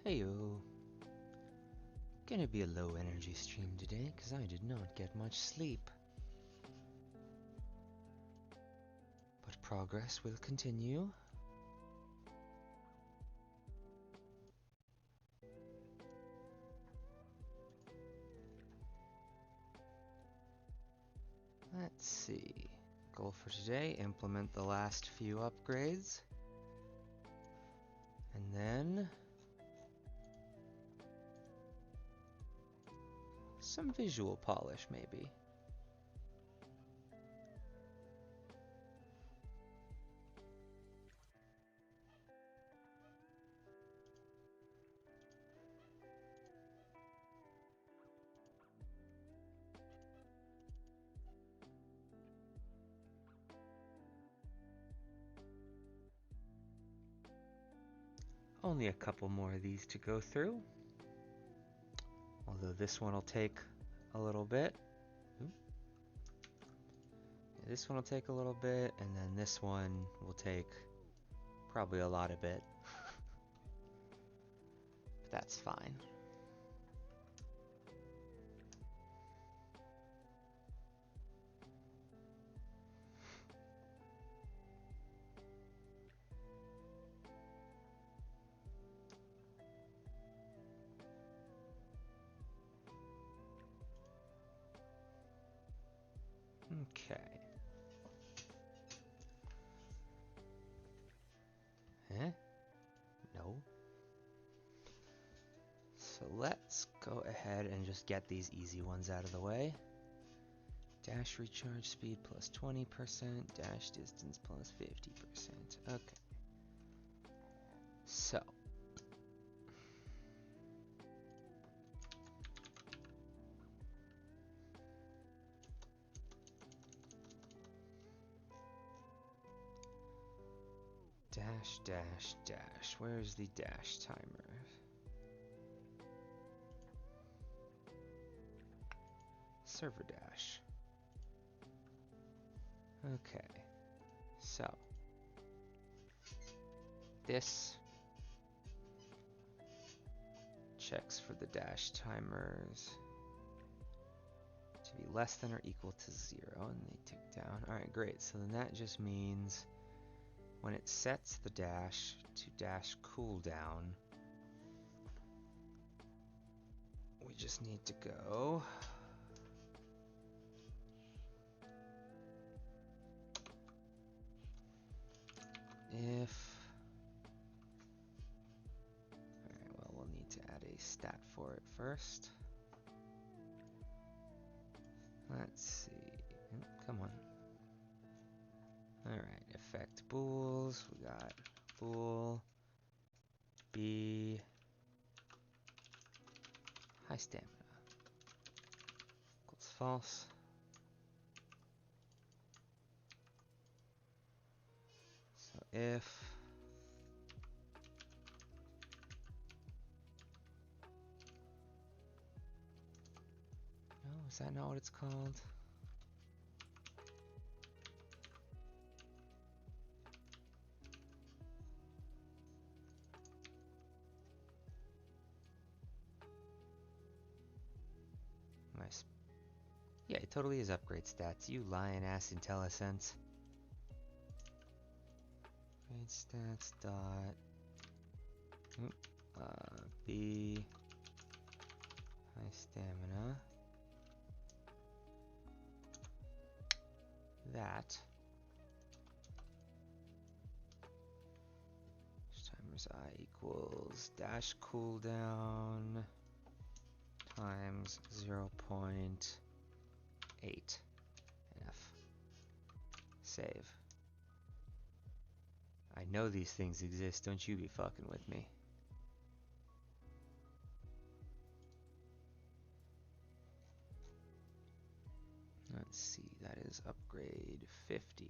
Heyo. Gonna be a low energy stream today because I did not get much sleep. But progress will continue. Let's see. Goal for today, implement the last few upgrades. And then some visual polish, maybe. Only a couple more of these to go through. Although this one will take a little bit. This one will take a little bit, and then this one will take probably a lot of bit. But that's fine. Okay. Eh? No. So let's go ahead and just get these easy ones out of the way. Dash recharge speed plus 20%, dash distance plus 50%. Okay. So. Dash, dash, dash. Where's the dash timer? Server dash. Okay. So. This checks for the dash timers to be less than or equal to 0, and they tick down. Alright, great. So then that just means when it sets the dash to dash cooldown, we just need to go if... Alright, well, we'll need to add a stat for it first. Let's see. Come on. Alright, effect bools. We got bool B high stamina equals false. So if no, is that not what it's called? Yeah, it totally is upgrade stats. You lying ass IntelliSense. Upgrade stats dot B high stamina. That timers I equals dash cooldown times 0.8 F. Save. I know these things exist, don't you be fucking with me. Let's see, that is upgrade 50.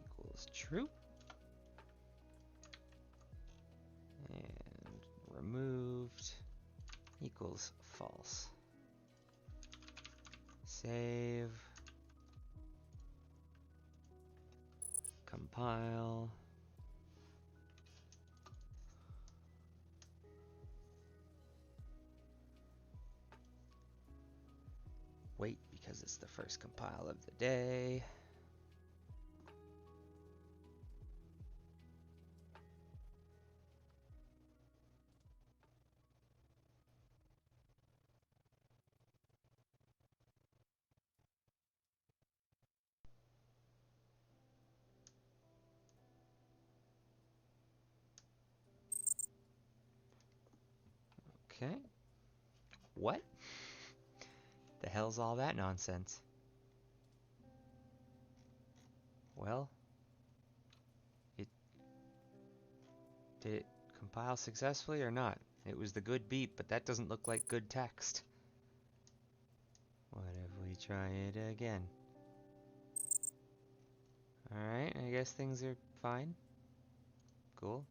Equals true. And removed equals false. Save. Compile. Wait, because it's the first compile of the day. Okay. What? The hell's all that nonsense? Well, did it compile successfully or not? It was the good beep, but that doesn't look like good text. What if we try it again? Alright, I guess things are fine. Cool.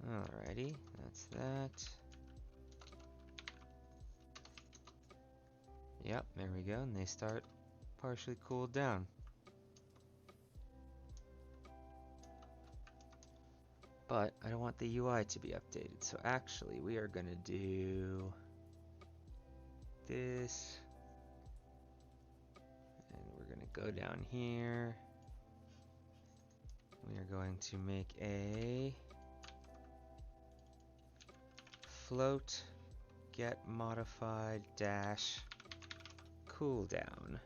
Alrighty, that's that. Yep, there we go, and they start partially cooled down. But I don't want the UI to be updated, so actually we are gonna do this. And we're gonna go down here. We are going to make a float get modified dash cooldown.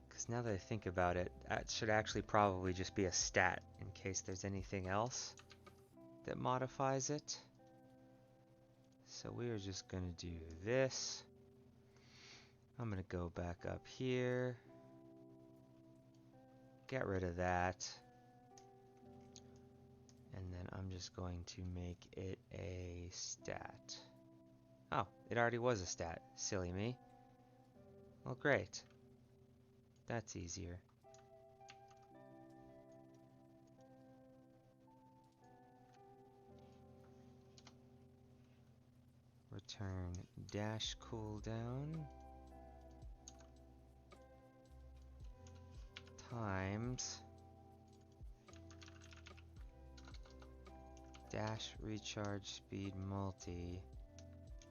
Because now that I think about it, that should actually probably just be a stat in case there's anything else that modifies it. So we are just going to do this. I'm going to go back up here. Get rid of that. And then I'm just going to make it a stat. Oh, it already was a stat. Silly me. Well, great. That's easier. Return dash cooldown times dash recharge speed multi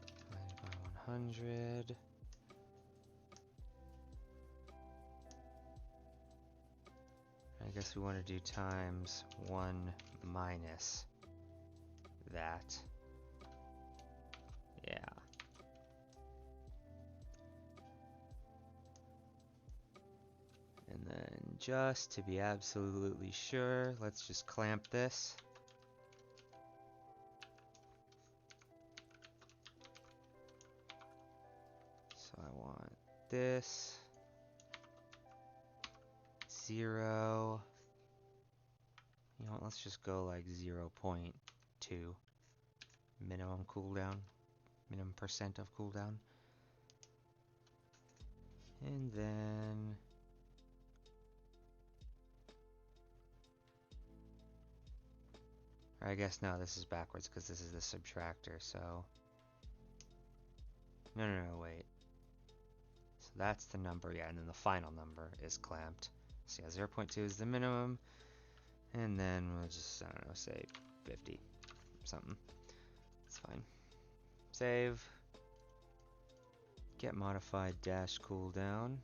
divided by 100. I guess we want to do times 1 minus that. Yeah. And then just to be absolutely sure, let's just clamp this. So I want this 0. You know what, let's just go like 0.2 minimum cooldown, minimum percent of cooldown. And then or I guess no, this is backwards because this is the subtractor, so no, wait. So that's the number, yeah, and then the final number is clamped. So yeah, 0.2 is the minimum, and then we'll just, I don't know, say 50, something. It's fine. Save. Get modified dash cooldown.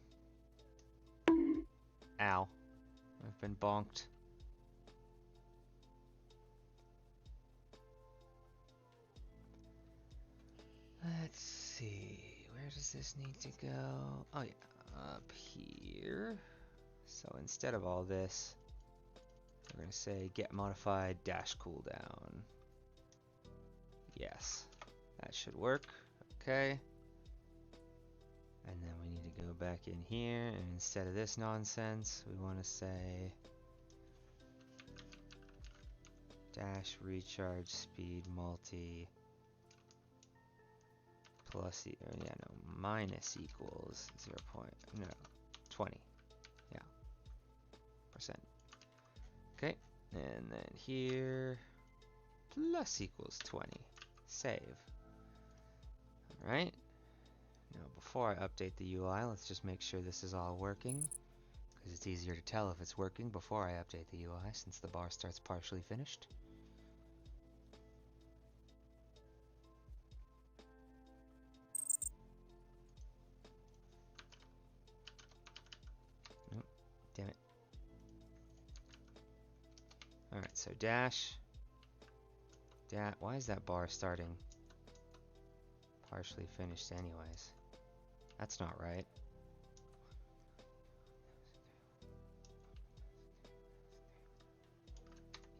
Ow. I've been bonked. Let's see. Where does this need to go? Oh yeah, up here. So instead of all this, we're going to say get modified dash cooldown. Yes, that should work. Okay. And then we need to go back in here, and instead of this nonsense, we want to say dash recharge speed multi plus, minus equals 0. No, 20. Yeah, percent. Okay, and then here, plus equals 20. Save. All right. Now, before I update the UI, let's just make sure this is all working, because it's easier to tell if it's working before I update the UI, since the bar starts partially finished. Nope, damn it. Alright, so dash. Why is that bar starting partially finished anyways? That's not right.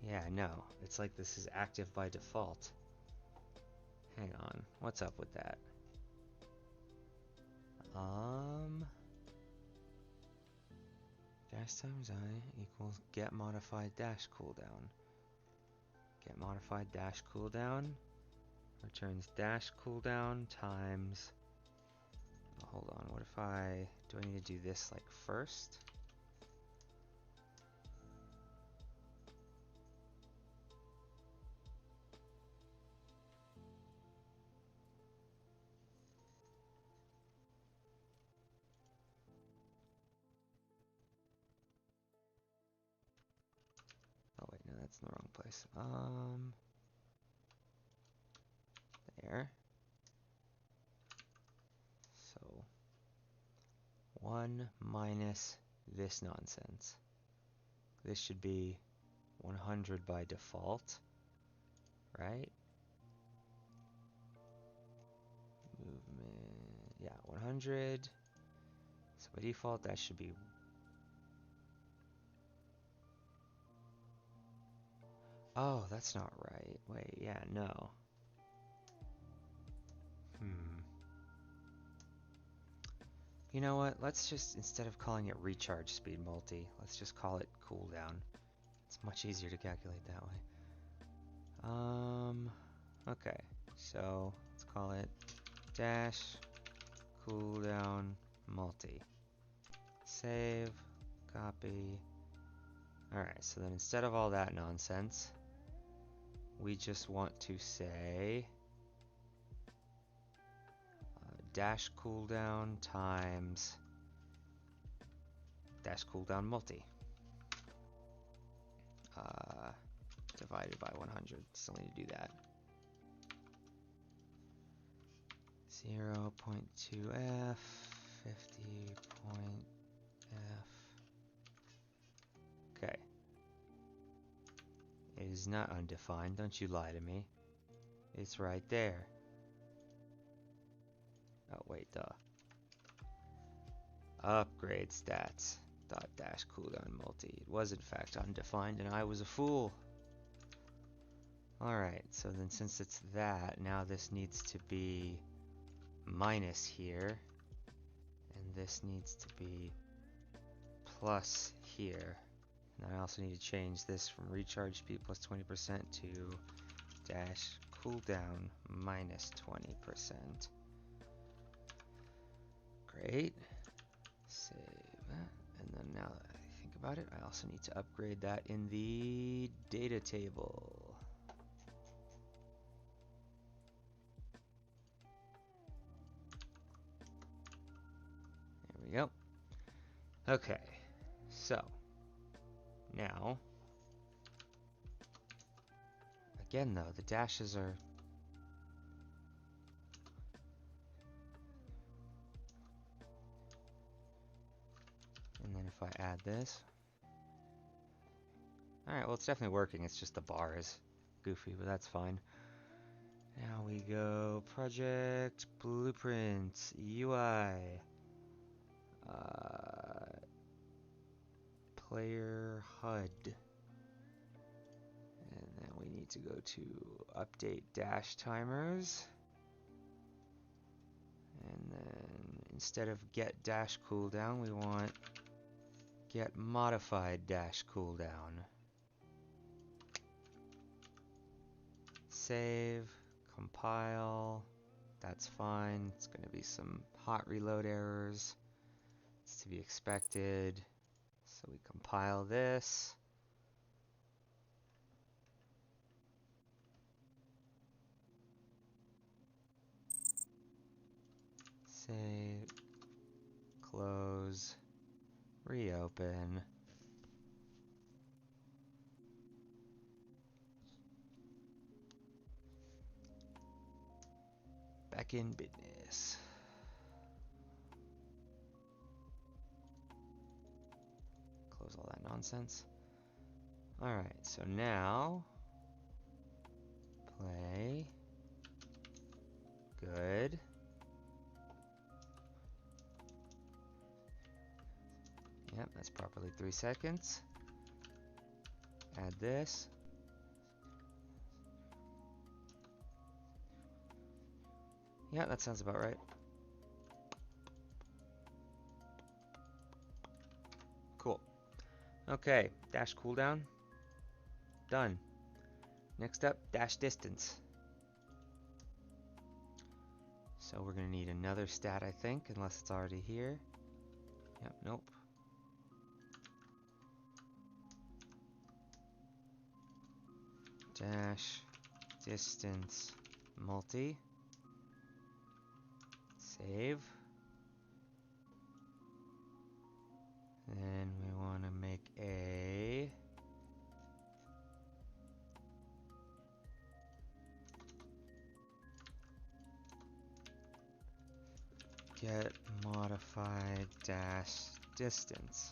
Yeah, no. It's like this is active by default. Hang on. What's up with that? Dash times I equals get modified dash cooldown. Get modified dash cooldown returns dash cooldown times. Oh, hold on. What if do I need to do this like first? Oh wait, no, that's in the wrong place. There. So 1 minus this nonsense. This should be 100 by default, right? Movement, yeah, 100. So by default, that should be. Oh, that's not right. Wait, yeah, no. You know what? Let's just, instead of calling it recharge speed multi, let's just call it cooldown. It's much easier to calculate that way. Okay. So let's call it dash cooldown multi. Save, copy. Alright, so then instead of all that nonsense, we just want to say dash cooldown times dash cooldown multi. Divided by 100. Still need to do that. 0.2f, 50.f. Okay. It is not undefined. Don't you lie to me. It's right there. Oh, wait, duh. Upgrade stats. Dot dash cooldown multi. It was in fact undefined, and I was a fool. Alright, so then since it's that, now this needs to be minus here, and this needs to be plus here. And I also need to change this from recharge speed plus 20% to dash cooldown minus 20%. Great. Save. And then now that I think about it, I also need to upgrade that in the data table. There we go. Okay. So, now, again though, the dashes are... And then if I add this... Alright, well it's definitely working, it's just the bar is goofy, but that's fine. Now we go project, blueprints, UI, player HUD. And then we need to go to update dash timers. And then instead of get dash cooldown, we want get modified dash cooldown. Save, compile, that's fine. It's going to be some hot reload errors. It's to be expected. So we compile this. Save, close, reopen. Back in business. Close all that nonsense. Alright, so now play. Good. Yep, that's properly 3 seconds. Add this. Yeah, that sounds about right. Cool. Okay, dash cooldown. Done. Next up, dash distance. So we're going to need another stat, I think, unless it's already here. Yep, nope. Dash distance multi. Save. Then we want to make a get modified dash distance.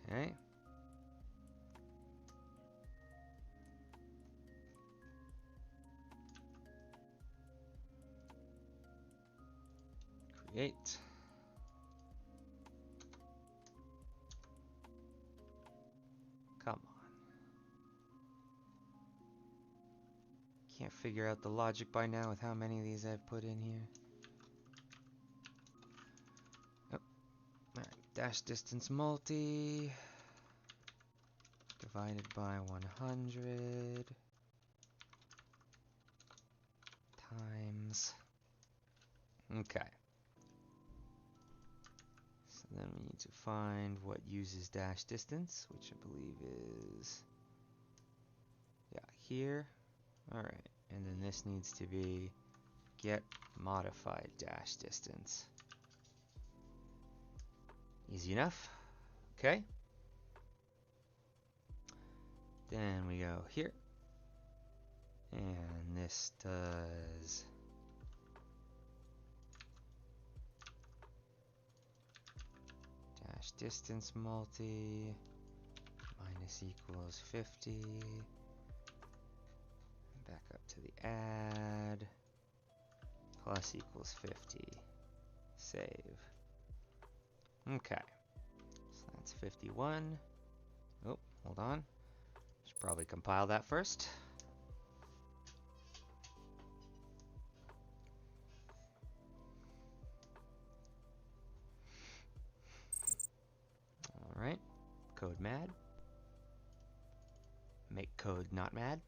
Okay. Create. Come on. Can't figure out the logic by now with how many of these I've put in here. Oh. Alright, dash distance multi divided by 100 times. Okay. So then we need to find what uses dash distance, which I believe is, yeah, here. Alright, and then this needs to be get modified dash distance. Easy enough. Okay. Then we go here. And this does dash distance multi minus equals 50. Back up to the add plus equals 50. Save. Okay. So that's 51. Oh, hold on. Should probably compile that first. Alright. Code mad. Make code not mad.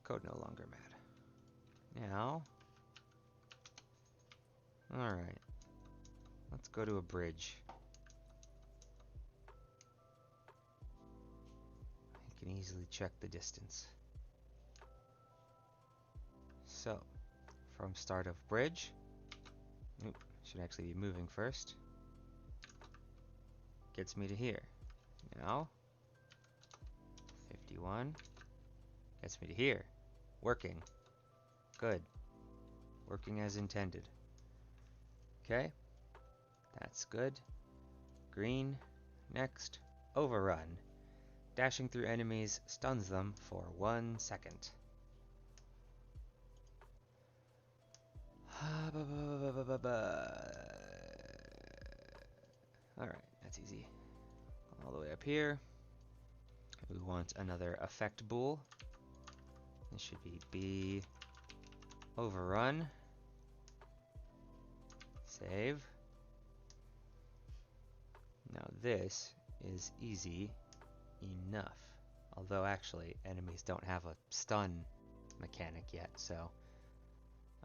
Code no longer mad. Now, alright, let's go to a bridge. I can easily check the distance. So, from start of bridge, should actually be moving first, gets me to here. Now, 51, gets me to here. Working. Good. Working as intended. Okay. That's good. Green. Next. Overrun. Dashing through enemies stuns them for 1 second. Alright, that's easy. All the way up here. We want another effect bool. This should be B overrun. Save. Now this is easy enough. Although actually enemies don't have a stun mechanic yet, so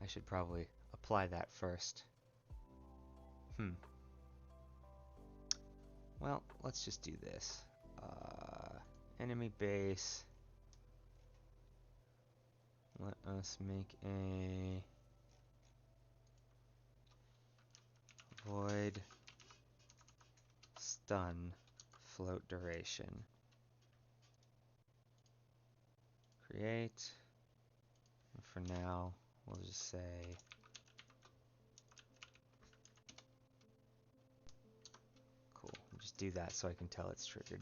I should probably apply that first. Well, let's just do this. Enemy base. Let us make a void stun float duration. Create. And for now, we'll just say cool. We'll just do that so I can tell it's triggered.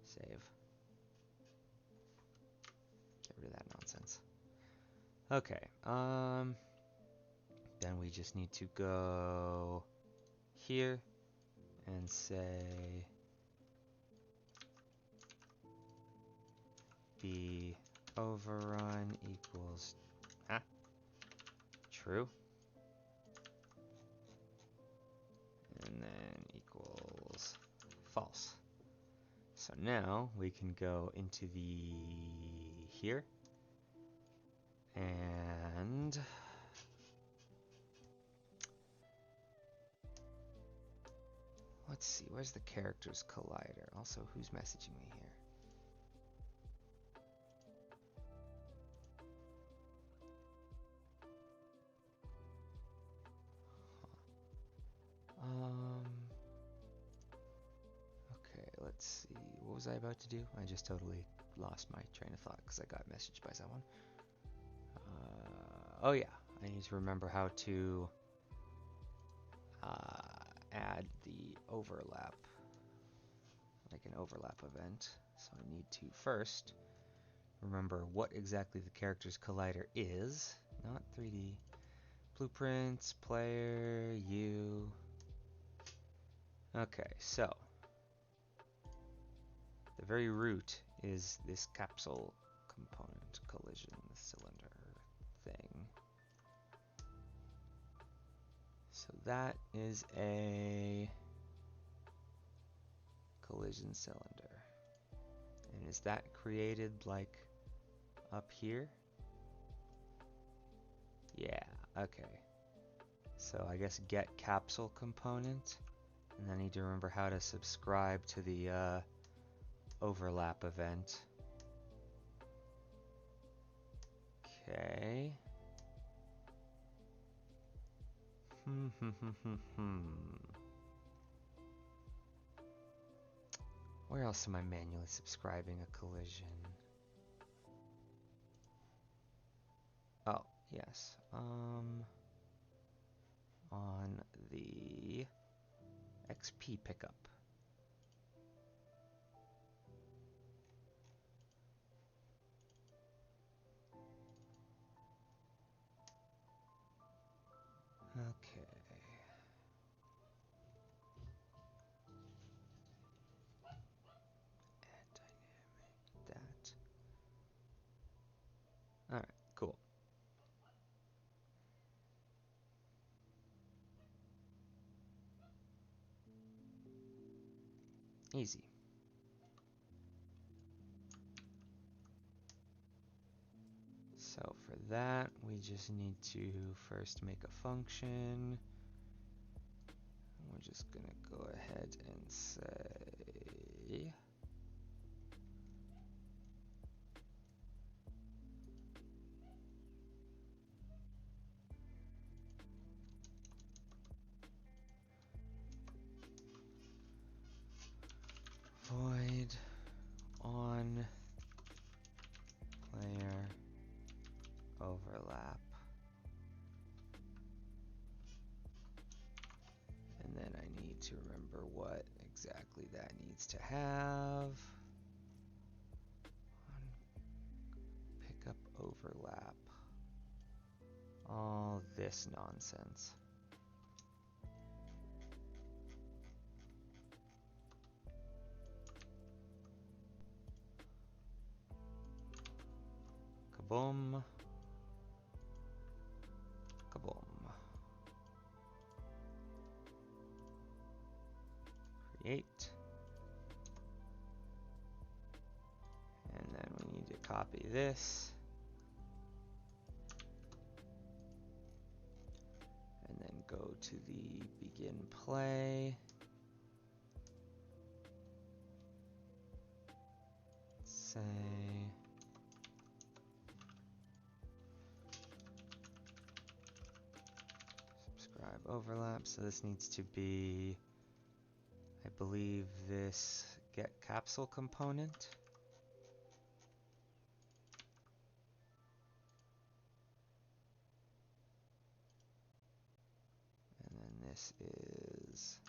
Save. Get rid of that nonsense. Okay. Then we just need to go here and say the overrun equals true, and then equals false. So now we can go into the here and let's see, where's the characters collider? Also, who's messaging me here? Okay, let's see. What was I about to do? I just totally lost my train of thought because I got messaged by someone. Oh yeah, I need to remember how to add the overlap, like an overlap event. So I need to first remember what exactly the characters collider is, not 3D. Blueprints, player, you. Okay, so the very root is this capsule component collision cylinder thing. So that is a collision cylinder. And is that created like up here? Yeah, okay. So I guess get capsule component, and then I need to remember how to subscribe to the overlap event. Okay. Where else am I manually subscribing a collision? Oh, yes. On the XP pickup. Okay. Add dynamic that. Alright, cool. Easy. So for that, we just need to first make a function. We're just gonna go ahead and say void on player overlap, and then I need to remember what exactly that needs to have. Pickup overlap, all this nonsense. Kaboom. Kaboom. create. And then we need to copy this. And then go to the begin play. Say subscribe overlap. So this needs to be, I believe, this get capsule component. And then this is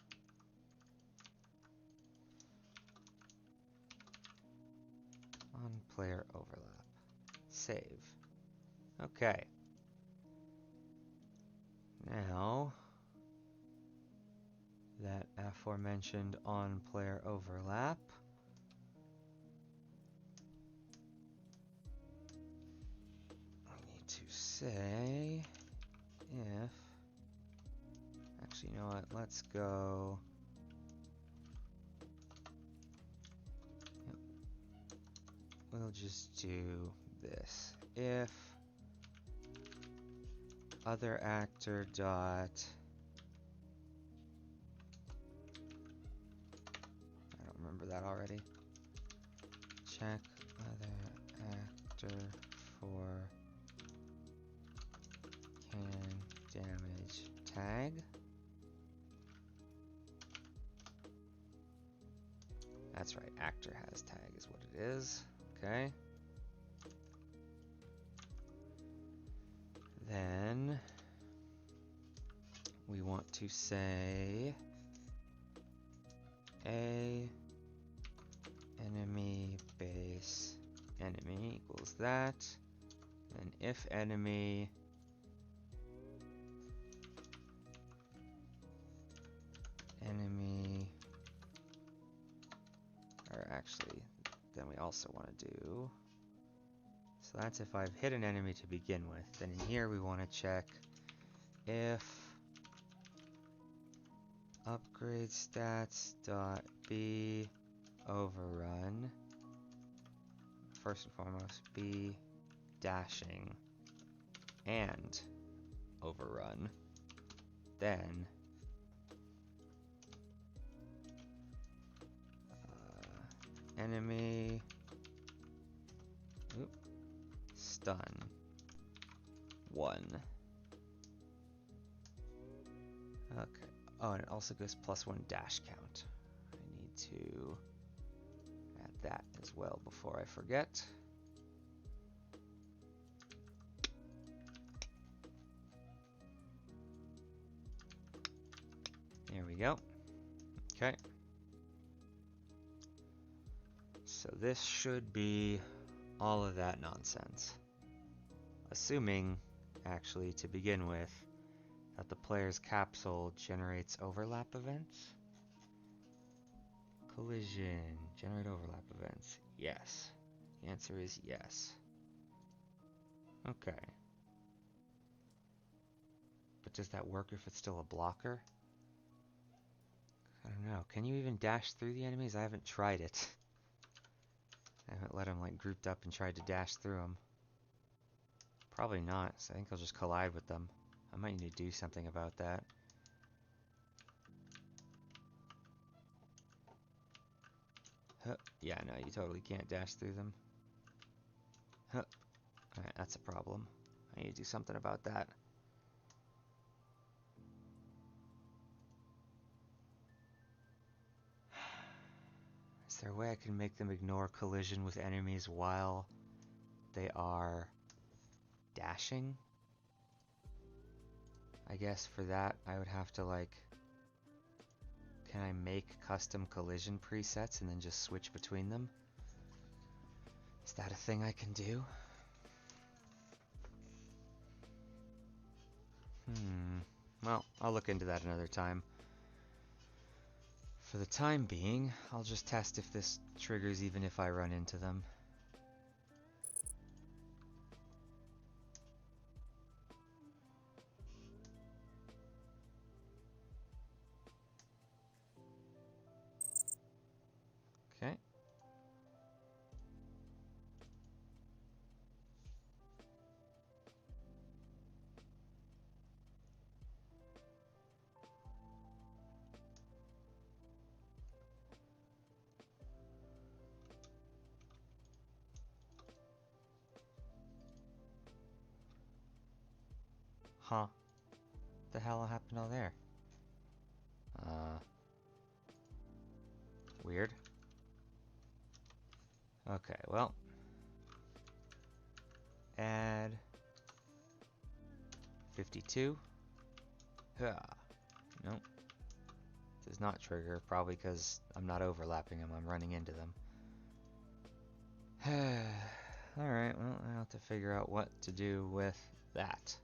on player overlap. Save. Okay. Now that aforementioned on player overlap, I need to say if, actually, you know what, let's go, yep, we'll just do this. If other actor dot, I don't remember that already, check other actor for can damage tag. That's right, actor has tag is what it is. Okay. Then we want to say a enemy base enemy equals that. And if enemy or actually, then we also want to do, so that's if I've hit an enemy to begin with. Then in here we want to check if upgrade stats dot be overrun, first and foremost be dashing and overrun, then enemy stun 1. Okay. Oh, and it also goes +1 dash count. I need to add that as well before I forget. There we go. Okay. So this should be all of that nonsense. Assuming, actually, to begin with, that the player's capsule generates overlap events. Collision, generate overlap events. Yes. The answer is yes. Okay. But does that work if it's still a blocker? I don't know. Can you even dash through the enemies? I haven't tried it. I haven't let them like grouped up and tried to dash through them. Probably not, so I think I'll just collide with them. I might need to do something about that. Huh. Yeah, no, you totally can't dash through them. Huh. Alright, that's a problem. I need to do something about that. Is there a way I can make them ignore collision with enemies while they are dashing? I guess for that I would have to like, can I make custom collision presets and then just switch between them? Is that a thing I can do? Well, I'll look into that another time. For the time being, I'll just test if this triggers even if I run into them. Huh. The hell happened all there? Weird. Okay, well. Add 52. Yeah. Nope. Does not trigger, probably because I'm not overlapping them, I'm running into them. Alright, well, I have to figure out what to do with that.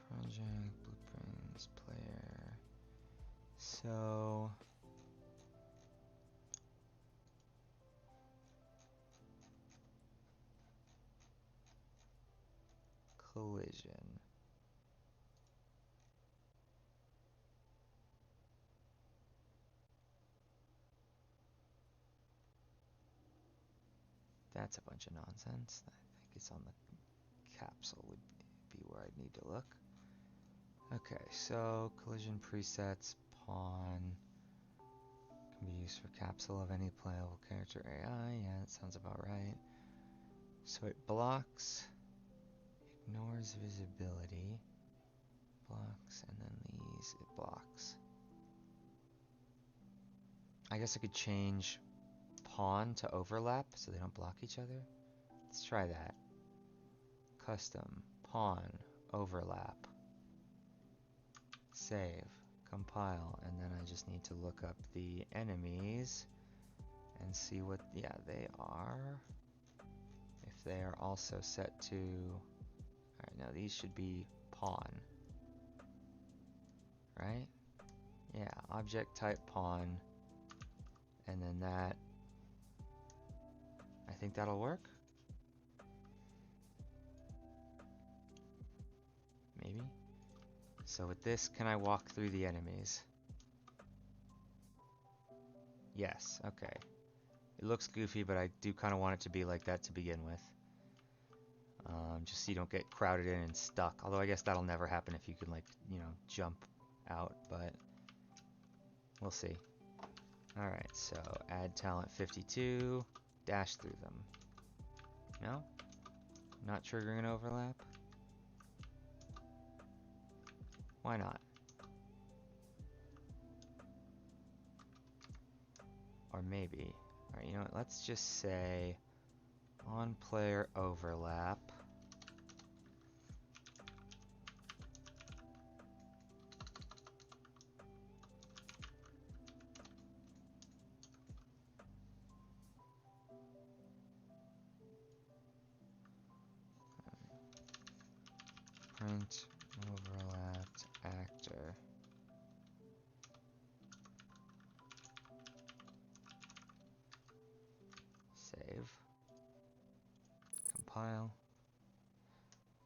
Project, blueprints, player. So... collision. That's a bunch of nonsense. I think it's on the capsule would be where I'd need to look. Okay, so collision presets, pawn, can be used for capsule of any playable character AI. Yeah, that sounds about right. So it blocks, ignores visibility, blocks, and then these it blocks. I guess I could change pawn to overlap so they don't block each other. Let's try that. Custom, pawn, overlap. Save, compile, and then I just need to look up the enemies and see what, yeah, they are. If they are also set to, alright, now these should be pawn, right? Yeah, object type pawn, and then that, I think that'll work. Maybe. So with this, can I walk through the enemies? Yes, okay. It looks goofy, but I do kind of want it to be like that to begin with. Just so you don't get crowded in and stuck. Although I guess that'll never happen if you can, like, you know, jump out, but we'll see. Alright, so add talent 52, dash through them. No? Not triggering an overlap? Why not? Or maybe. Alright, you know what? Let's just say on player overlap. Print overlapped actor. Save. Compile.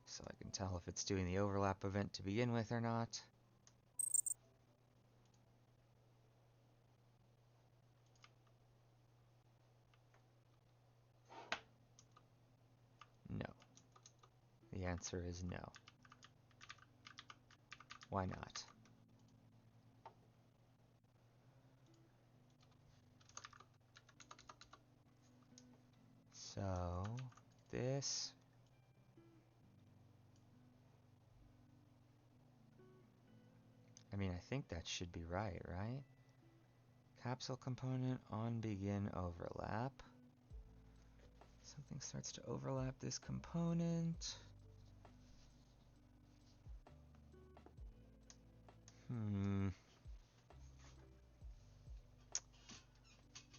So I can tell if it's doing the overlap event to begin with or not. No. The answer is no. Why not? So, this... I mean, I think that should be right? Capsule component on begin overlap. Something starts to overlap this component.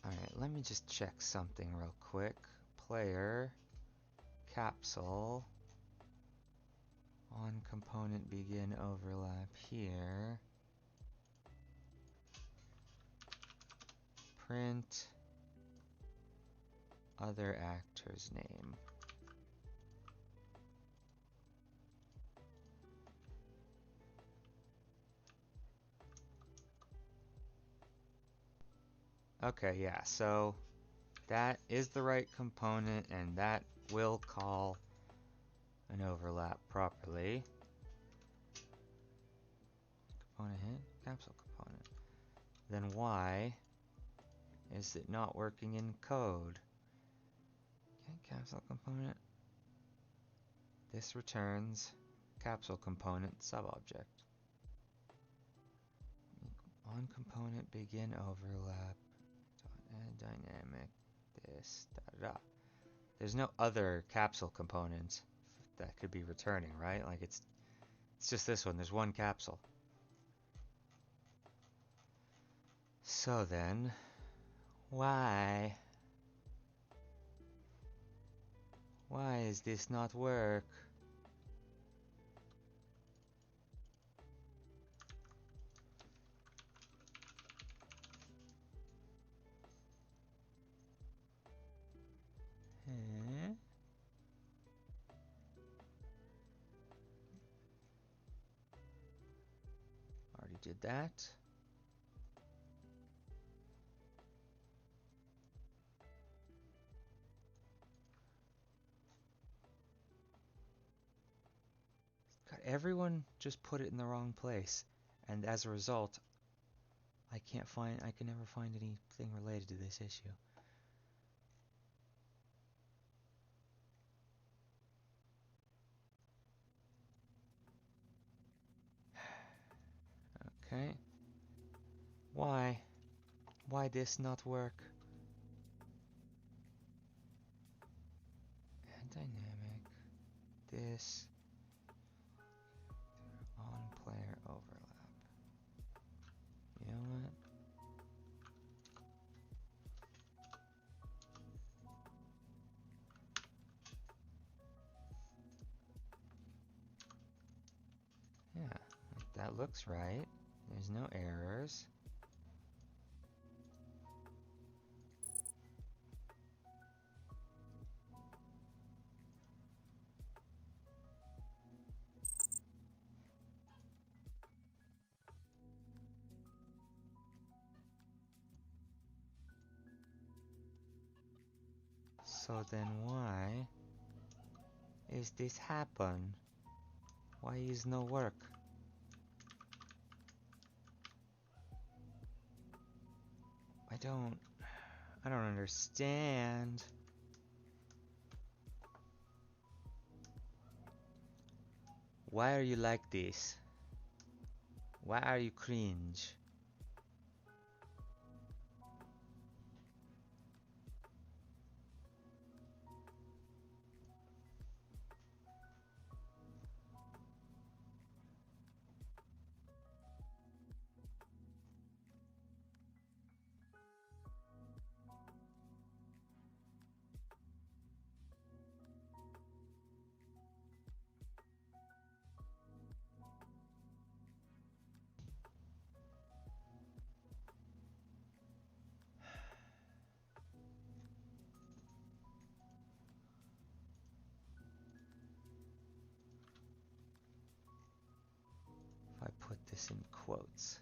Alright, let me just check something real quick. Player, capsule, on component begin overlap here. Print other actor's name. Okay, yeah, so that is the right component and that will call an overlap properly. Component hit, capsule component. Then why Is it not working in code? Okay, capsule component. This returns capsule component subobject. On component begin overlap. Add dynamic. This da da da. There's no other capsule component that could be returning, right? Like it's just this one. There's one capsule. So then, why? Why is this not work? Already did that. God, everyone just put it in the wrong place, and as a result, I can never find anything related to this issue. Okay. Why? Why this not work? Add dynamic. This. On player overlap. You know what? Yeah, that looks right. There's no errors. So then why is this happen? Why is no work? I don't understand. Why are you like this? Why are you cringe? If I put this in quotes.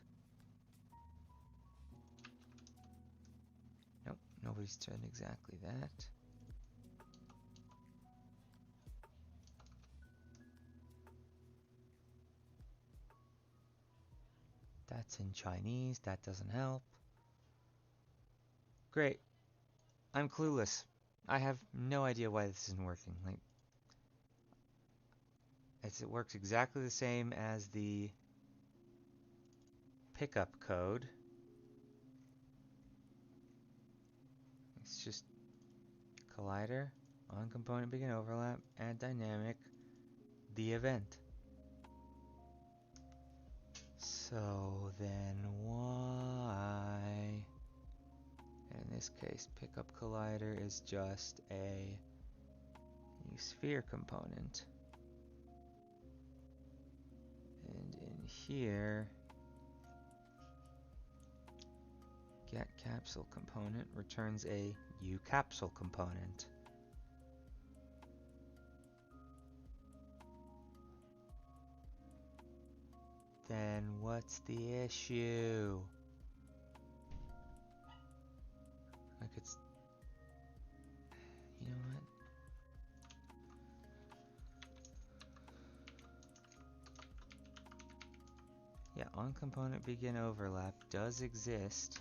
Nope, nobody's done exactly that. That's in Chinese, that doesn't help. Great. I'm clueless. I have no idea why this isn't working. Like, it works exactly the same as the pickup code. It's just collider, on component begin overlap, add dynamic, the event. So then why? In this case, pickup collider is just a new sphere component. And in here, get capsule component returns a U capsule component. Then what's the issue? Like it's, you know what? Yeah, on component begin overlap does exist.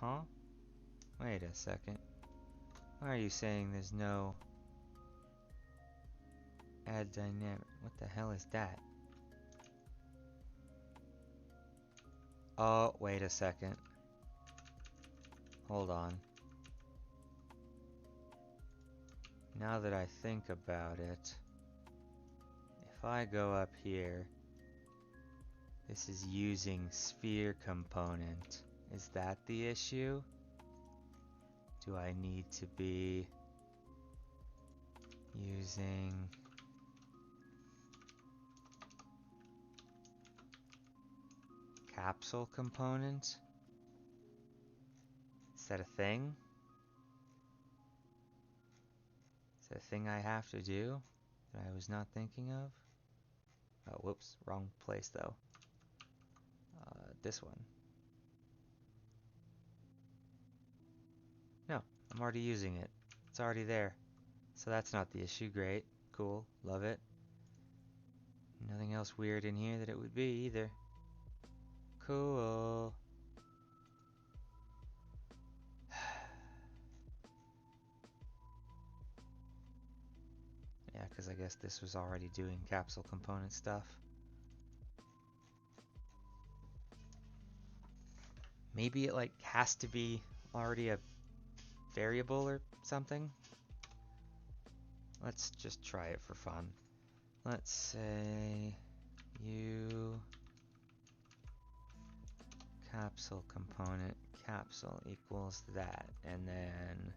Huh? Wait a second. Why are you saying there's no add dynamic? What the hell is that? Oh, wait a second. Hold on. Now that I think about it, if I go up here, this is using sphere component. Is that the issue? Do I need to be using capsule component? Is that a thing? Is that a thing I have to do that I was not thinking of? Oh, whoops, wrong place though. This one. No, I'm already using it. It's already there. So that's not the issue. Great. Cool. Love it. Nothing else weird in here that it would be either. Cool. Yeah, because I guess this was already doing capsule component stuff. Maybe it like has to be already a variable or something. Let's just try it for fun. Let's say u capsule component capsule equals that, and then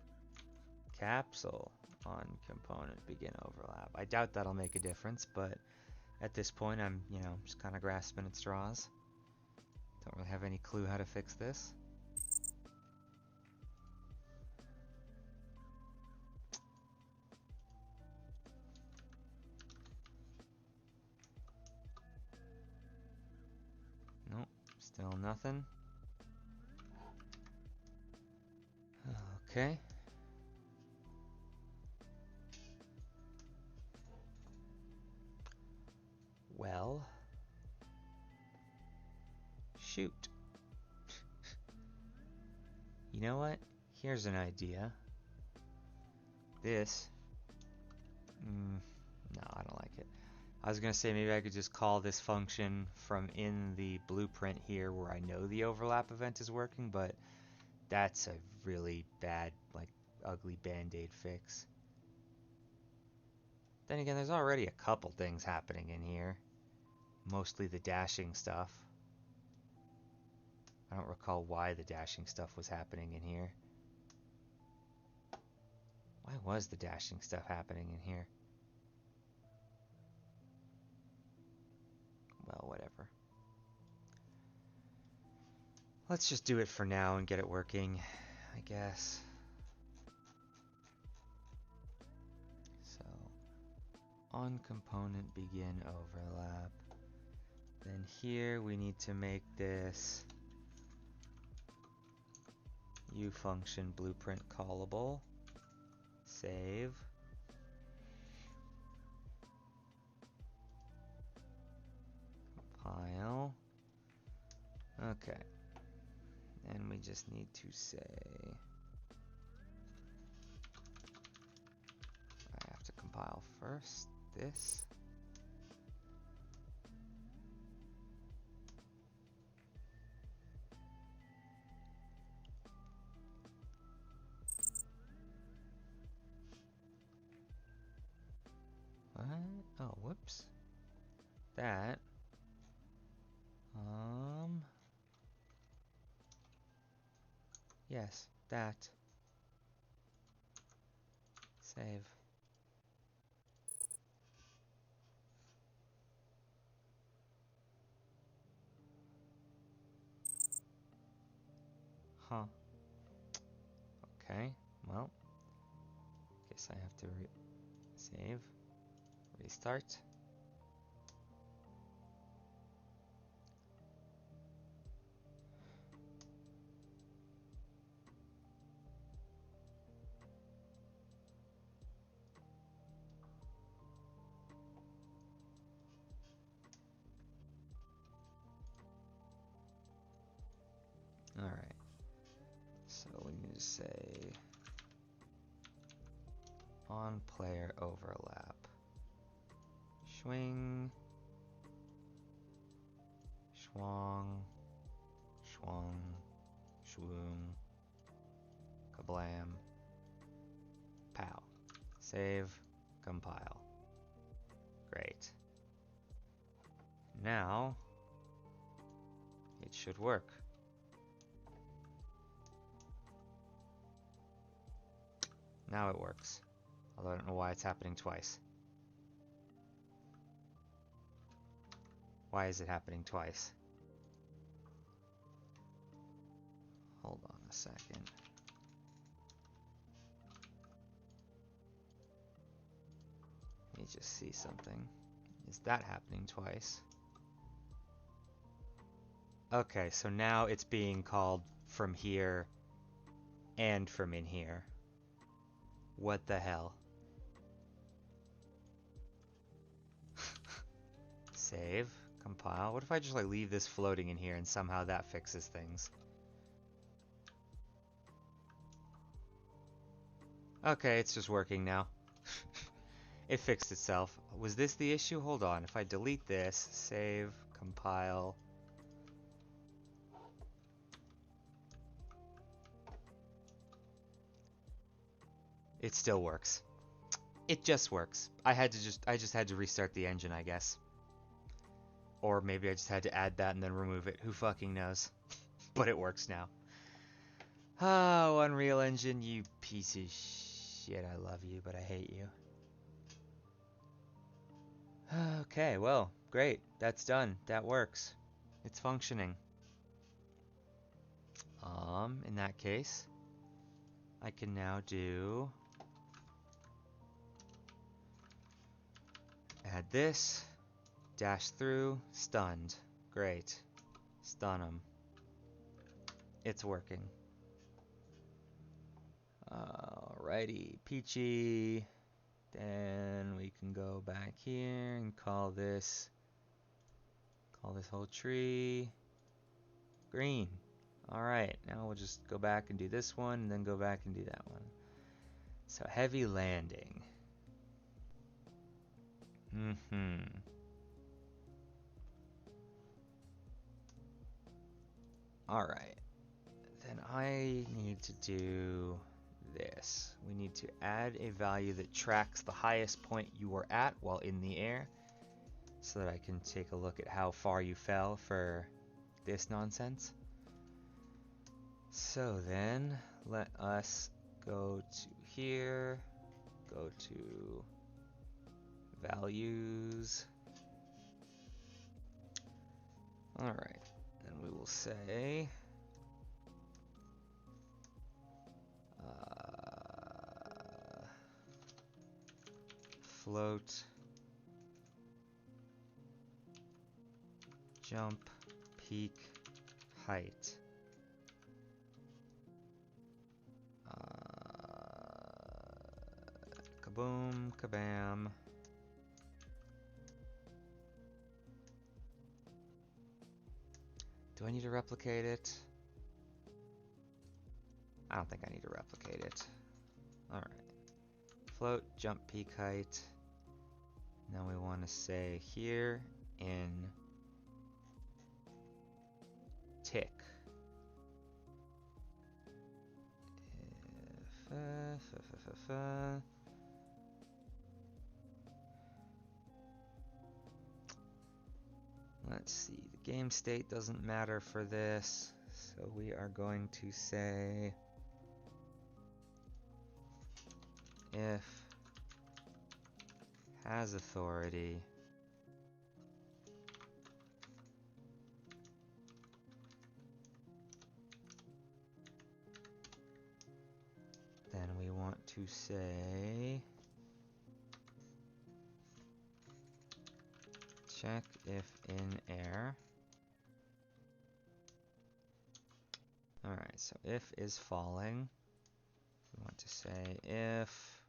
capsule on component begin overlap. I doubt that'll make a difference, but at this point I'm, just kind of grasping at straws. Don't really have any clue how to fix this. Nope, still nothing. Okay. Well, shoot. You know what? Here's an idea. This. No, I don't like it. I was going to say maybe I could just call this function from in the blueprint here where I know the overlap event is working, but that's a really bad, like, ugly band-aid fix. Then again, there's already a couple things happening in here. Mostly the dashing stuff. I don't recall why the dashing stuff was happening in here. Why was the dashing stuff happening in here? Well, whatever. Let's just do it for now and get it working, I guess. So, on component begin overlap. Then here we need to make this u function blueprint callable. Save. Compile. Okay. And we just need to say I have to compile first this. What? Oh, whoops. That. Yes, that. Save. Huh. Okay, well, guess I have to save, restart. Alright. just say on player overlap. Swing, schwong, schwung, schwoong, kablam, pow. Save, compile. Great. Now, it should work. Now it works. Although I don't know why it's happening twice. Why is it happening twice? Hold on a second. Let me just see something. Is that happening twice? Okay, so now it's being called from here and from in here. What the hell? Save, compile. What if I just like leave this floating in here and somehow that fixes things? Okay, it's just working now. It fixed itself. Was this the issue? Hold on. If I delete this, save, compile. It still works. It just works. I just had to restart the engine, I guess. Or maybe I just had to add that and then remove it. Who fucking knows? But it works now. Oh, Unreal Engine, you piece of shit. I love you, but I hate you. Okay, well, great. That's done. That works. It's functioning. In that case, I can now do add this, dash through, stunned. Great. Stun them. It's working. Alrighty, peachy. Then we can go back here and call this whole tree green. Alright, now we'll just go back and do this one, and then go back and do that one. So heavy landing. Alright. Then I need to do this. We need to add a value that tracks the highest point you were at while in the air, so that I can take a look at how far you fell for this nonsense. So then, let us go to here, go to values. Alright, and we will say float jump peak height. Kaboom, kabam. Do I need to replicate it? I don't think I need to replicate it. Alright. Float, jump peak height. Now we want to say here in tick. Let's see, the game state doesn't matter for this, so we are going to say if has authority then we want to say check if in air. Alright, so if is falling. We want to say if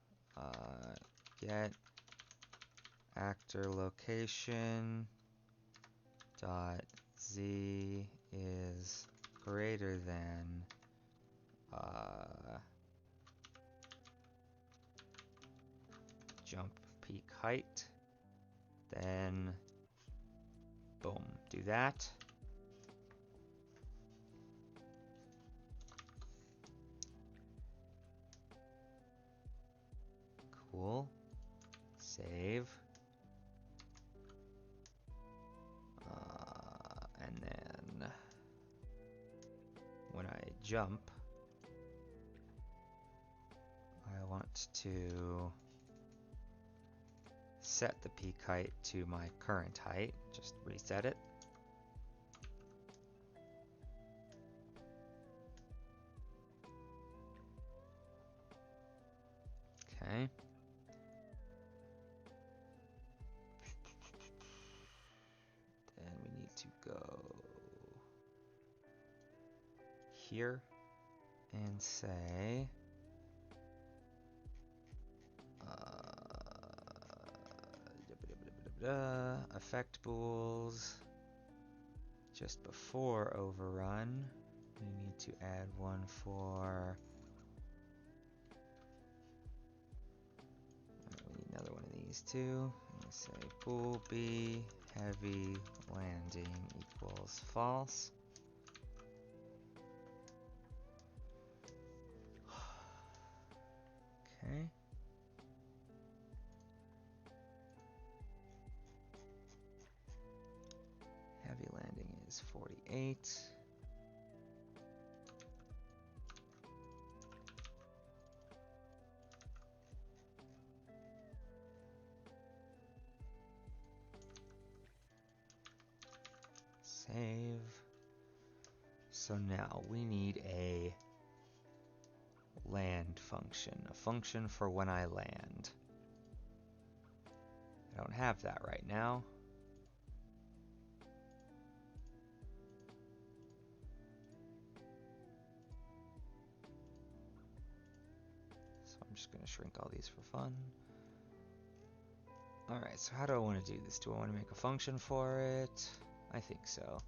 get actor location dot z is greater than height. Then, boom, do that. Cool. Save. And then when I jump, I want to set the peak height to my current height. Just reset it. Okay. Then we need to go here and say effect bools just before overrun. We need to add one for we need another one of these too. And say bool B heavy landing equals false. Okay. Heavy landing is 48. Save. So now we need a land function, a function for when I land. I don't have that right now. So I'm just going to shrink all these for fun. Alright, so how do I want to do this? Do I want to make a function for it? I think so.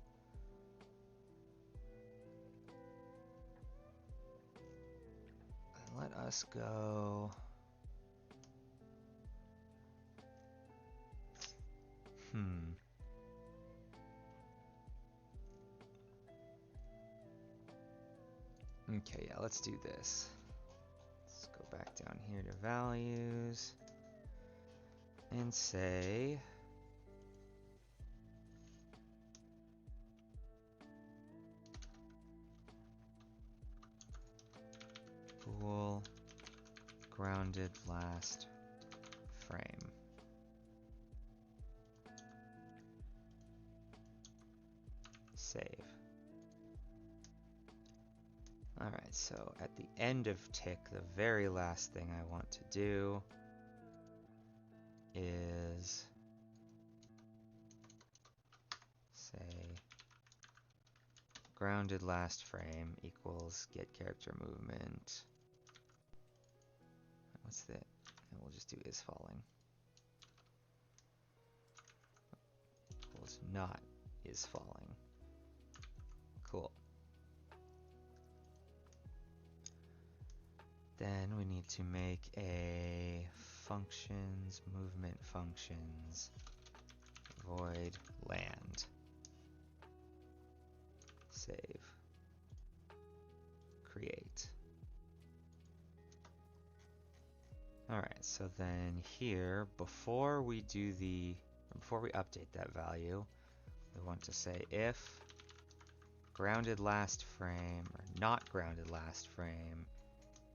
And let us go. Okay, yeah, let's do this. Let's go back down here to values and say bool grounded last frame. Save. Alright, so at the end of tick, the very last thing I want to do is say grounded last frame equals get character movement. What's that? And we'll just do is falling. Equals not is falling. Cool. Then we need to make a functions, movement functions, void land. Save. Create. Alright, so then here, before we update that value, we want to say if grounded last frame, or not grounded last frame,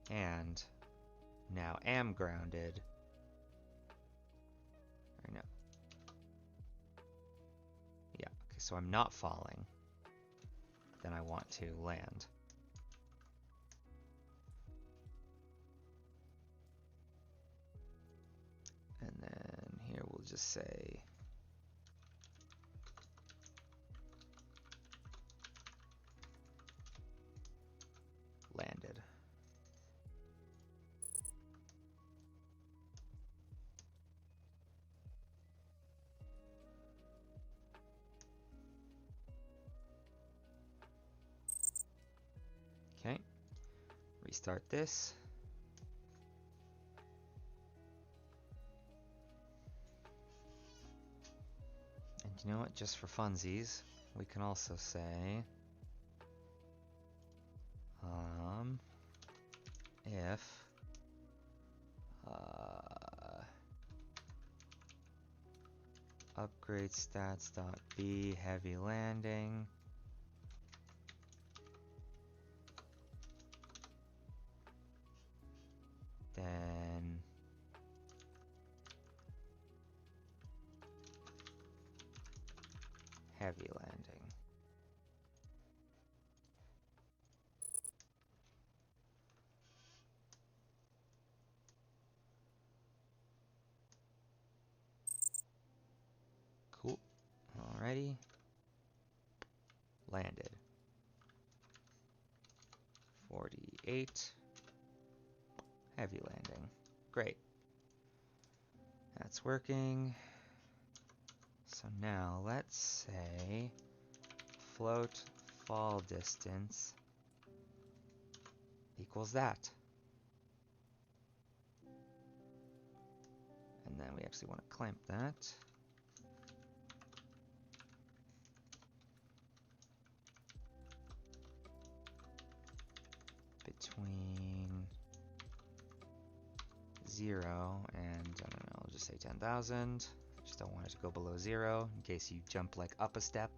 and now am grounded, or no. Yeah, okay, so I'm not falling. Then I want to land. And then here we'll just say landed. Okay, restart this. you know what, just for funsies, we can also say if upgrade stats.b heavy landing then heavy landing. Cool. Alrighty. Landed. 48. Heavy landing. Great. That's working. So now let's say float fall distance equals that. And then we actually want to clamp that. Between 0 and, I don't know, I'll just say 10,000. Just don't want it to go below 0 in case you jump like up a step.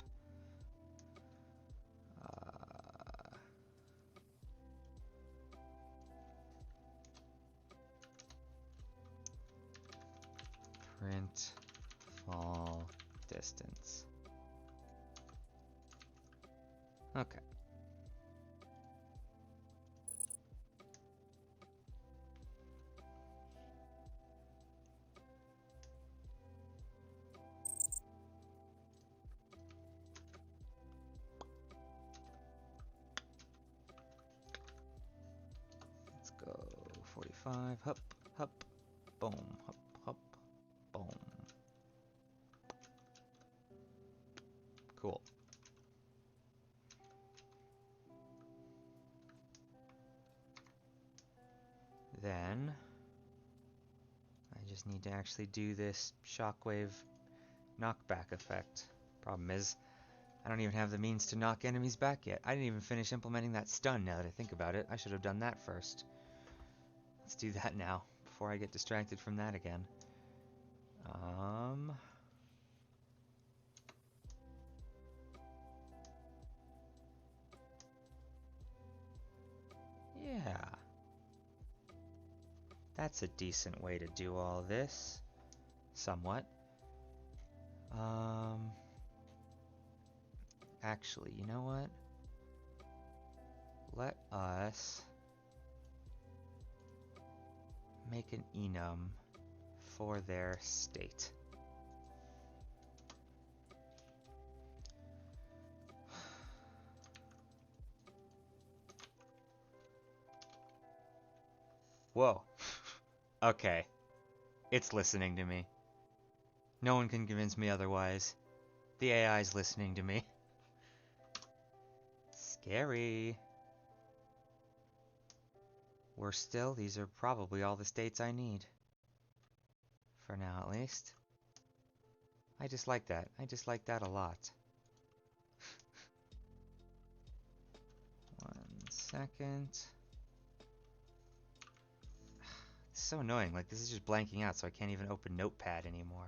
Print fall distance. Okay. Let's go 45, hup, hup, boom, hup, hup, boom. Cool. Then I just need to actually do this shockwave knockback effect. Problem is, I don't even have the means to knock enemies back yet. I didn't even finish implementing that stun now that I think about it. I should have done that first. Let's do that now, before I get distracted from that again. Yeah. That's a decent way to do all this. Somewhat. Actually, you know what? Let us make an enum for their state. Whoa. Okay. It's listening to me. No one can convince me otherwise. The AI's listening to me. Scary. Worse still, these are probably all the states I need. For now, at least. I just like that. I just like that a lot. 1 second. It's so annoying. Like, this is just blanking out, so I can't even open Notepad anymore.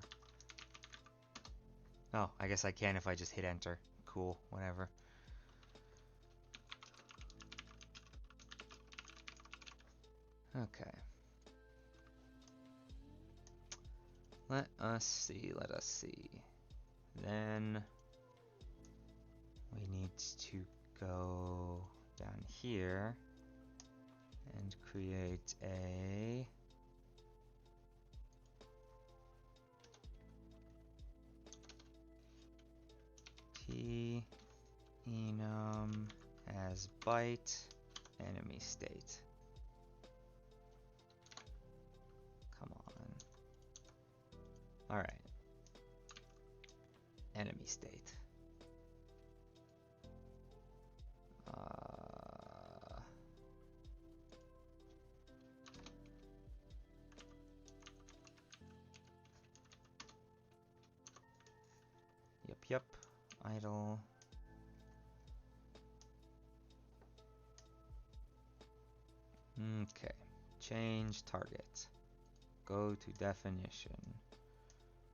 Oh, I guess I can if I just hit enter. Cool, whatever. Okay. Let us see, let us see. Then we need to go down here and create a t enum as byte enemy state. Come on. All right. Enemy state. Yep. Idle. Okay. Change target. Go to definition.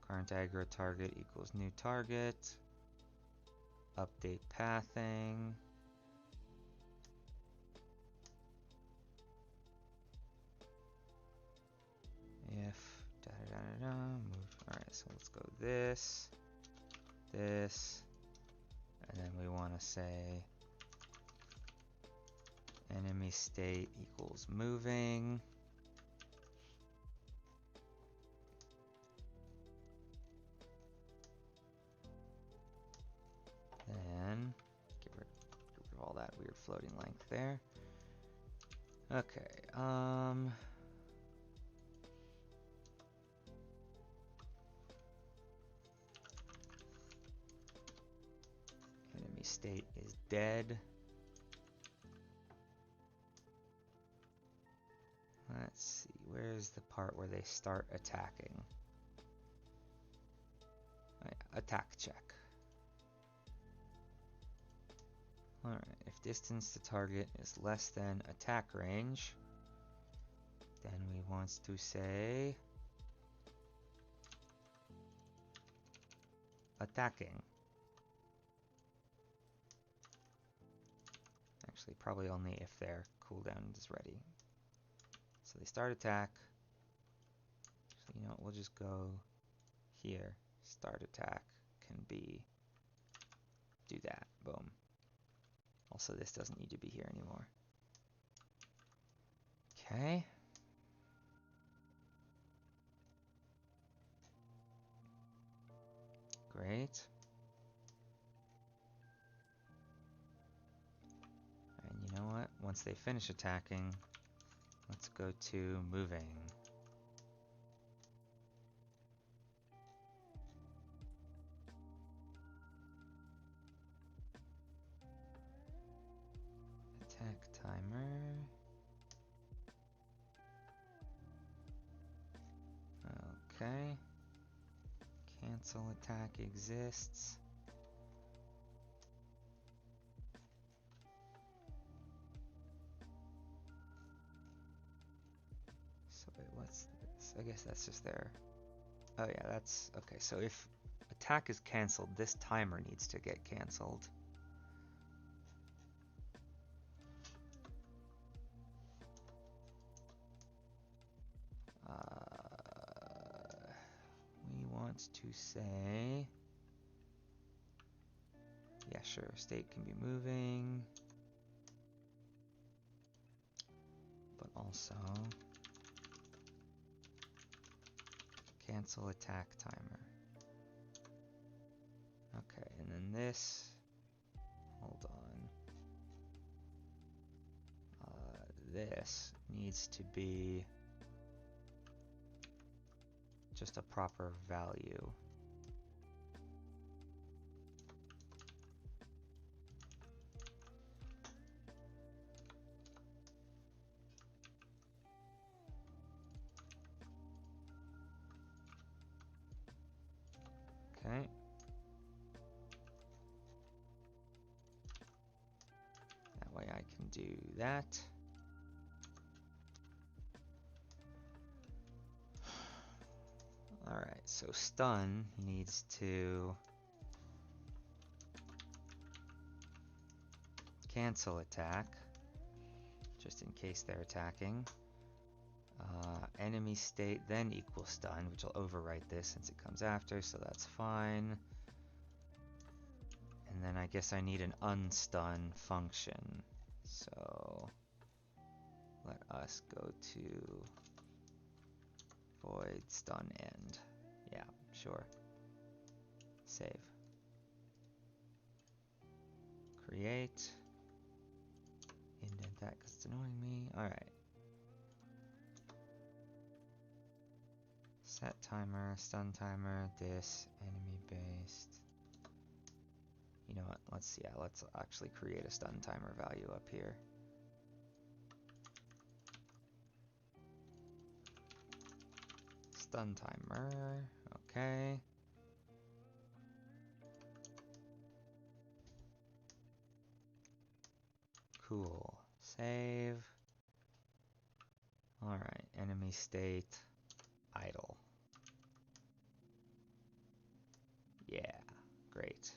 Current aggro target equals new target. Update pathing. If da da da da move. Alright, so let's go this, this, and then we want to say enemy state equals moving. Then get rid of all that weird floating length there. Okay, enemy state is dead. Let's see, where's the part where they start attacking? Oh, yeah, attack check. Alright, if distance to target is less than attack range, then we want to say attacking. Actually, probably only if their cooldown is ready. So they start attack. So you know what, we'll just go here. Start attack can be, do that, boom. Also, this doesn't need to be here anymore. Okay. Great. And you know what? Once they finish attacking, let's go to moving. Attack timer. Okay. Cancel attack exists. So wait, what's this? I guess that's just there. Oh yeah, that's okay. So if attack is canceled, this timer needs to get canceled. We want to say, yeah, sure, state can be moving, but also cancel attack timer. Okay, and then this, hold on. This needs to be just a proper value. Okay. That way I can do that. Alright, so stun needs to cancel attack, just in case they're attacking. Enemy state then equals stun, which will overwrite this since it comes after, so that's fine. And then I guess I need an unstun function. So let us go to void stun end. Yeah, sure. Save. Create. Indent that because it's annoying me. Alright. Set timer, stun timer, this, enemy based. You know what, let's actually create a stun timer value up here. Stun timer, okay. Cool. Save. Alright, enemy state, idle. Yeah, great.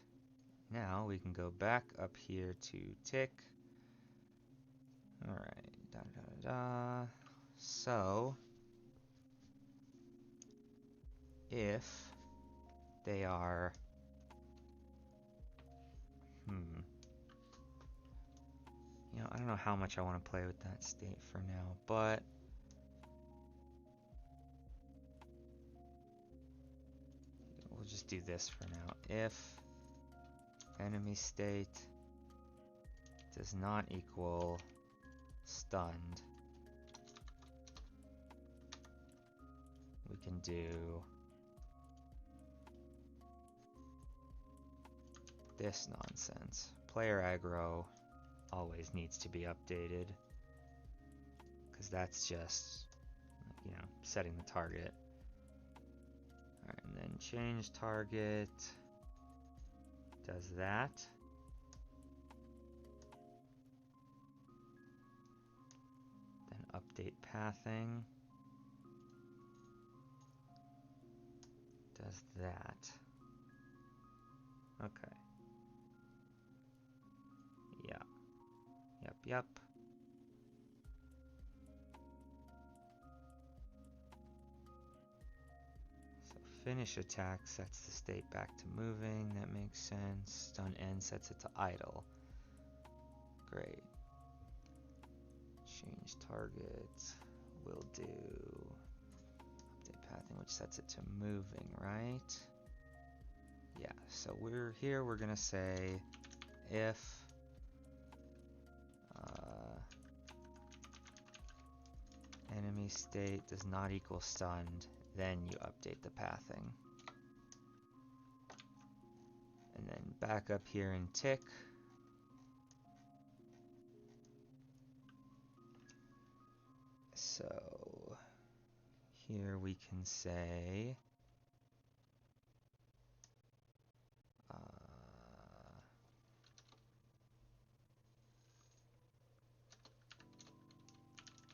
Now we can go back up here to tick. Alright, da da da da. So, if they are, you know, I don't know how much I want to play with that state for now, but we'll just do this for now. If enemy state does not equal stunned, we can do this nonsense. Player aggro always needs to be updated, because that's just, you know, setting the target. Alright, and then change target does that. Then update pathing does that. Okay. Yeah. Yep. So finish attack sets the state back to moving. That makes sense. Stun end sets it to idle. Great. Change target will do update pathing, which sets it to moving, right? Yeah, so we're gonna say if enemy state does not equal stunned, then you update the pathing. And then back up here in tick. So here we can say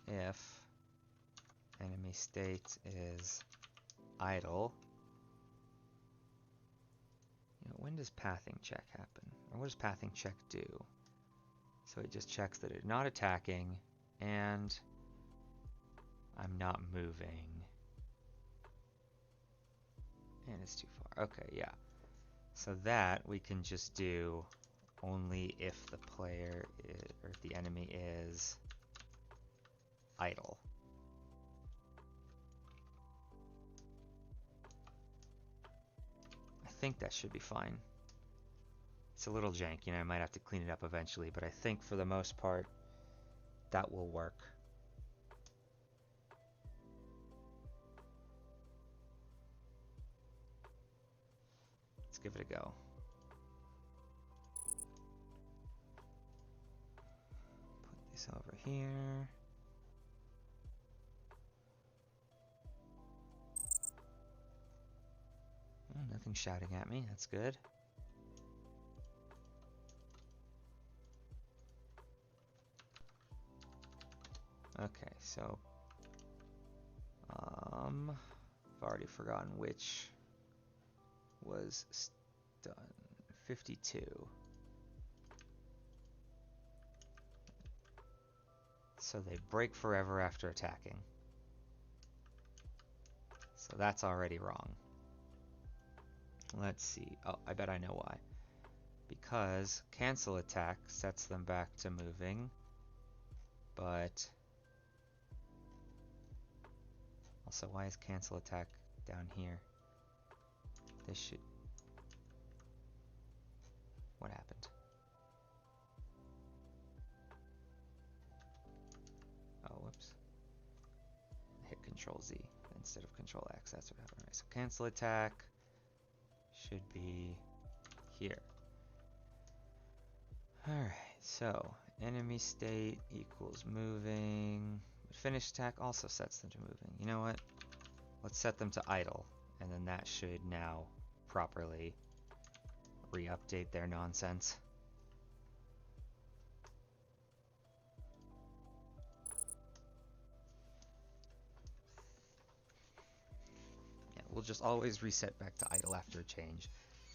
if enemy state is idle. You know, when does pathing check happen? Or what does pathing check do? So it just checks that it's not attacking and I'm not moving. And it's too far. Okay, yeah. So that we can just do only if the player is, or if the enemy is idle. I think that should be fine. It's a little janky, and I might have to clean it up eventually, but I think for the most part that will work. Let's give it a go. Put this over here. Oh, nothing's shouting at me, that's good. Okay, so I've already forgotten which was done. 52. So they break forever after attacking. So that's already wrong. Let's see. Oh, I bet I know why. Because cancel attack sets them back to moving, but also why is cancel attack down here? This should... What happened? Oh, whoops. Hit Control Z instead of Control X. That's what happened. Right, so cancel attack should be here. Alright, so enemy state equals moving. But finish attack also sets them to moving. You know what? Let's set them to idle, and then that should now properly re-update their nonsense. will just always reset back to idle after a change,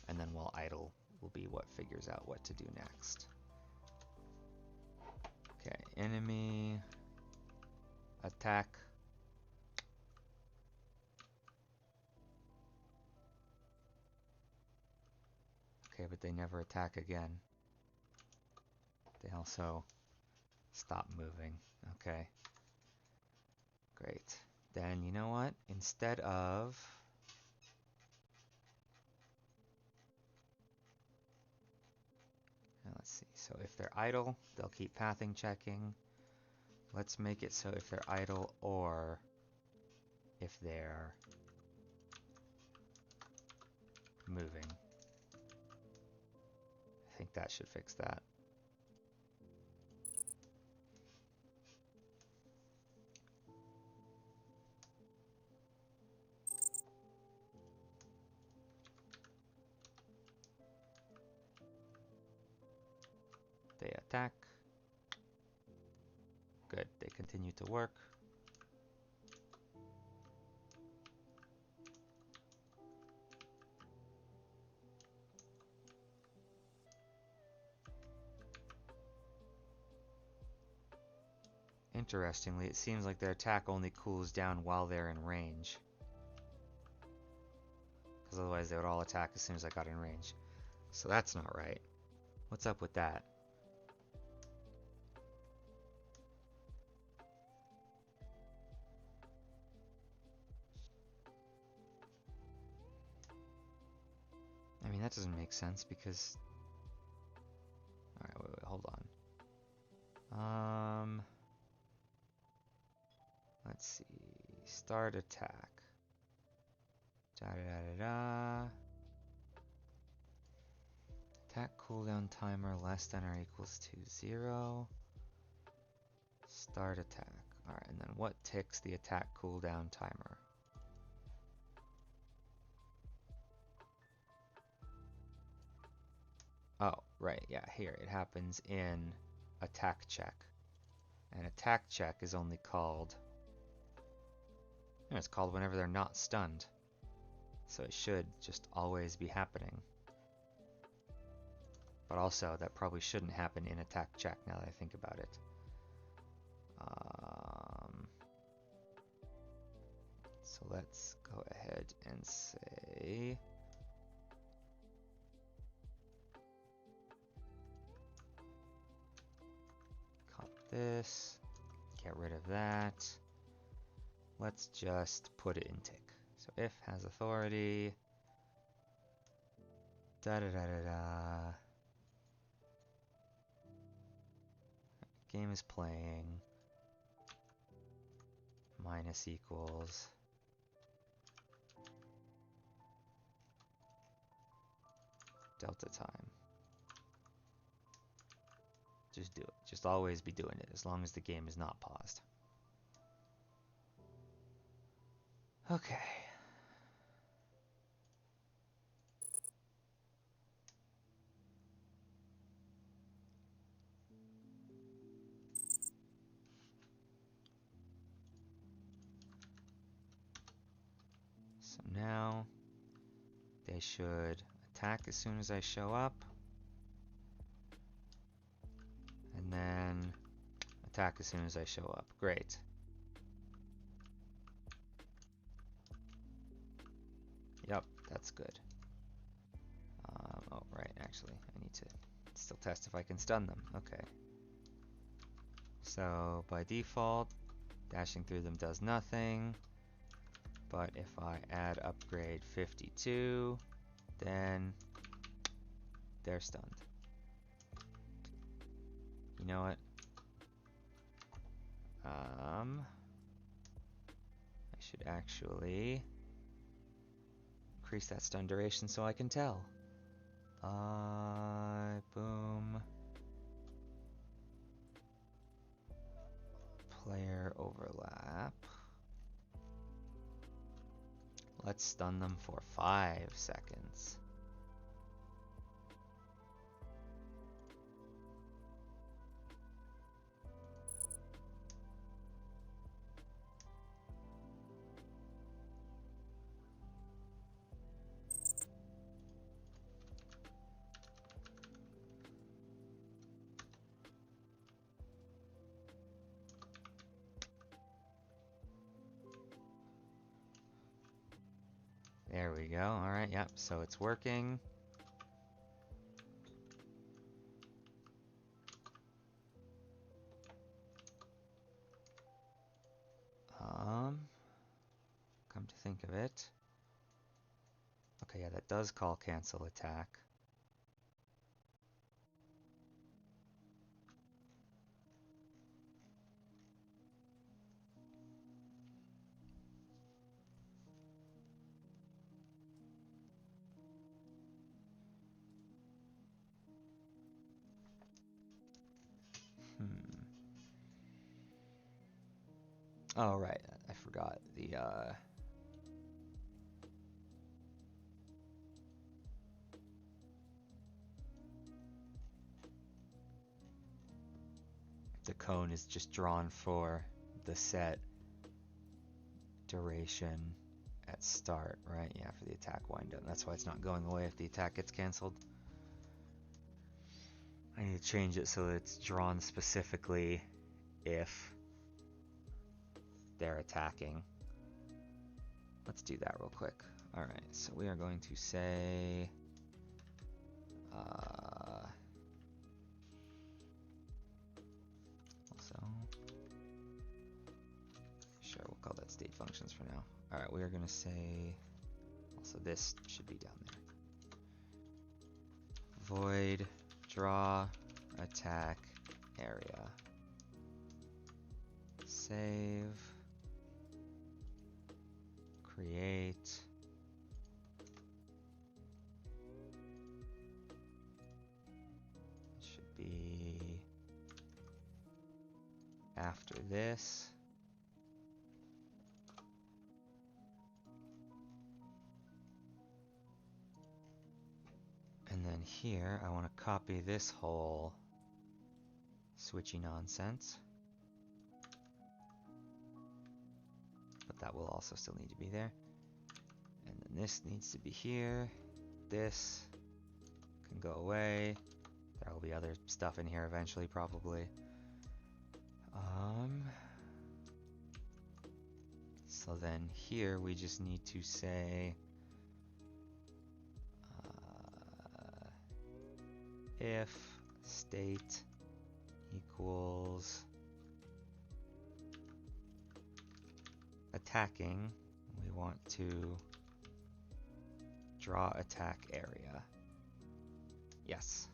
and then while idle will be what figures out what to do next. Okay, enemy, attack. Okay, but they never attack again. They also stop moving. Okay. Great. Then, you know what? Instead of... Now let's see. So if they're idle, they'll keep pathing checking. Let's make it so if they're idle or if they're moving. I think that should fix that. They attack. Good, they continue to work. Interestingly, it seems like their attack only cools down while they're in range. Because otherwise they would all attack as soon as I got in range. So that's not right. What's up with that? I mean, that doesn't make sense because... Alright, wait, hold on. Let's see. Start attack. Da-da-da-da-da. Attack cooldown timer less than or equals to 0. Start attack. Alright, and then what ticks the attack cooldown timer? Oh, right, yeah, here. It happens in attack check. And attack check is only called... it's called whenever they're not stunned. So it should just always be happening. But also, that probably shouldn't happen in attack check now that I think about it. So let's go ahead and say... Copy this. Get rid of that. Let's just put it in tick. So if has authority... Da-da-da-da-da... Game is playing. Minus equals. Delta time. Just do it. Just always be doing it as long as the game is not paused. Okay. So now they should attack as soon as I show up. And then attack as soon as I show up. Great. Yep, that's good. Oh, right, actually, I need to still test if I can stun them. Okay. So, by default, dashing through them does nothing. But if I add upgrade 52, then they're stunned. You know what? I should actually increase that stun duration so I can tell. Boom. Player overlap. Let's stun them for 5 seconds. we go. All right, yep, so it's working. Come to think of it. Okay, yeah, that does call cancel attack. Oh, right, I forgot. The cone is just drawn for the set duration at start, right? Yeah, for the attack windup. That's why it's not going away if the attack gets canceled. I need to change it so that it's drawn specifically if they're attacking. Let's do that real quick. Alright, so we are going to say... also... Sure, we'll call that state functions for now. Alright, we are going to say... Also, this should be down there. Void draw attack area. Save. Create. It should be after this. And then here, I want to copy this whole switchy nonsense. But that will also still need to be there. And then this needs to be here. This can go away. There will be other stuff in here eventually, probably. So then here we just need to say if state equals attacking, we want to draw attack area. Yes.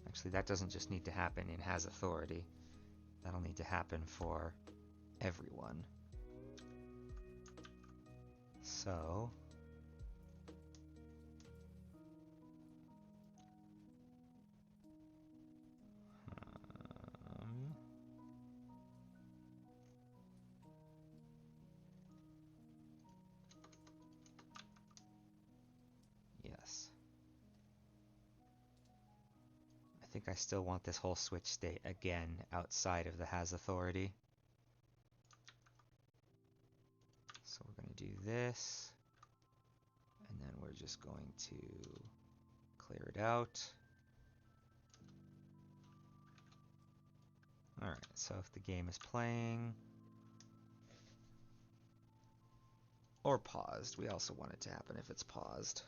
Actually, that doesn't just need to happen in has authority. That'll need to happen for everyone. So yes. I think I still want this whole switch state again outside of the has authority. So we're going to do this, and then we're just going to clear it out. Alright, so if the game is playing, or paused, we also want it to happen if it's paused.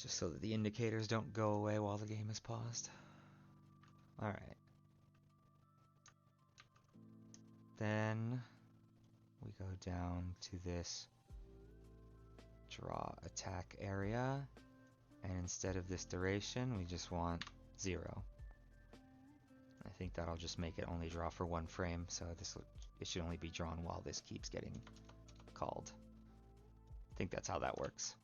Just so that the indicators don't go away while the game is paused. Alright. Then we go down to this draw attack area, and instead of this duration, we just want 0. I think that'll just make it only draw for 1 frame, so it should only be drawn while this keeps getting called. I think that's how that works.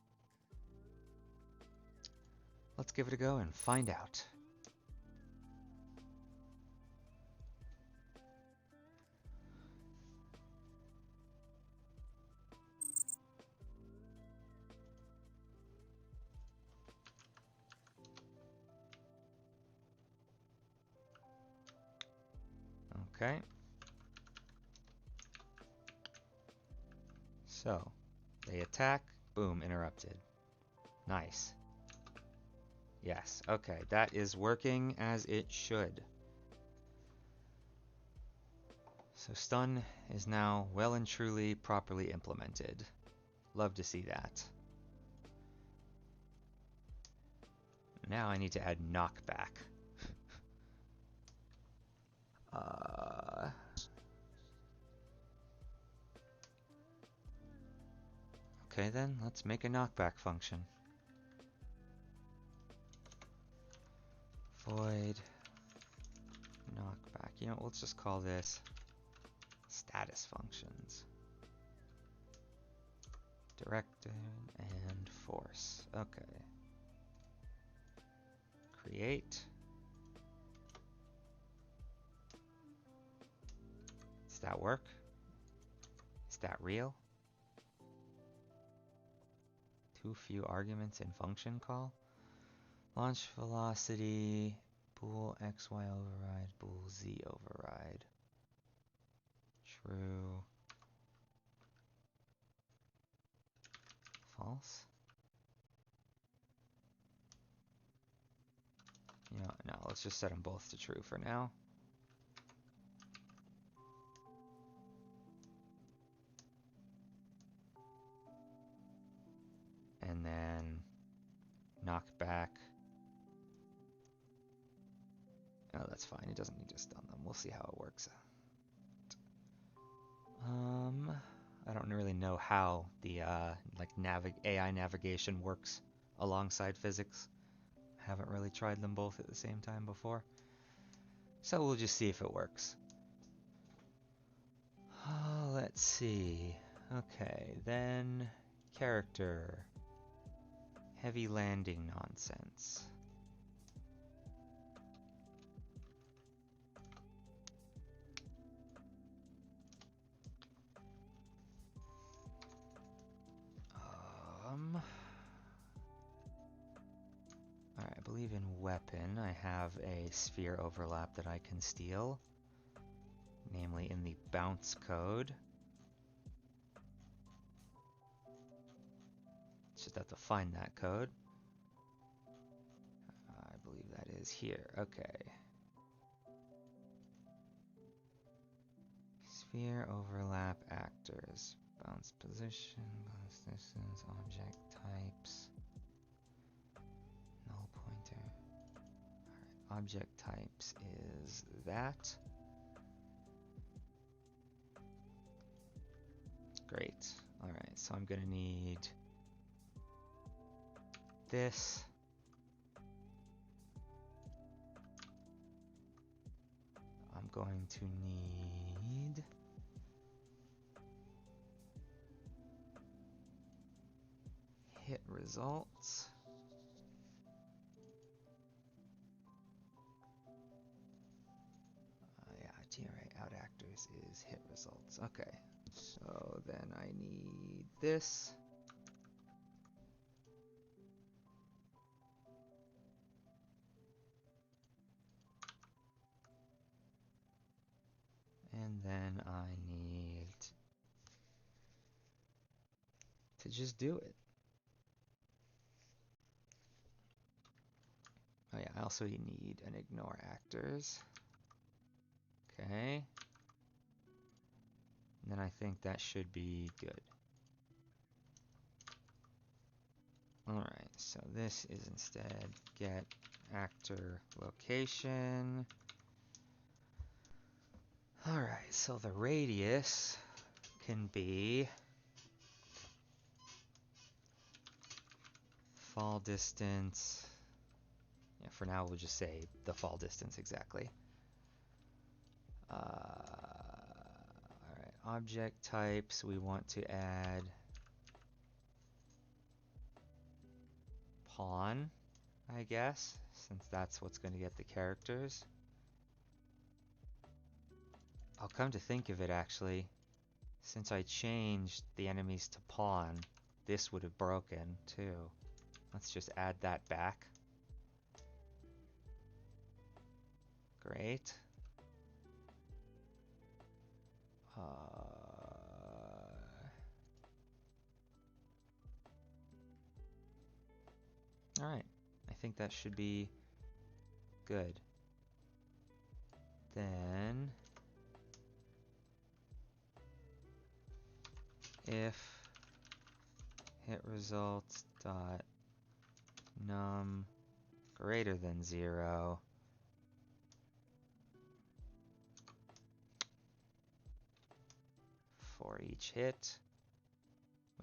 Let's give it a go and find out. Okay. So, they attack, boom, interrupted. Nice. Yes, okay, that is working as it should. So stun is now well and truly properly implemented. Love to see that. Now I need to add knockback. Okay then, let's make a knockback function. Void knockback. You know, let's just call this status functions. Directed and force. Okay. Create. Does that work? Is that real? Too few arguments in function call. Launch velocity, bool XY override, bool Z override. True. False. You know, no, let's just set them both to true for now. And then knock back. Oh, that's fine. It doesn't need to stun them. We'll see how it works. I don't really know how the AI navigation works alongside physics. Haven't really tried them both at the same time before. So we'll just see if it works. Let's see. Okay, then character. Heavy landing nonsense. Alright, I believe in weapon I have a sphere overlap that I can steal. Namely in the bounce code. Just have to find that code. I believe that is here. Okay. Sphere overlap actors. Bounce position, bounce distance, object types. Null pointer. Alright, object types is that. Great. Alright, so I'm gonna need this. I'm going to need hit results. Yeah, GRA out actors is hit results. Okay, so then I need this. And then I need to just do it. Oh yeah, I also need an ignore actors. Okay. And then I think that should be good. Alright, so this is instead get actor location. Alright, so the radius can be fall distance. Yeah, for now we'll just say the fall distance exactly. Alright, object types, we want to add pawn, I guess, since that's what's going to get the characters. I'll come to think of it actually, since I changed the enemies to pawn, this would have broken too. Let's just add that back. Great. Alright, I think that should be good. Then if hit results dot num greater than 0, for each hit,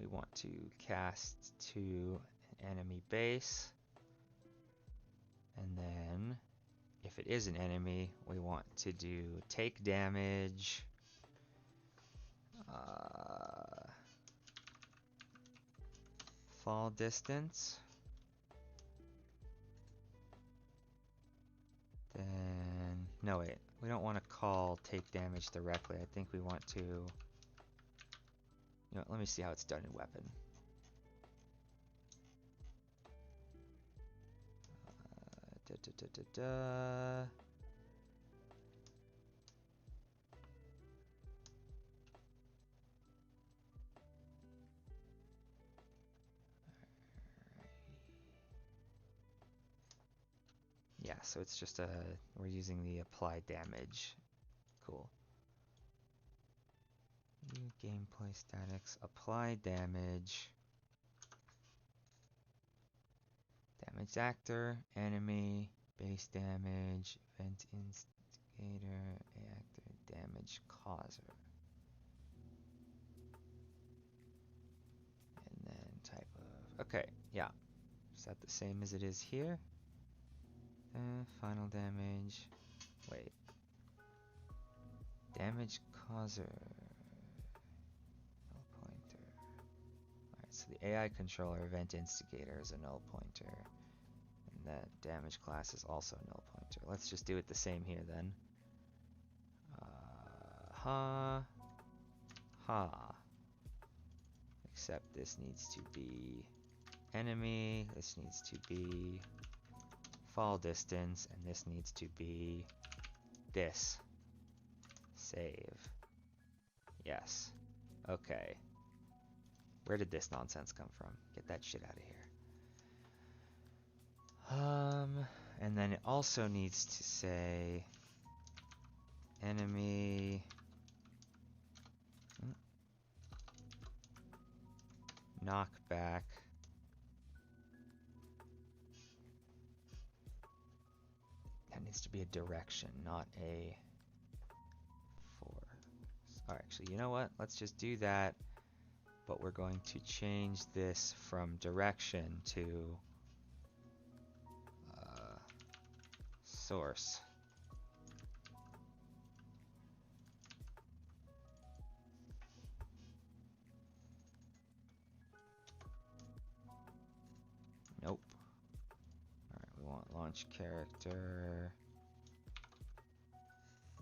we want to cast to an enemy base, and then if it is an enemy, we want to do take damage, fall distance, then, no wait, we don't want to call take damage directly. I think we want to, let me see how it's done in weapon. Yeah, so it's just we're using the apply damage. Cool. New gameplay statics, apply damage. Damage actor, enemy, base damage, event instigator, actor, damage causer. And then type of, okay, yeah. Is that the same as it is here? Final damage, wait. Damage causer, null pointer. Alright, so the AI controller event instigator is a null pointer. And that damage class is also a null pointer. Let's just do it the same here then. Except this needs to be enemy, this needs to be fall distance, and this needs to be this. Save. Yes. Okay. Where did this nonsense come from? Get that shit out of here. And then it also needs to say enemy knockback that needs to be a direction, not a force. Alright, actually, you know what? Let's just do that, but we're going to change this from direction to source. Nope. Alright, we want launch character,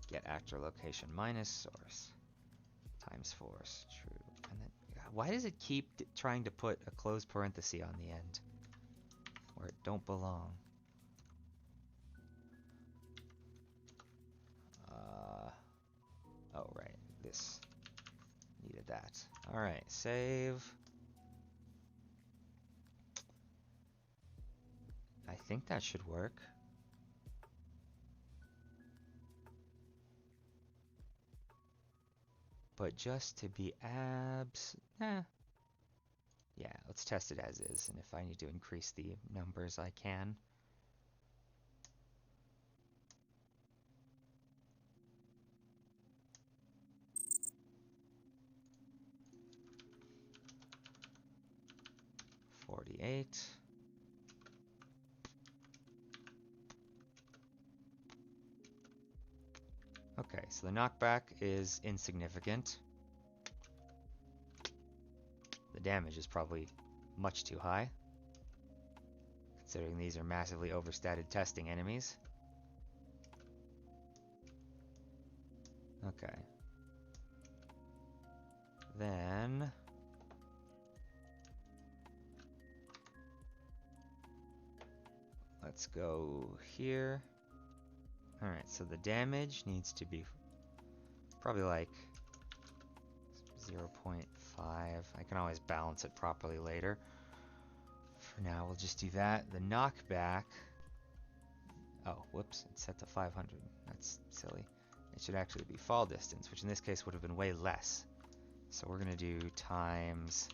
get actor location minus source times force, true. And then, why does it keep trying to put a closed parenthesis on the end where it don't belong? Oh, right. This needed that. Alright, save. I think that should work. But just to be yeah, let's test it as is, and if I need to increase the numbers, I can. Okay, so the knockback is insignificant. The damage is probably much too high, considering these are massively overstated testing enemies. Okay. Then let's go here. Alright, so the damage needs to be probably like 0.5. I can always balance it properly later. For now, we'll just do that. The knockback. Oh, whoops, it's set to 500. That's silly. It should actually be fall distance, which in this case would have been way less. So we're gonna do times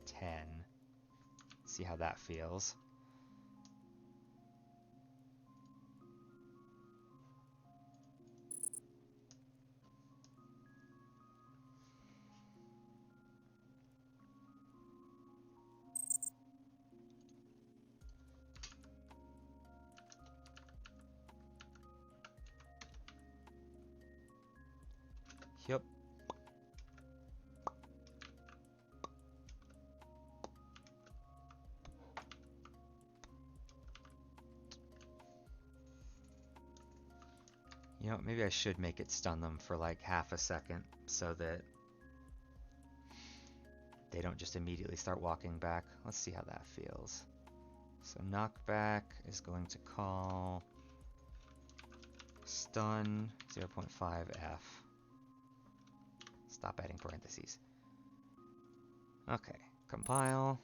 10. See how that feels. Yep. You know, maybe I should make it stun them for like half a second so that they don't just immediately start walking back. Let's see how that feels. So knockback is going to call stun 0.5f. Stop adding parentheses. Okay, compile.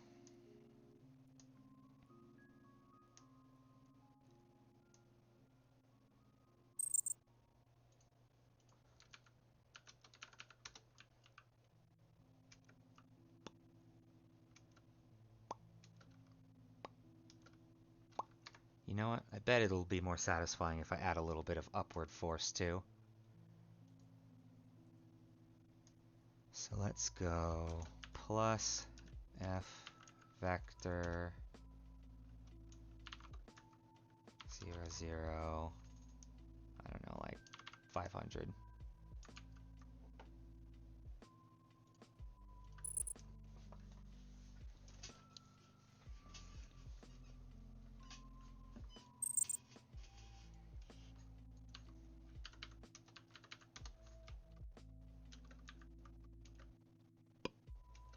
You know what? I bet it'll be more satisfying if I add a little bit of upward force too. So let's go plus f vector 0, 0, I don't know, like 500.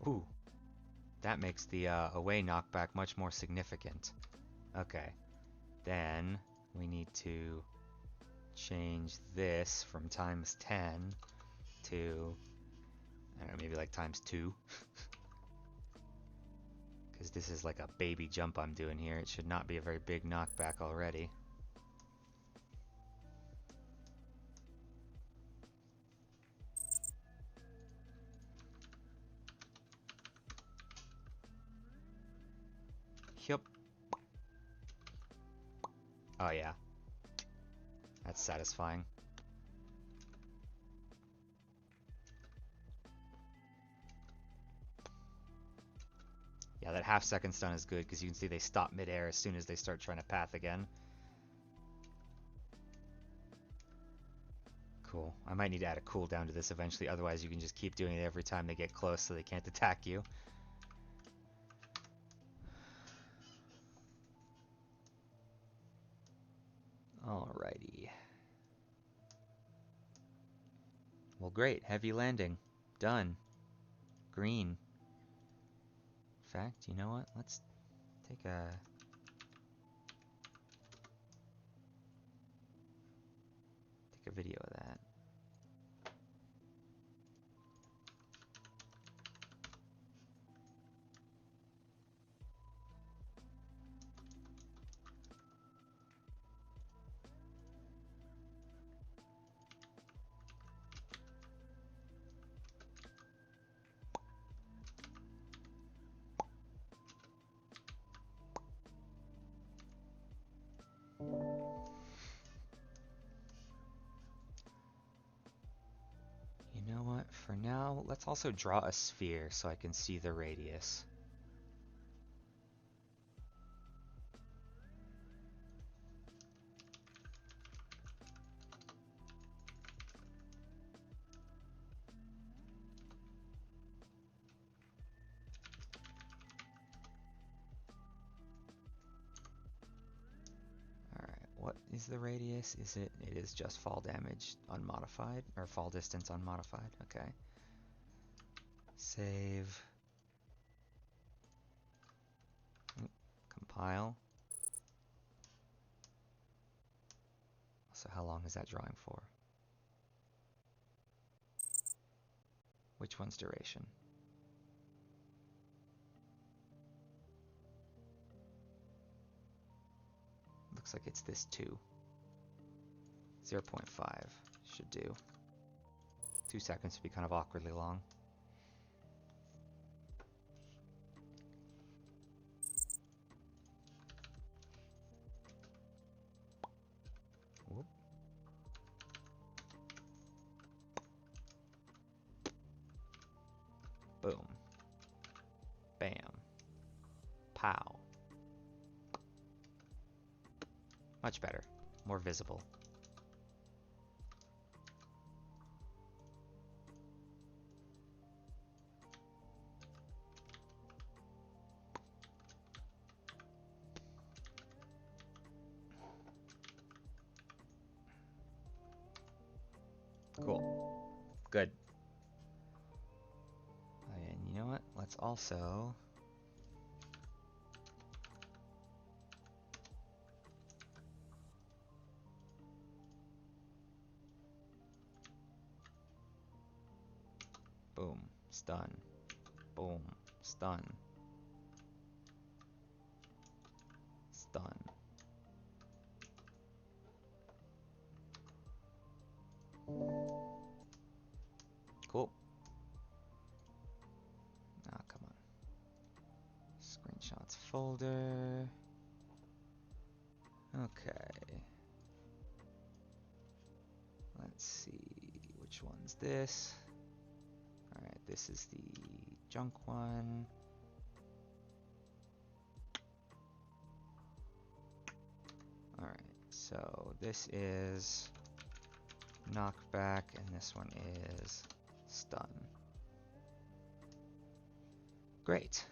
Ooh, that makes the away knockback much more significant. Okay, then we need to change this from times 10 to, I don't know, maybe like times 2. Because this is like a baby jump I'm doing here. It should not be a very big knockback already. Yup. Oh yeah. That's satisfying. Yeah, that half-second stun is good because you can see they stop midair as soon as they start trying to path again. Cool. I might need to add a cooldown to this eventually, otherwise you can just keep doing it every time they get close so they can't attack you. Alrighty. Well, great. Heavy landing. Done. Green. In fact, you know what? Let's take a video of that. You know what? For now, let's also draw a sphere so I can see the radius. What is the radius? It is just fall damage unmodified, or fall distance unmodified. Okay. Save. Compile. So how long is that drawing for? Which one's duration? Looks like it's this 2. 0.5 should do. 2 seconds would be kind of awkwardly long. Boom. Bam. Pow. Much better. More visible. Cool. Good. And you know what? Let's also... Boom. Stun. Boom. Stun. Stun. Cool. Ah, come on. Screenshots folder. Okay. Let's see. Which one's this? Alright, this is the junk one. Alright, so this is knockback, and this one is stun. Great.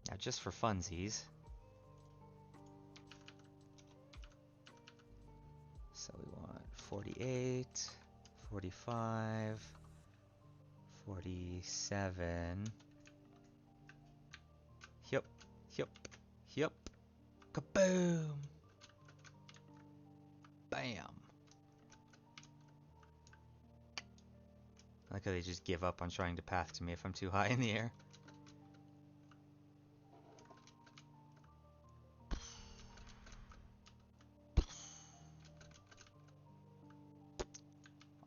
Now, just for funsies, so we want 48, 45, 47. Yup, yup, yup. Kaboom! Bam! I like how they just give up on trying to path to me if I'm too high in the air.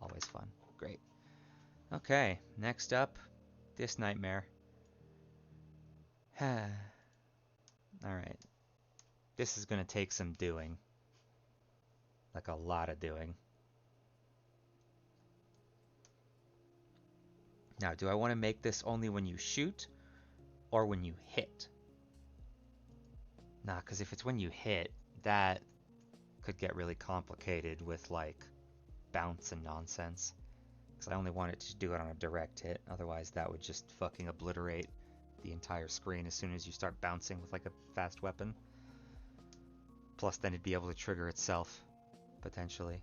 Always fun. Great. Okay, next up, this nightmare. Alright. This is gonna take some doing. Like a lot of doing. Now, do I want to make this only when you shoot or when you hit? Nah, because if it's when you hit, that could get really complicated with like bounce and nonsense. Because I only want it to do it on a direct hit. Otherwise, that would just fucking obliterate the entire screen as soon as you start bouncing with like a fast weapon. Plus, then it'd be able to trigger itself, potentially.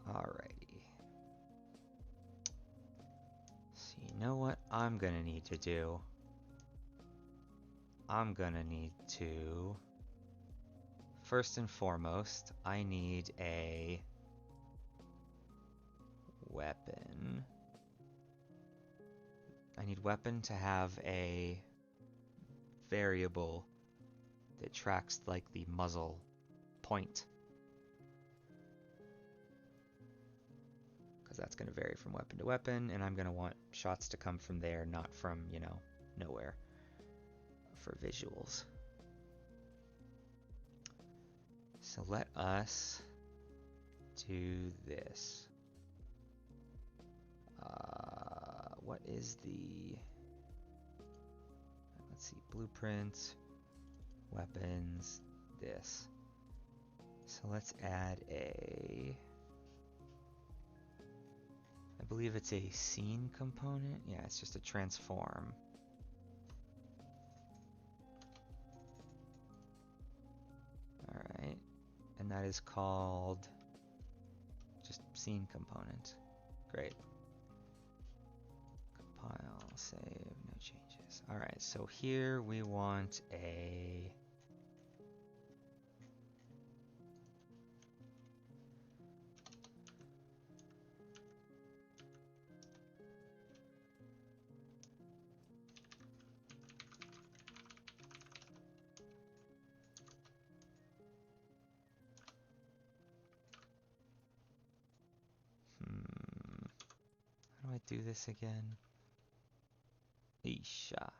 Alrighty. So you know what I'm gonna need to do? I'm gonna need to... First and foremost, I need a weapon. I need weapon to have a variable that tracks like the muzzle point. Because that's going to vary from weapon to weapon, and I'm going to want shots to come from there, not from, you know, nowhere for visuals. So let us do this. What is the... Let's see, blueprints, weapons, this. So let's add a... I believe it's a scene component. Yeah, it's just a transform. Alright. And that is called just scene component. Great. Compile, save, no changes. Alright, so here we want a... How do I do this again? Isha.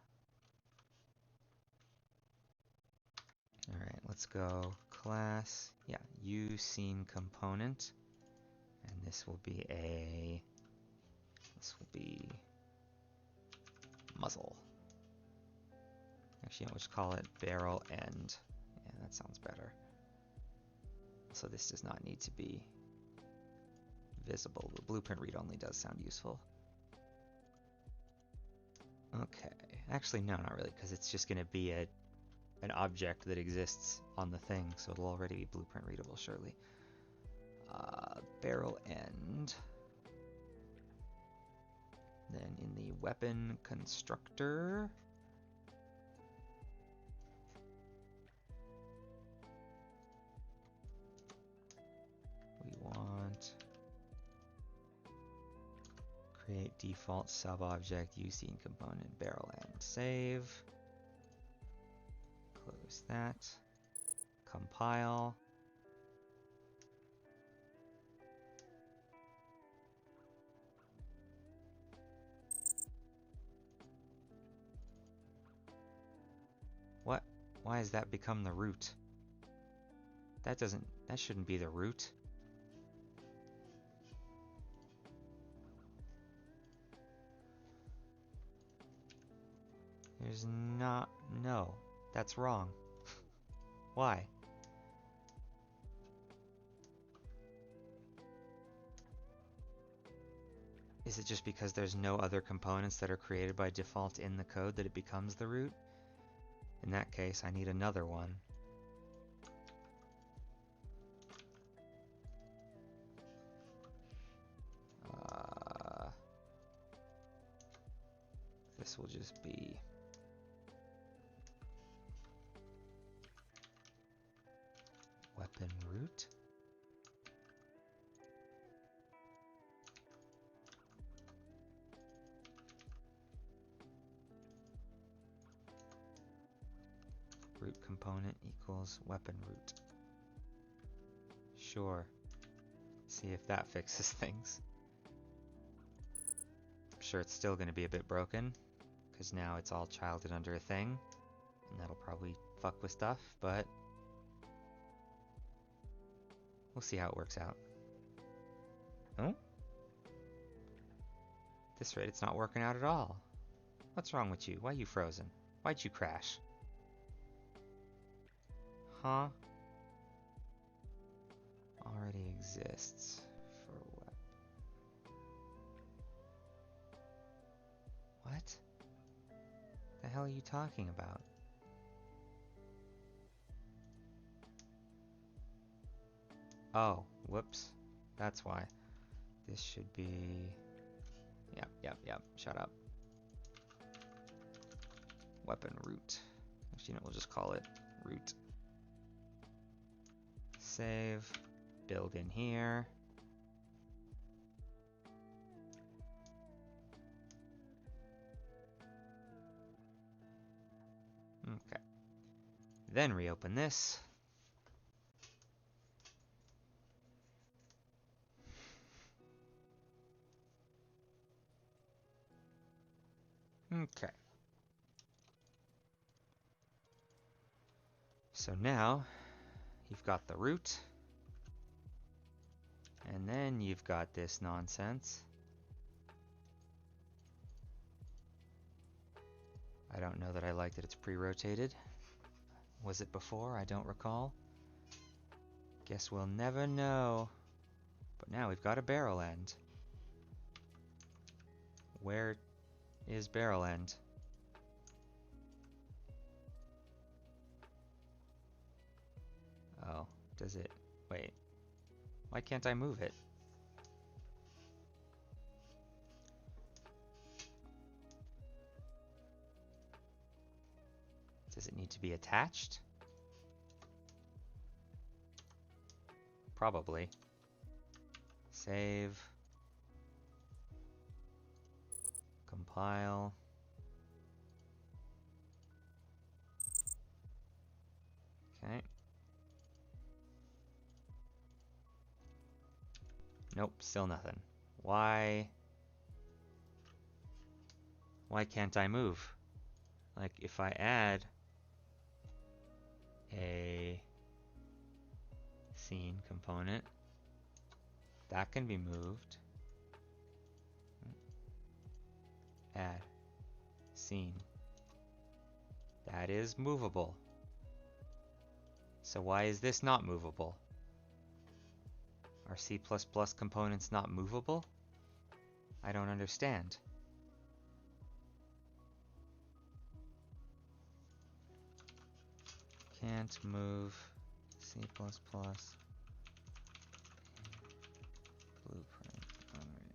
Alright, let's go class, yeah, uScene component, and this will be muzzle. Actually, we'll just call it barrel end. Yeah, that sounds better. So this does not need to be visible. The blueprint read only does sound useful. Okay, actually no, not really, because it's just going to be an object that exists on the thing, so it'll already be blueprint readable, surely. Barrel end. Then in the weapon constructor, we want create default subobject uScene component barrel end. Save. Close that. Compile. What? Why has that become the root? That shouldn't be the root. No, that's wrong. Why? Is it just because there's no other components that are created by default in the code that it becomes the root? In that case, I need another one. This will just be weapon root. Root component equals weapon root. Sure. See if that fixes things. I'm sure it's still going to be a bit broken, because now it's all childed under a thing, and that'll probably fuck with stuff, but we'll see how it works out. Oh? At this rate, it's not working out at all. What's wrong with you? Why are you frozen? Why'd you crash? Huh? Already exists for what? What? The hell are you talking about? Oh, whoops. That's why. This should be... Yep. Shut up. Weapon root. Actually, no, we'll just call it root. Save. Build in here. Okay. Then reopen this. Okay. So now you've got the root, and then you've got this nonsense. I don't know that I like that it's pre-rotated. Was it before? I don't recall. Guess we'll never know. But now we've got a barrel end. Where is barrel end? Oh, does it? Wait. Why can't I move it? Does it need to be attached? Probably. Save. Compile. Okay. Nope, still nothing. Why can't I move? Like, if I add a scene component. That can be moved. Add scene. That is movable. So why is this not movable? Are C++ components not movable? I don't understand. Can't move C++ blueprint Unreal.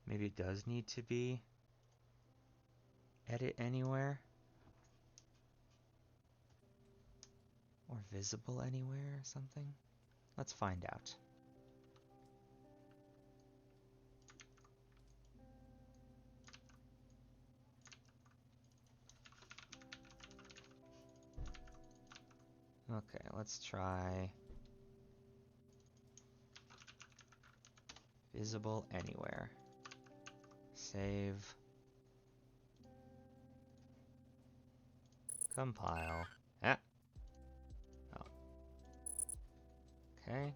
Maybe it does need to be edit anywhere or visible anywhere or something. Let's find out. Okay, let's try visible anywhere. Save. Compile. Ah. Oh. Okay.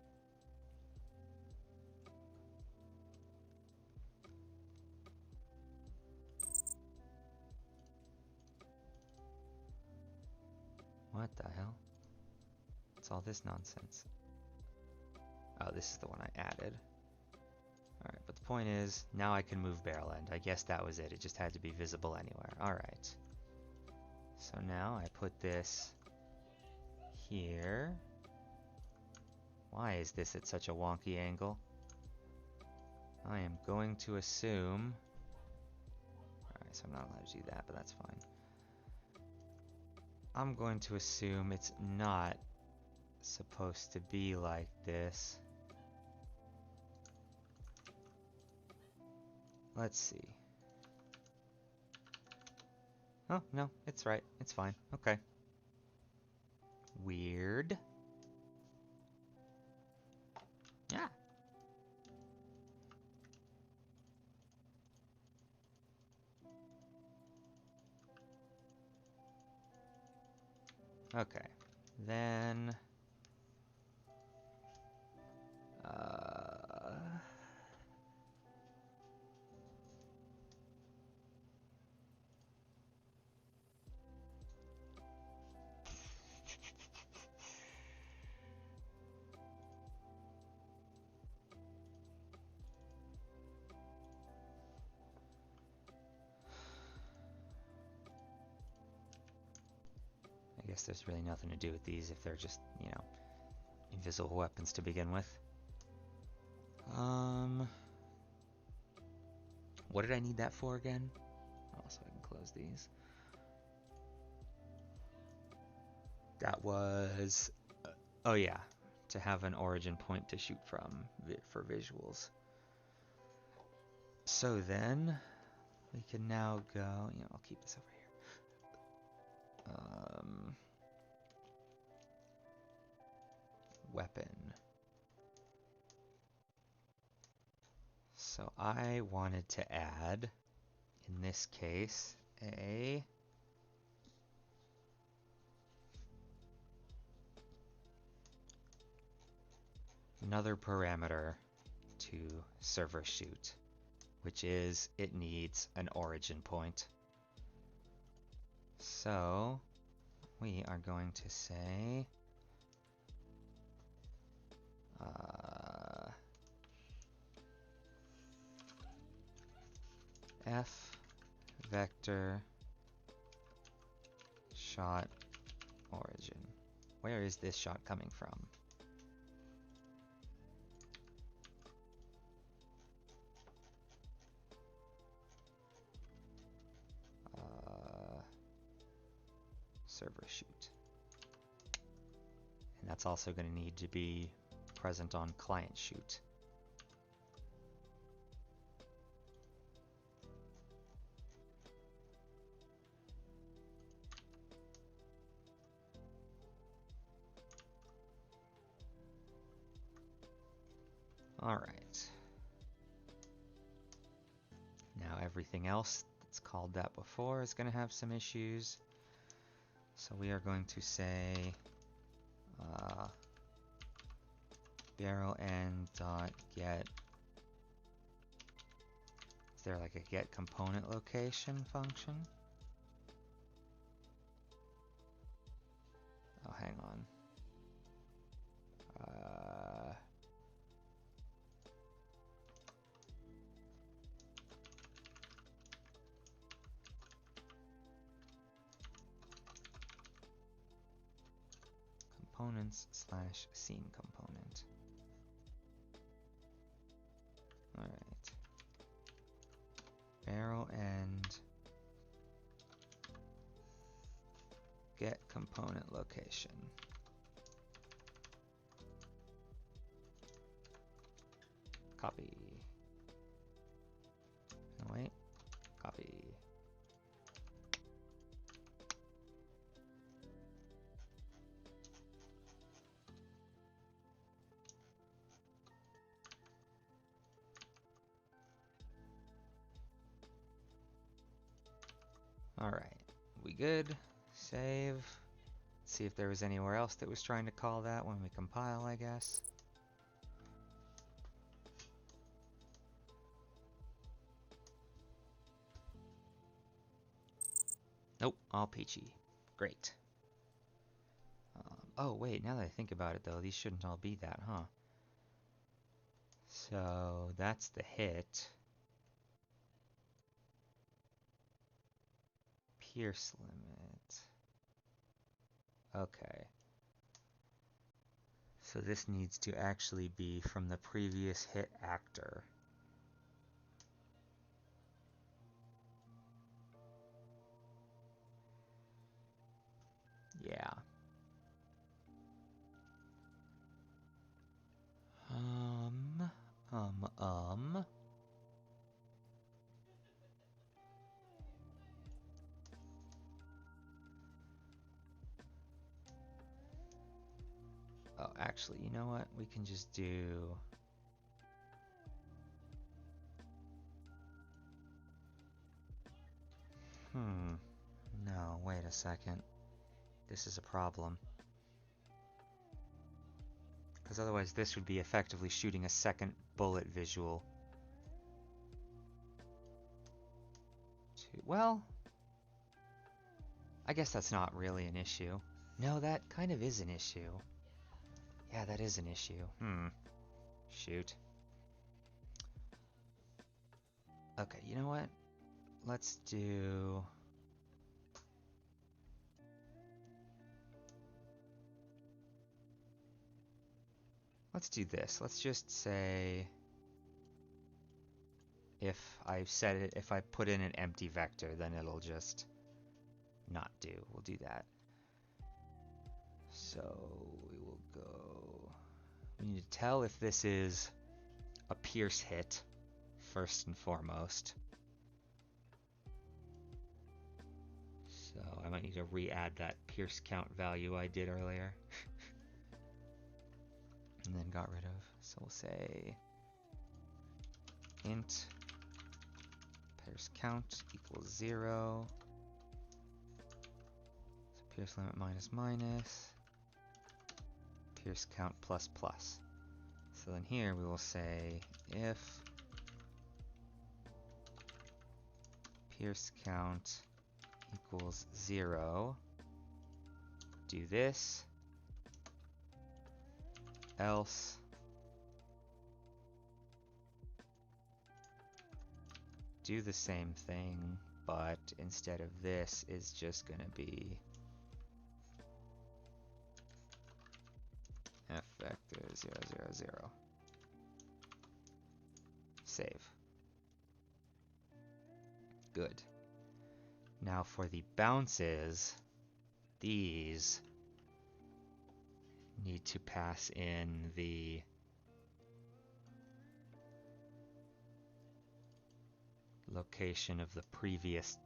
What the hell? What's all this nonsense? Oh, this is the one I added. Alright, but the point is, now I can move barrel end. I guess that was it. It just had to be visible anywhere. Alright. So now I put this here. Why is this at such a wonky angle? I am going to assume... Alright, so I'm not allowed to do that, but that's fine. I'm going to assume it's not supposed to be like this. Let's see. Oh, no, it's right. It's fine. Okay. Weird. Yeah. Okay. Then... I guess there's really nothing to do with these if they're just, you know, invisible weapons to begin with. What did I need that for again? Oh, so I can close these. That was... oh yeah, to have an origin point to shoot from for visuals. So then, we can now go... You know, I'll keep this over here. Weapon. So I wanted to add, in this case, another parameter to server shoot, which is it needs an origin point. So we are going to say f vector shot origin. Where is this shot coming from? Server shoot. And that's also going to need to be present on client shoot. All right. Now everything else that's called that before is going to have some issues. So we are going to say barrel end dot get. Is there like a get component location function? Oh, hang on. Components slash scene component. All right. Barrel end get component location. Copy. No, wait. Copy. All right. We good? Save. See if there was anywhere else that was trying to call that when we compile, I guess. Nope, all peachy. Great. Oh, wait, now that I think about it, though, these shouldn't all be that, huh? So, that's the hit. Pierce limit. Okay. So this needs to actually be from the previous hit actor. Yeah. Oh, actually, you know what? We can just do... No, wait a second. This is a problem. Because otherwise this would be effectively shooting a second bullet visual. Well, I guess that's not really an issue. No, that kind of is an issue. Yeah, that is an issue. Shoot. Okay, you know what? Let's do... Let's do this. Let's just say if I put in an empty vector, then it'll just not do. We'll do that. So we will go... We need to tell if this is a pierce hit, first and foremost. So I might need to re-add that pierce count value I did earlier. And then got rid of. So we'll say int pierce count equals 0. So pierce limit minus minus. Pierce count plus plus. So then here we will say if pierce count equals 0, do this, else do the same thing, but instead of this is just going to be f vector 0, 0, 0. Save. Good. Now for the bounces, these need to pass in the location of the previous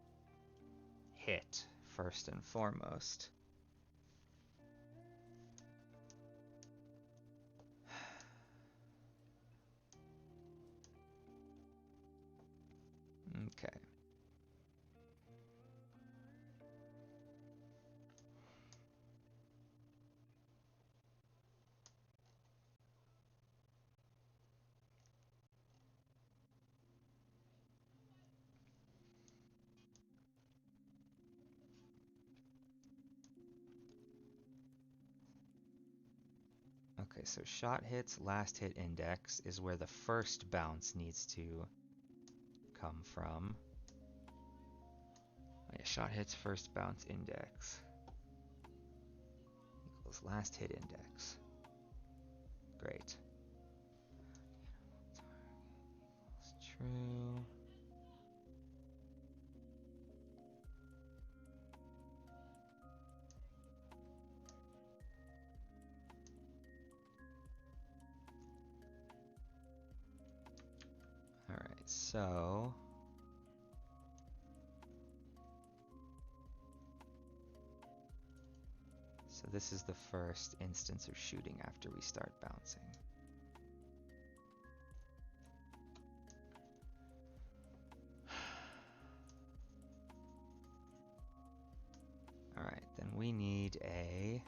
hit, first and foremost. Okay. Okay, so shot hits, last hit index is where the first bounce needs to come from. Okay, shot hits, first bounce index equals last hit index. Great. It's true. All right, so this is the first instance of shooting after we start bouncing. All right, then we need a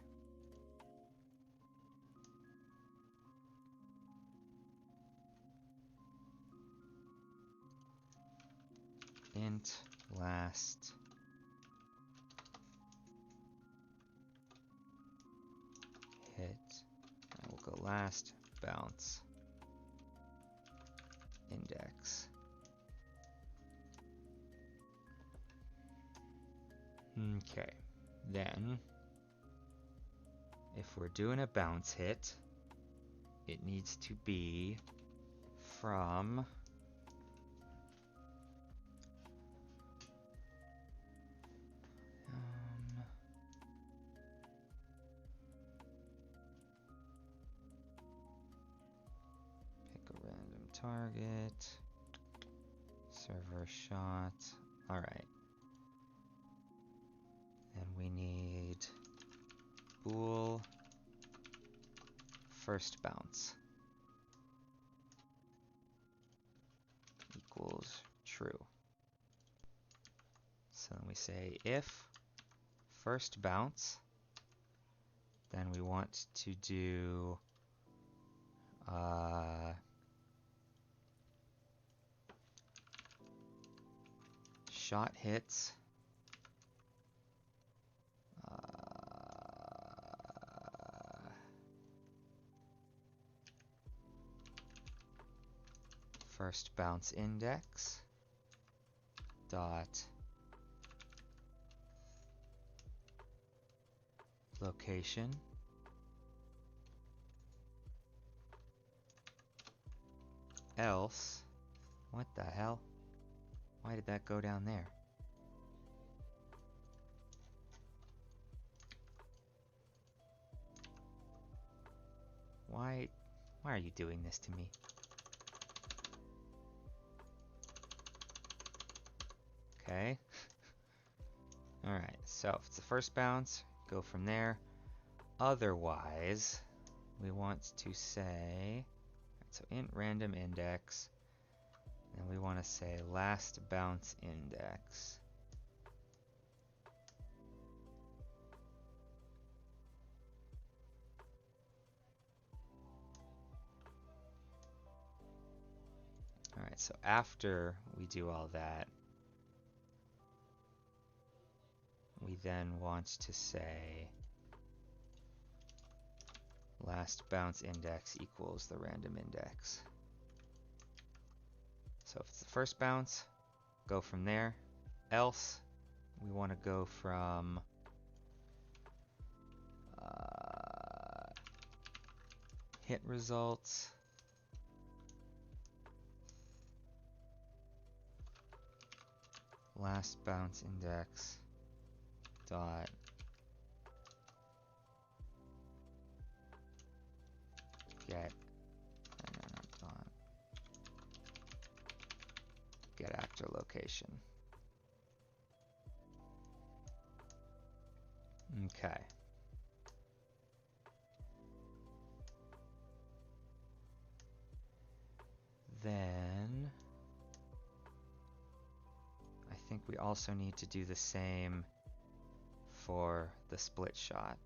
int last hit. We'll go last bounce index. Okay, then if we're doing a bounce hit, it needs to be from pick a random target, server shot. All right. And we need bool first bounce equals true. So then we say if first bounce, then we want to do shot hits first bounce index dot location else, what the hell? Why did that go down there? Why are you doing this to me? Okay. Alright, so if it's the first bounce, go from there. Otherwise, we want to say, so int random index, and we want to say last bounce index. Alright, so after we do all that, we then want to say last bounce index equals the random index. So if it's the first bounce, go from there. Else, we want to go from hit results last bounce index dot get get after location. Okay. Then we also need to do the same for the split shot.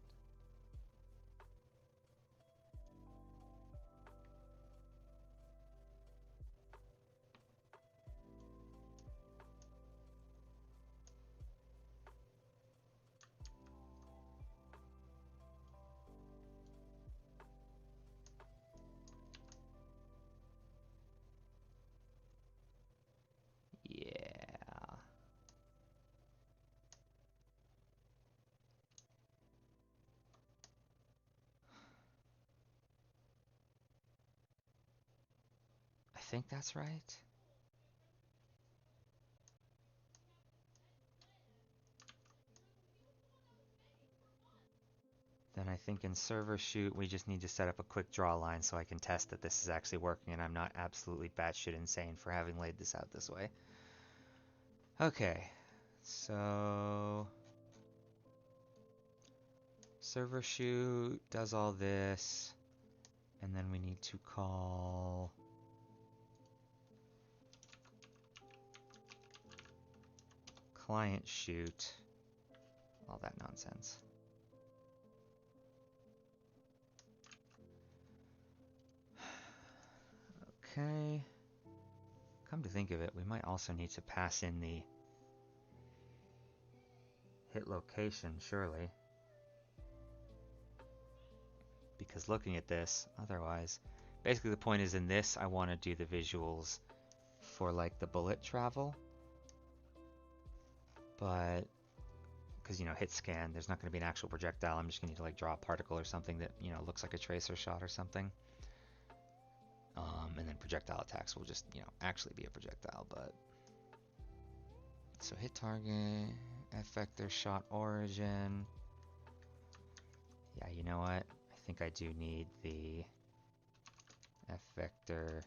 Yeah. I think that's right. Then I think in server shoot, we just need to set up a quick draw line so I can test that this is actually working and I'm not absolutely batshit insane for having laid this out this way. Okay, so server shoot does all this, and then we need to call client shoot, all that nonsense. Okay. Come to think of it, we might also need to pass in the hit location, surely. Because looking at this, otherwise, basically the point is in this, I want to do the visuals for like the bullet travel. But, because, you know, hit scan, there's not going to be an actual projectile. I'm just going to need to like draw a particle or something that, you know, looks like a tracer shot or something. And then projectile attacks will just, you know, actually be a projectile, but. So hit target, effector shot origin. Yeah, you know what? I think I do need the effector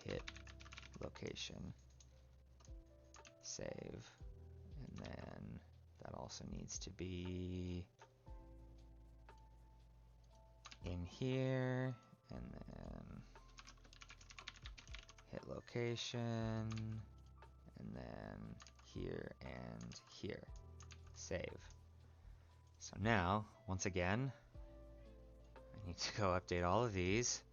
hit location save, and then that also needs to be in here, and then hit location, and then here and here, save. So now, once again, I need to go update all of these.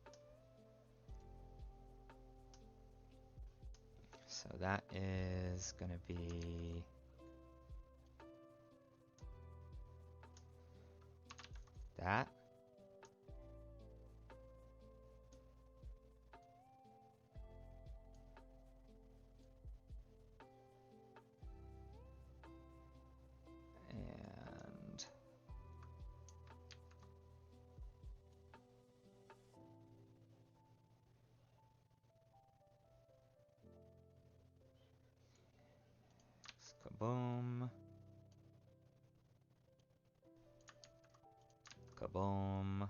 So that is going to be that. And kaboom. Kaboom.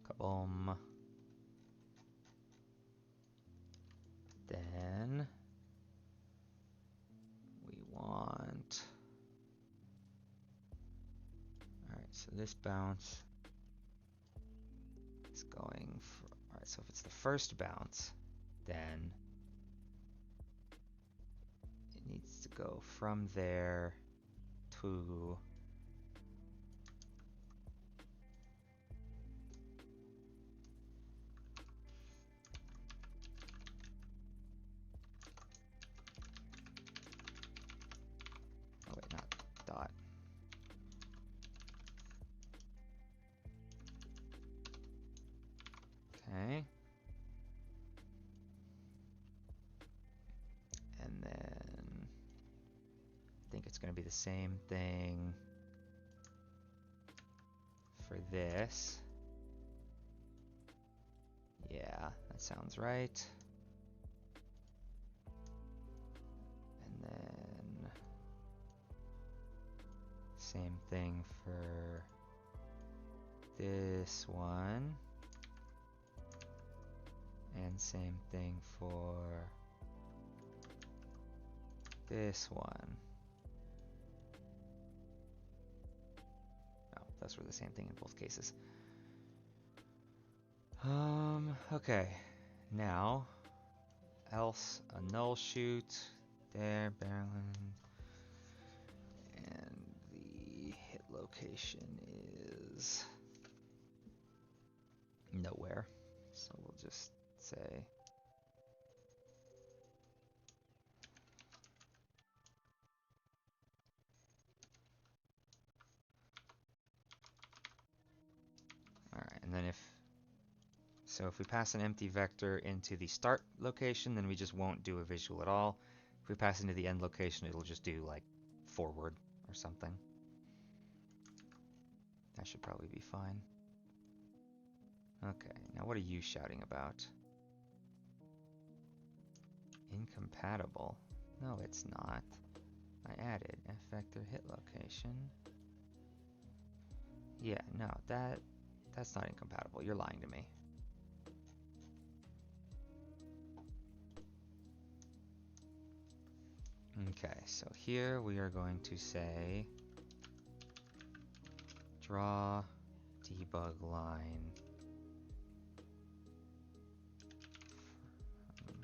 Kaboom. Then we want, all right, so this bounce is going for, all right, so if it's the first bounce, then it needs to go from there to oh wait, not dot. Okay. And then I think it's going to be the same thing for this. Yeah, that sounds right. And then Same thing for this one. And same thing for this one. Oh, those were the same thing in both cases. Okay. Now, else a null shoot there, Barrelin. And the hit location is nowhere. So we'll just say alright, and then if we pass an empty vector into the start location, then we just won't do a visual at all. If we pass into the end location, it'll just do like forward or something. That should probably be fine. Okay, now what are you shouting about? Incompatible? No, it's not. I added F vector hit location. Yeah, no, that's not incompatible. You're lying to me. Okay, so here we are going to say draw debug line from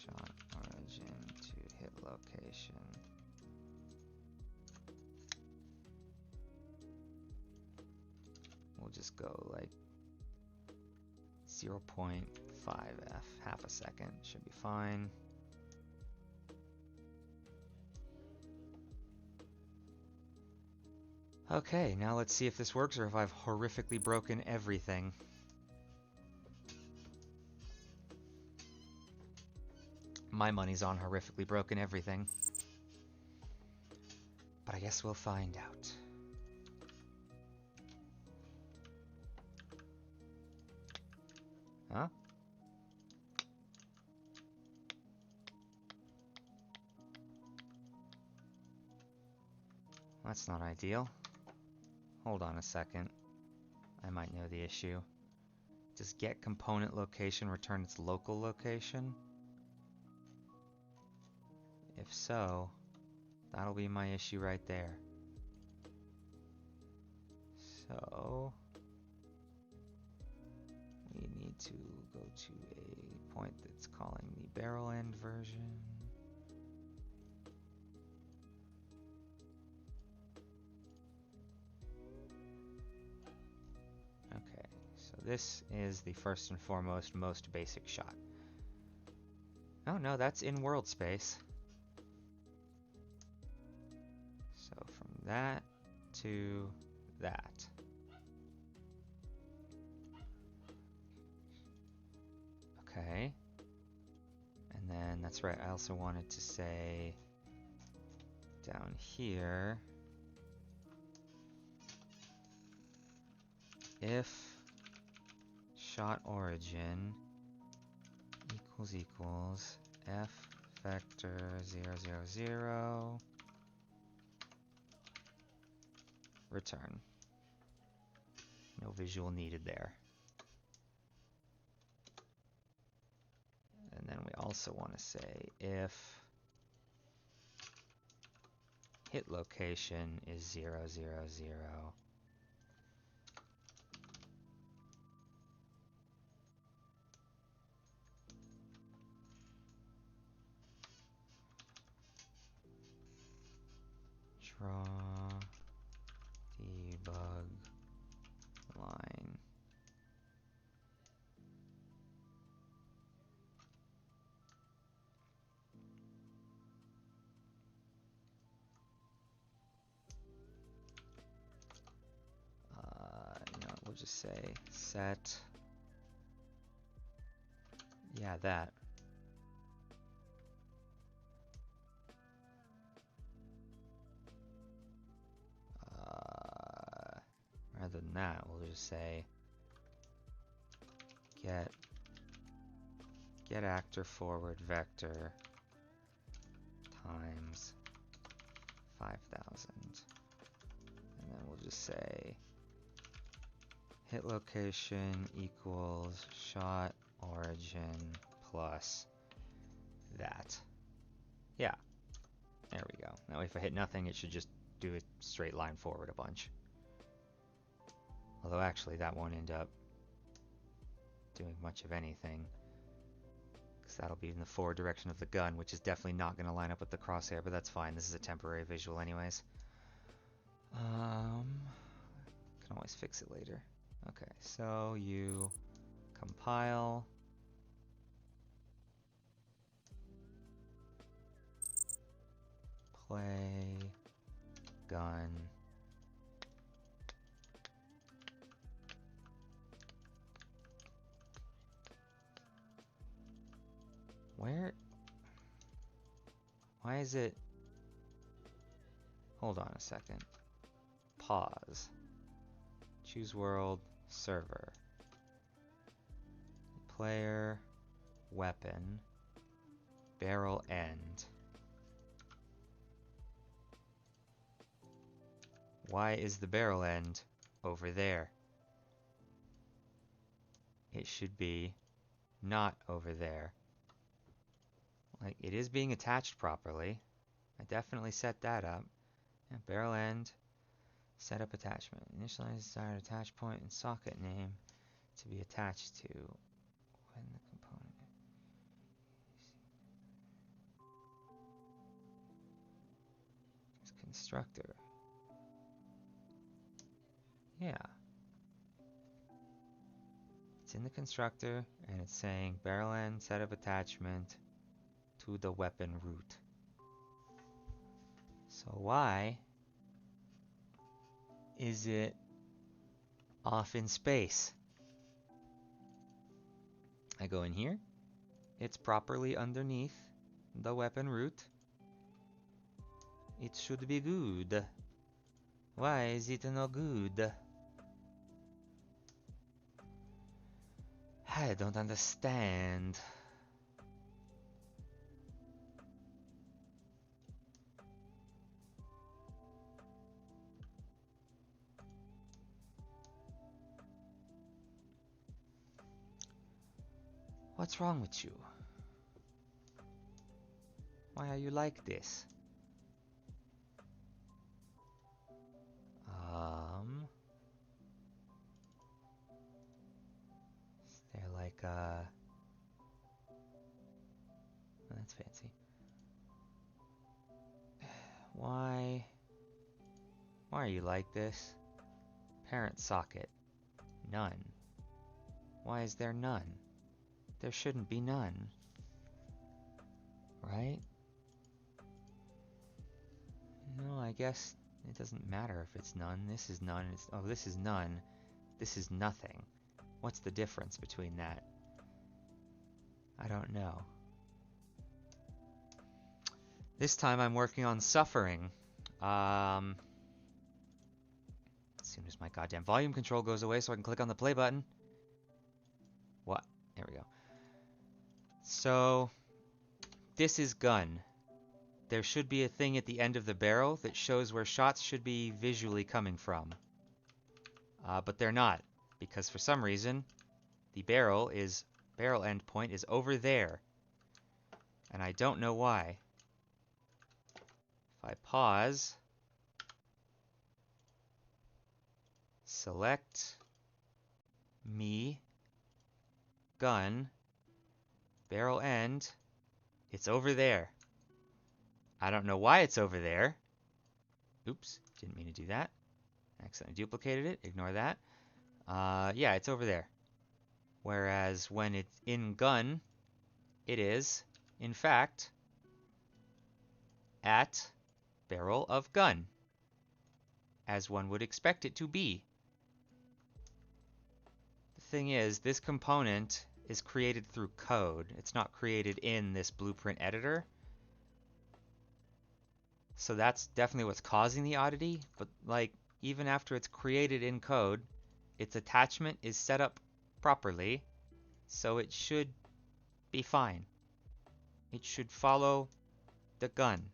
shot origin to hit location. We'll just go like 0.5f, half a second, should be fine. Okay, now let's see if this works or if I've horrifically broken everything. My money's on horrifically broken everything. But I guess we'll find out. Huh? That's not ideal. Hold on a second. I might know the issue. Does get component location return its local location? If so, that'll be my issue right there. So we need to go to a point that's calling the barrel end version. Okay, so this is the first and foremost most basic shot. Oh no, that's in world space. So from that to that. Okay. And then that's right, I also wanted to say down here, if shot origin equals f vector 0, 0, 0 return. No visual needed there. And then we also want to say if hit location is 0, 0, 0. Draw debug line. We'll just say set. Yeah, that. Rather than that, we'll just say get actor forward vector times 5,000. say hit location equals shot origin plus that. Yeah, there we go. Now if I hit nothing, it should just do a straight line forward a bunch. Although actually that won't end up doing much of anything, because that'll be in the forward direction of the gun, which is definitely not going to line up with the crosshair, but that's fine. This is a temporary visual anyways. Can always fix it later. Okay, so you compile. Play gun. Where? Why is it? Hold on a second. Pause. Choose world, server. Player, weapon, barrel end. Why is the barrel end over there? It should be not over there. Like, it is being attached properly. I definitely set that up. Yeah, barrel end, set up attachment. Initialize desired attach point and socket name to be attached to when the component is constructor. Yeah. It's in the constructor and it's saying barrel end set up attachment to the weapon root. So why is it off in space? I go in here. It's properly underneath the weapon root. It should be good. Why is it no good? I don't understand. What's wrong with you? Why are you like this? Is there like a... Oh, that's fancy. Why are you like this? Parent socket. None. Why is there none? There shouldn't be none. Right? No, I guess it doesn't matter if it's none. This is none. Oh, this is none. This is nothing. What's the difference between that? I don't know. This time I'm working on suffering. As soon as my goddamn volume control goes away so I can click on the play button. What? There we go. So, this is gun. There should be a thing at the end of the barrel that shows where shots should be visually coming from. But they're not, because for some reason, the barrel end point is over there. And I don't know why. If I pause, select me, gun, barrel end, it's over there. I don't know why it's over there. Oops, didn't mean to do that. Accidentally duplicated it, ignore that. Yeah, it's over there. Whereas when it's in gun, it is, in fact, at barrel of gun, as one would expect it to be. The thing is, this component is created through code. It's not created in this blueprint editor. So that's definitely what's causing the oddity, but like even after it's created in code, its attachment is set up properly, so it should be fine. It should follow the gun,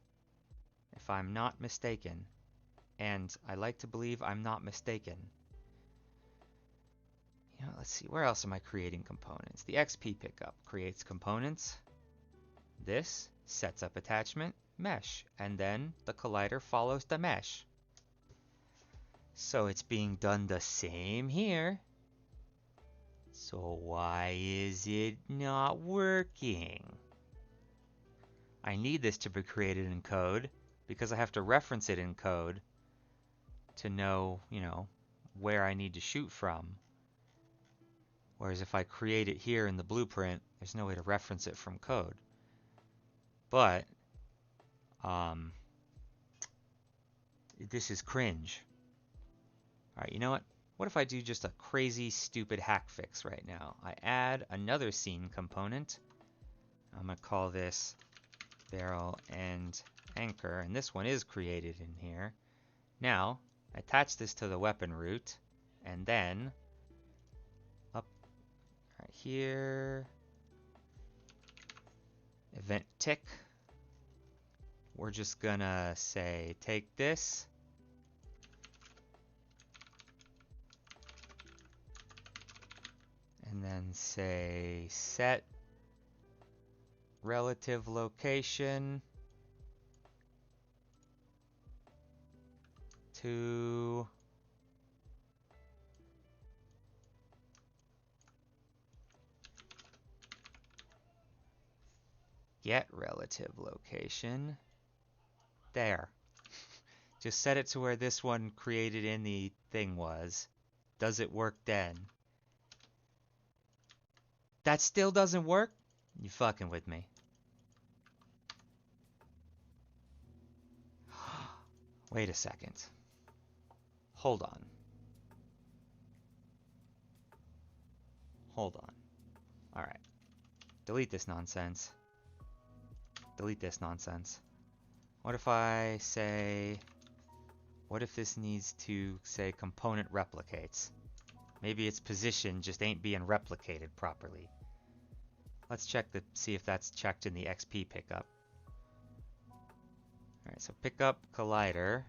if I'm not mistaken. and I like to believe I'm not mistaken. You know, let's see, where else am I creating components? The XP pickup creates components. This sets up attachment, mesh, and then the collider follows the mesh. So it's being done the same here. So why is it not working? I need this to be created in code because I have to reference it in code to know, you know, where I need to shoot from. Whereas if I create it here in the blueprint, there's no way to reference it from code. But this is cringe. All right, you know what? What if I do just a crazy, stupid hack fix right now? I add another scene component. I'm going to call this barrel and anchor, and this one is created in here. Now, attach this to the weapon root, and then up right here, event tick. We're just gonna say take this, and then say set relative location to get relative location. There. Just set it to where this one created in the thing was. Does it work then? That still doesn't work? You fucking with me. Wait a second. Hold on. Hold on. Alright. Delete this nonsense. Delete this nonsense. What if I say... What if this needs to say component replicates? Maybe its position just ain't being replicated properly. Let's check see if that's checked in the XP pickup. Alright, so pickup collider.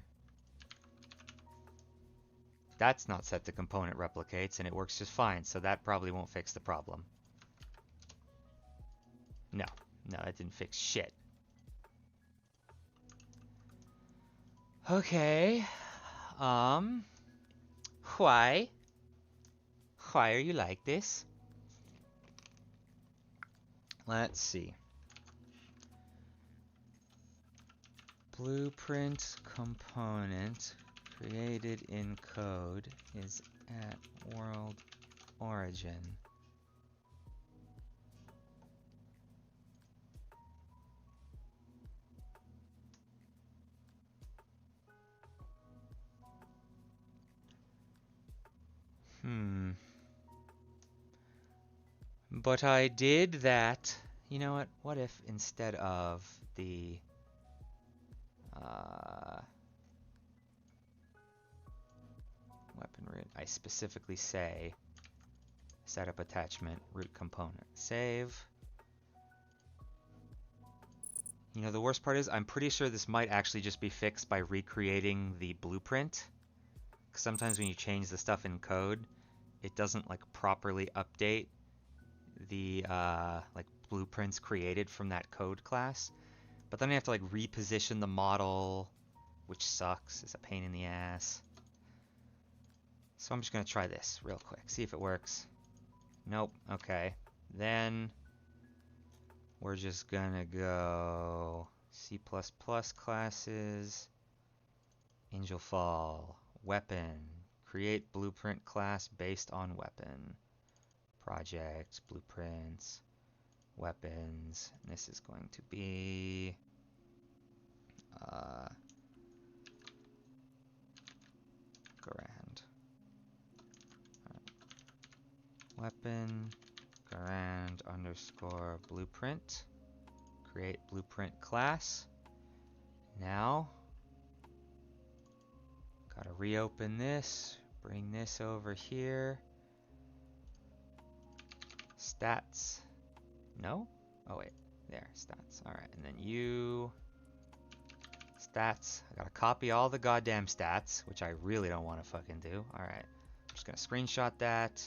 That's not set to component replicates, and it works just fine, so that probably won't fix the problem. No, it didn't fix shit. Okay. Why? Why are you like this? Let's see. Blueprint component created in code is at world origin. But I did that. You know what? What if instead of the weapon root, I specifically say setup attachment root component. Save. You know, the worst part is I'm pretty sure this might actually just be fixed by recreating the blueprint. Because sometimes when you change the stuff in code, it doesn't like properly update the like blueprints created from that code class. But then you have to like reposition the model, which sucks. It's a pain in the ass. So I'm just gonna try this real quick, see if it works. Nope. Okay. Then we're just gonna go C++ classes, Angel Fall, weapon, create blueprint class based on weapon, project, blueprints, weapons. And this is going to be Garand. Weapon Garand underscore blueprint. Create blueprint class. Now, gotta reopen this, bring this over here. Stats. No? Oh wait, there, stats. Alright, and then Stats. I gotta copy all the goddamn stats, which I really don't want to fucking do. Alright. I'm just gonna screenshot that.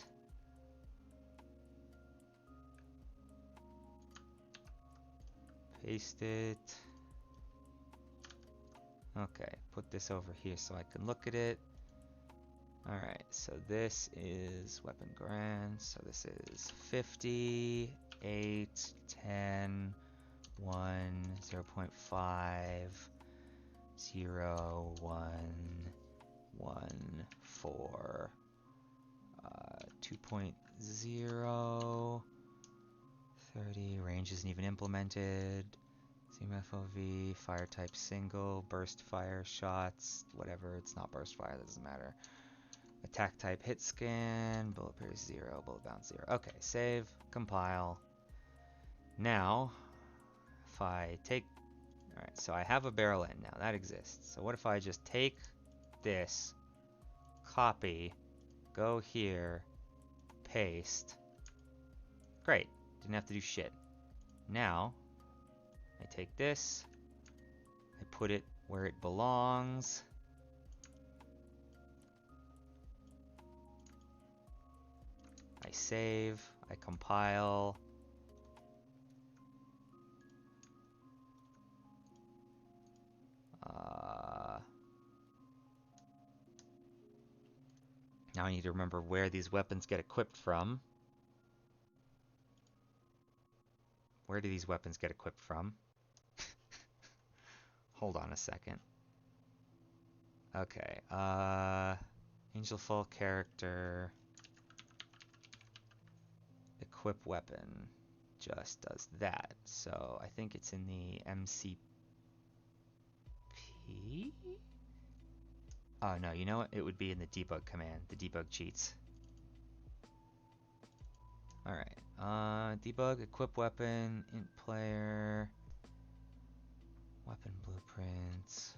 Paste it. Okay, put this over here so I can look at it. Alright, so this is weapon grand. So this is 50, 8, 10, 1, 0.5, 0, 1, 1, 4, 2.0, 30, range isn't even implemented. FOV, fire type single, burst fire shots, whatever, it's not burst fire, that doesn't matter. Attack type hit scan, bullet pierce 0, bullet bounce 0. Okay, save, compile. Now, if I take, alright, so I have a barrel end now, that exists. So what if I just take this, copy, go here, paste. Great, didn't have to do shit. Now, I take this, I put it where it belongs. I save, I compile. Now I need to remember where these weapons get equipped from. Where do these weapons get equipped from? Hold on a second. Okay, Angelful character, equip weapon, just does that. So I think it's in the MCP? Oh no, you know what? It would be in the debug command, the debug cheats. Alright, debug, equip weapon, int player, weapon blueprints,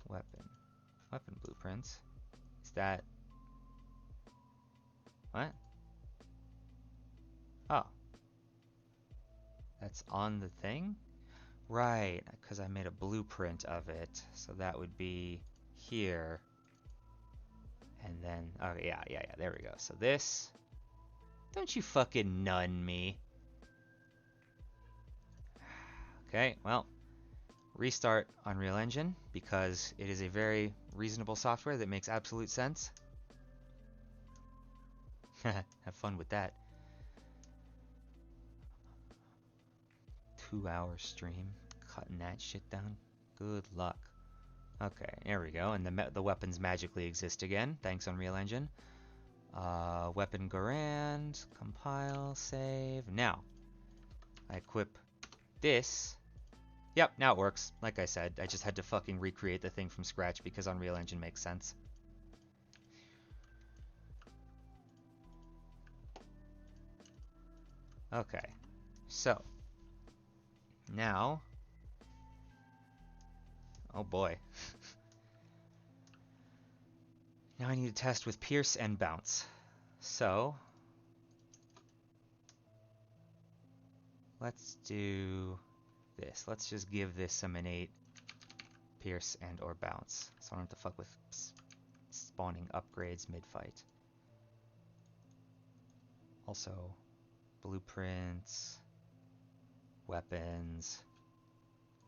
weapon blueprints. Is that, what? Oh, that's on the thing? Right, because I made a blueprint of it, so that would be here. And then, oh yeah, there we go. So this, don't you fucking nun me. Okay, well, restart Unreal Engine, because it is a very reasonable software that makes absolute sense. Have fun with that. 2-hour stream, cutting that shit down. Good luck. Okay, there we go, and the weapons magically exist again, thanks Unreal Engine. Weapon Garand, compile, save. Now, I equip this. Yep, now it works. Like I said, I just had to fucking recreate the thing from scratch because Unreal Engine makes sense. Okay, so now, oh boy. Now I need to test with Pierce and Bounce. So, let's do this. Let's just give this some innate Pierce and or Bounce. So I don't have to fuck with spawning upgrades mid-fight. Also, blueprints, weapons,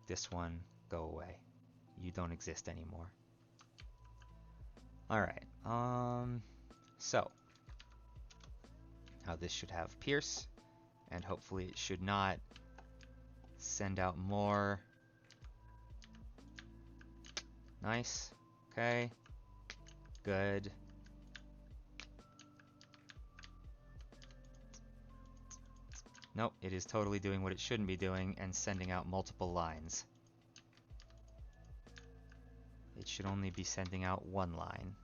this one, go away. You don't exist anymore. Alright, so, now this should have Pierce, and hopefully it should not send out more. Nice, okay, good. Nope, it is totally doing what it shouldn't be doing and sending out multiple lines. It should only be sending out one line.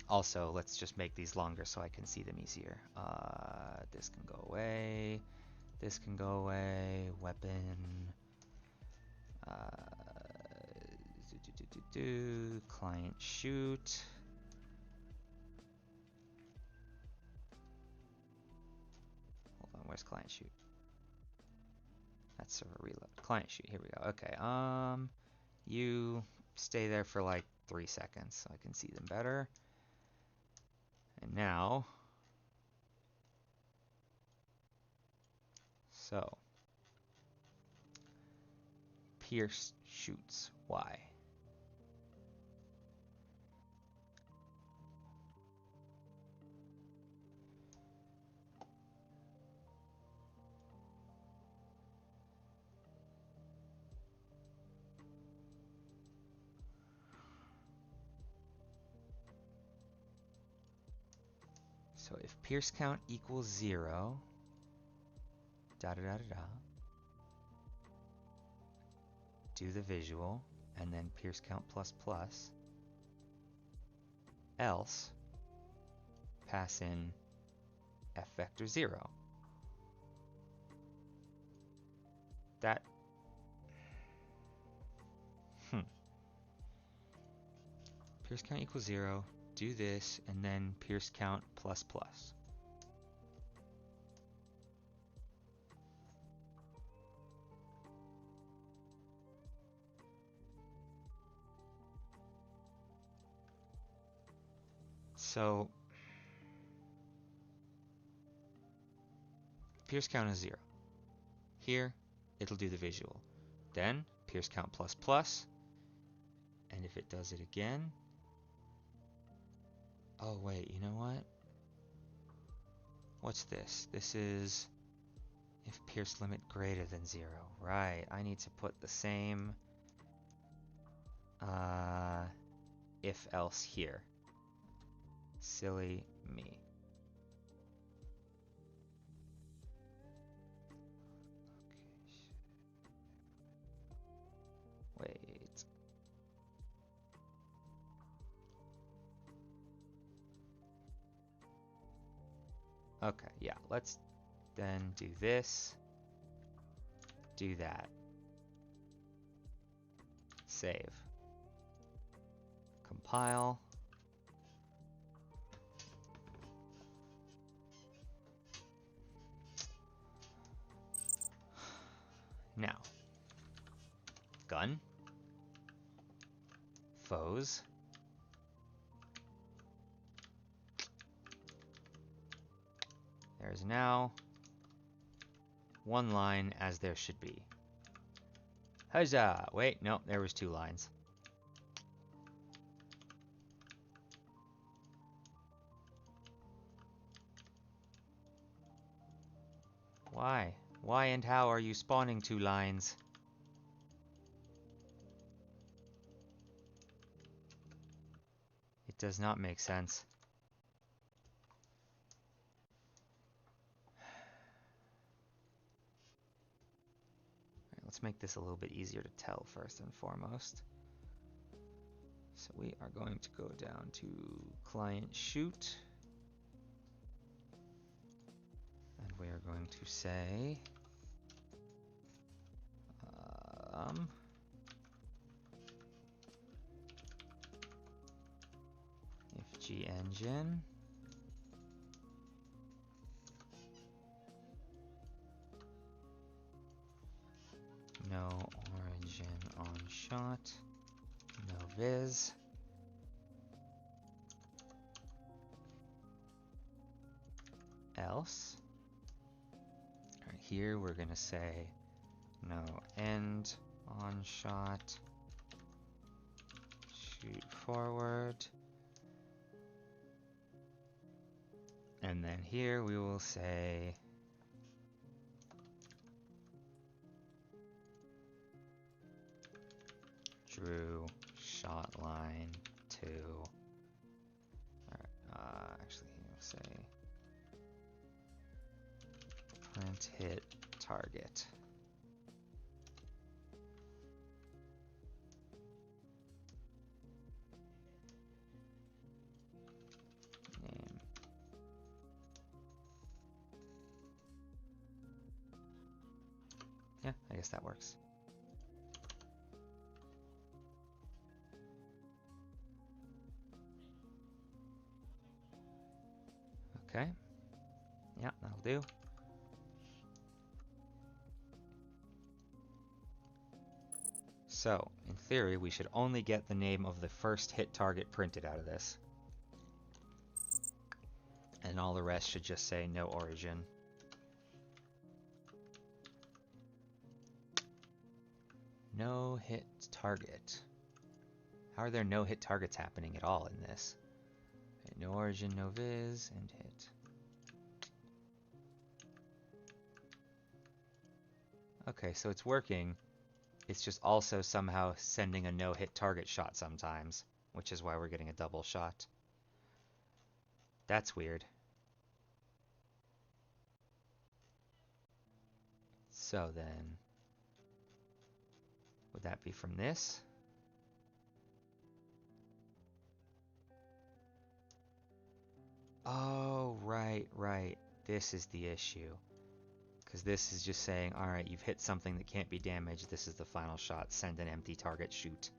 Also, let's just make these longer so I can see them easier. This can go away. This can go away. Weapon. Client shoot. Hold on, where's client shoot? Let's server reload. Client shoot. Here we go. Okay. You stay there for like 3 seconds so I can see them better. And now, so Pierce shoots Y. So if Pierce count equals 0, do the visual, and then Pierce count plus plus, else pass in F vector 0. That, Pierce count equals 0, do this, and then Pierce count plus plus. So Pierce count is 0. Here, it'll do the visual. Then Pierce count plus plus, and if it does it again, oh wait, you know what? What's this? This is if Pierce limit greater than 0. Right, I need to put the same if else here. Silly me. Wait. Okay, yeah, let's then do this. Do that. Save. Compile. Now, gun, foes, there's now one line as there should be. Huzzah! Wait, no, there was 2 lines. Why? Why and how are you spawning 2 lines? It does not make sense. All right, let's make this a little bit easier to tell first and foremost. So we are going to go down to client shoot. And we are going to say if gengine no origin on shot, no viz, else. All right, here we're going to say no end on shot, shoot forward. And then here we will say drew shot line to, actually we'll say print hit target. Name. Yeah, I guess that works. Okay. Yeah, that'll do. So, in theory, we should only get the name of the first hit target printed out of this. And all the rest should just say no origin. No hit target. How are there no hit targets happening at all in this? Okay, no origin, no viz, and hit. Okay, so it's working. It's just also somehow sending a no hit target shot sometimes, which is why we're getting a double shot. That's weird. So then, would that be from this? Oh, right. This is the issue. Because this is just saying, alright, you've hit something that can't be damaged. This is the final shot. Send an empty target, shoot.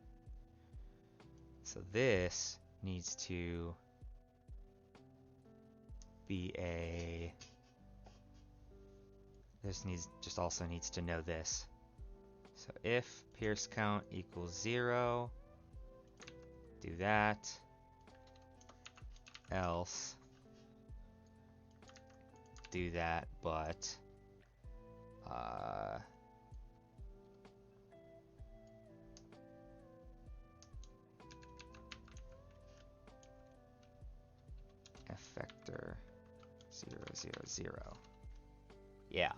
So this needs to be a... This also needs to know this. So if Pierce count equals 0, do that. Else, do that, but effector 0, 0, 0. Yeah.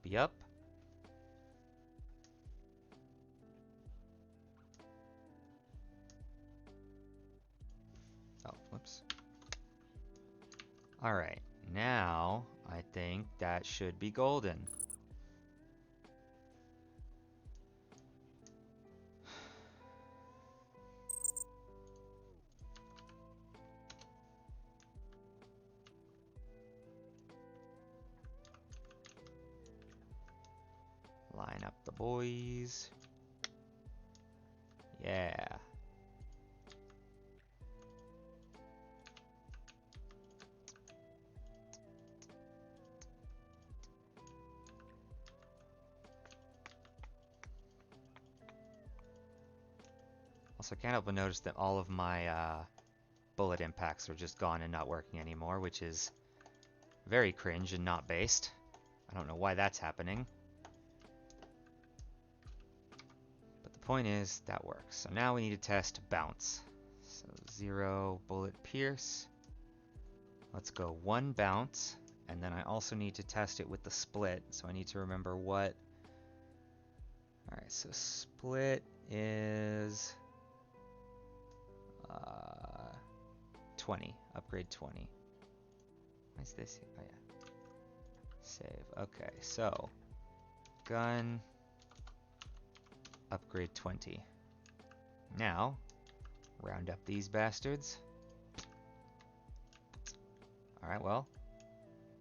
Yup. Oh, whoops. Alright, now I think that should be golden. Line up the boys. Yeah. Also, can't help but notice that all of my bullet impacts are just gone and not working anymore, which is very cringe and not based. I don't know why that's happening. But the point is, that works. So now we need to test bounce. So 0 bullet pierce. Let's go 1 bounce. And then I also need to test it with the split. So I need to remember what... Alright, so split is... 20. Upgrade 20. What's this? Oh yeah. Save. Okay, so gun upgrade 20. Now round up these bastards. Alright, well,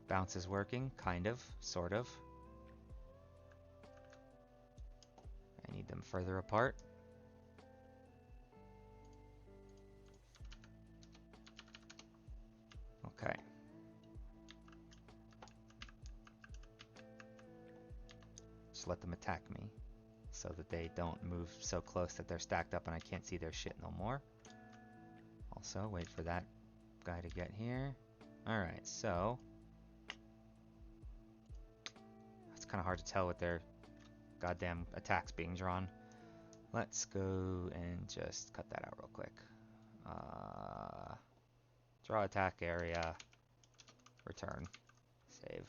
bounce is working, kind of, sort of. I need them further apart. Okay. Just let them attack me so that they don't move so close that they're stacked up and I can't see their shit no more. Also, wait for that guy to get here. Alright, so... It's kind of hard to tell with their goddamn attacks being drawn. Let's go and just cut that out real quick. Draw attack area. Return. Save.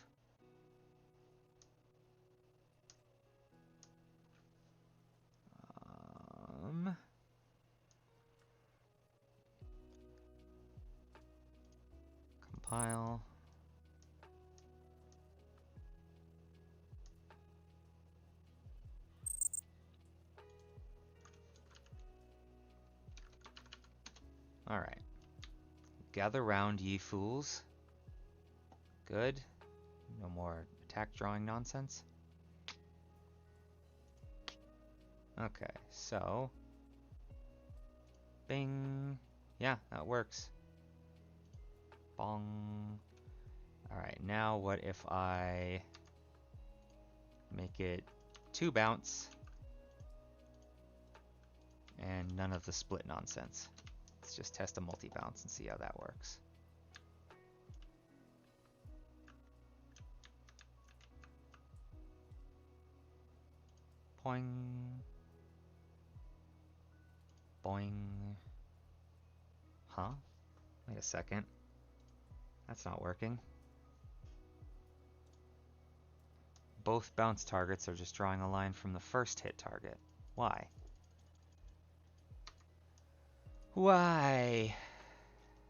Compile. Alright. Gather round, ye fools. Good. No more attack drawing nonsense. Okay, so... Bing. Yeah, that works. Bong. Alright, now what if I make it 2 bounce and none of the split nonsense? Let's just test a multi-bounce and see how that works. Boing. Boing. Huh? Wait a second. That's not working. Both bounce targets are just drawing a line from the first hit target. Why? Why?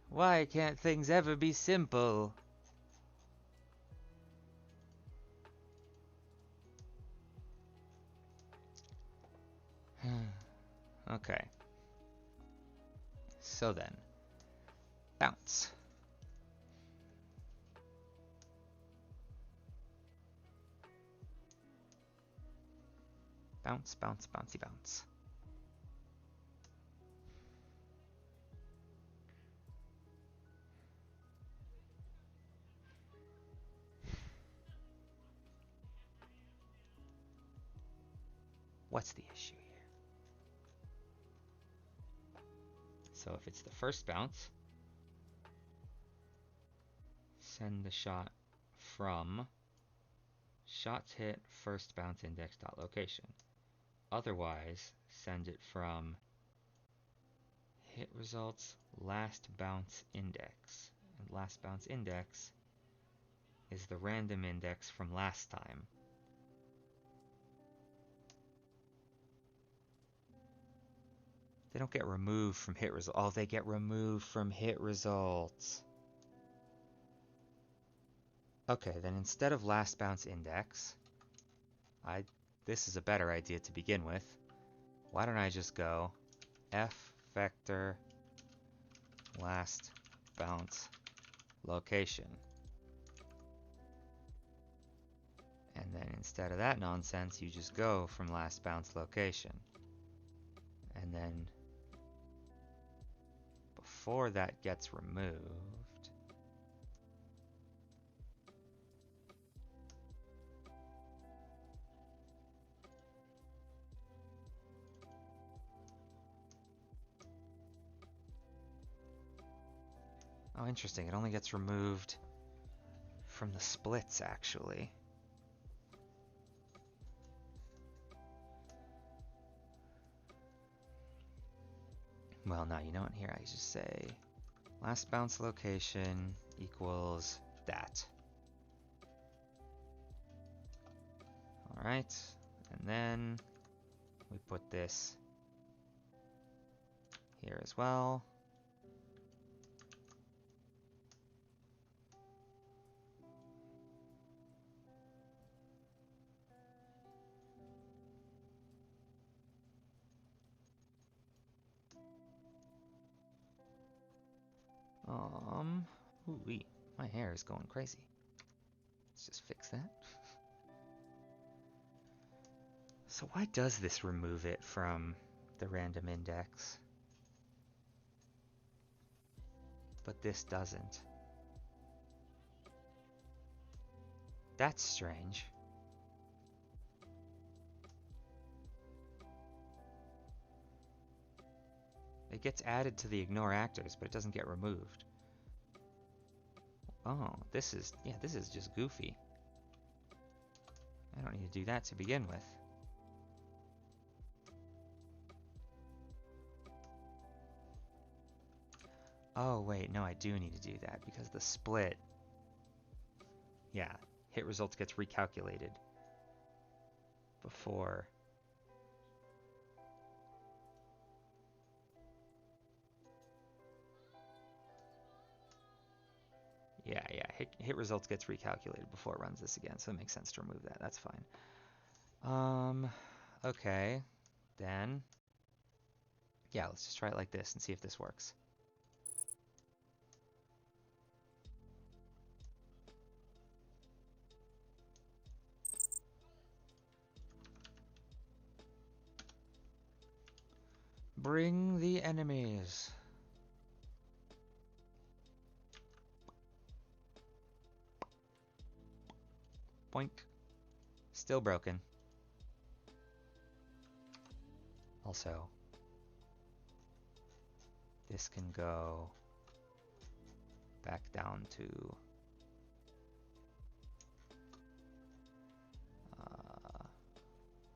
Why can't things ever be simple? Okay. So then, bounce. Bounce, bounce, bouncy bounce. What's the issue here? So if it's the first bounce, send the shot from shots hit first bounce index dot location. Otherwise, send it from hit results last bounce index. And last bounce index is the random index from last time. They don't get removed from hit results. Oh, they get removed from hit results. Okay, then instead of last bounce index, this is a better idea to begin with. Why don't I just go F vector last bounce location. And then instead of that nonsense, you just go from last bounce location. And then before that gets removed, oh, interesting. It only gets removed from the splits, actually. Well, now you know what? Here I just say last bounce location equals that. All right, and then we put this here as well. Ooh-wee, my hair is going crazy. Let's just fix that. So why does this remove it from the random index, but this doesn't? That's strange. It gets added to the ignore actors, but it doesn't get removed. Oh, this is just goofy. I don't need to do that to begin with. Oh, wait, no, I do need to do that because the split, yeah, hit results gets recalculated before. Yeah, hit results gets recalculated before it runs this again, so it makes sense to remove that. That's fine. Okay, then, yeah, let's just try it like this and see if this works. Bring the enemies. Boink. Still broken. Also, this can go back down to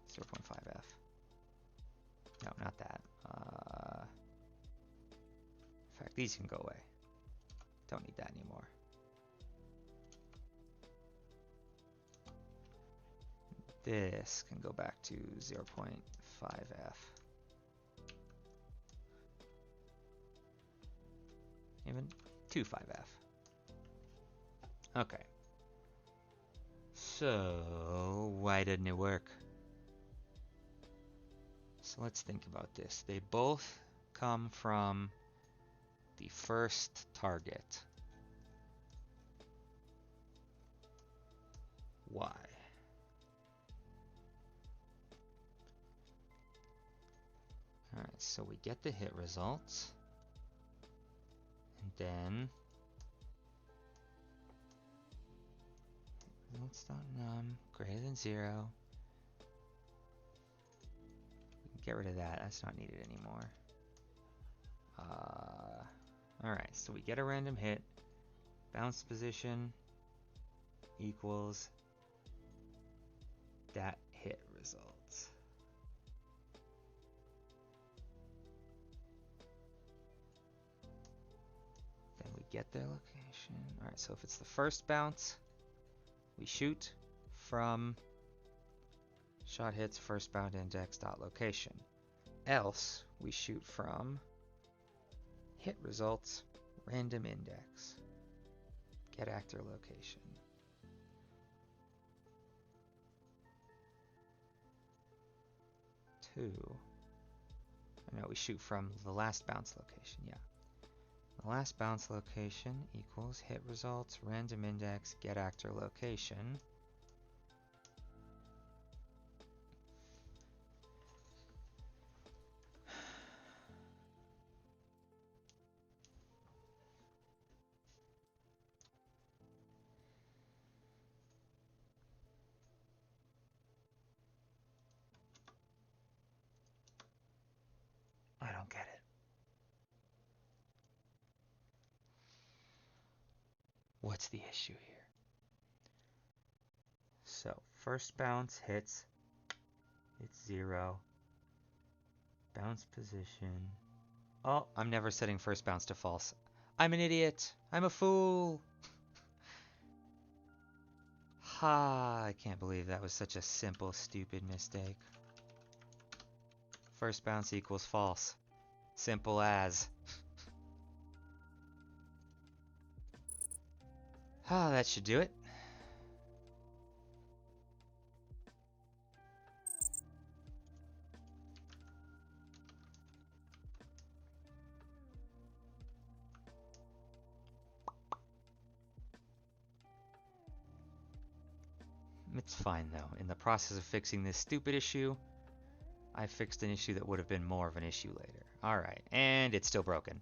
0.5f. No, not that. In fact, these can go away. Don't need that anymore. This can go back to 0.5f. Even 2.5f. Okay. So, why didn't it work? So let's think about this. They both come from the first target. Why? Alright, so we get the hit results. And then results.num greater than 0. We can get rid of that. That's not needed anymore. Alright, so we get a random hit. Bounce position equals that hit results. Then we get their location. Alright, so if it's the first bounce, we shoot from shot hits first bound index dot location. Else, we shoot from hit results random index get actor location. No, we shoot from the last bounce location, yeah. The last bounce location equals hit results random index get actor location. I don't get it. What's the issue here? So, first bounce hits, it's 0. Bounce position. Oh, I'm never setting first bounce to false. I'm an idiot. I'm a fool. Ha, I can't believe that was such a simple, stupid mistake. First bounce equals false. Simple as. Ah, that should do it. It's fine though. In the process of fixing this stupid issue, I fixed an issue that would have been more of an issue later. Alright, and it's still broken.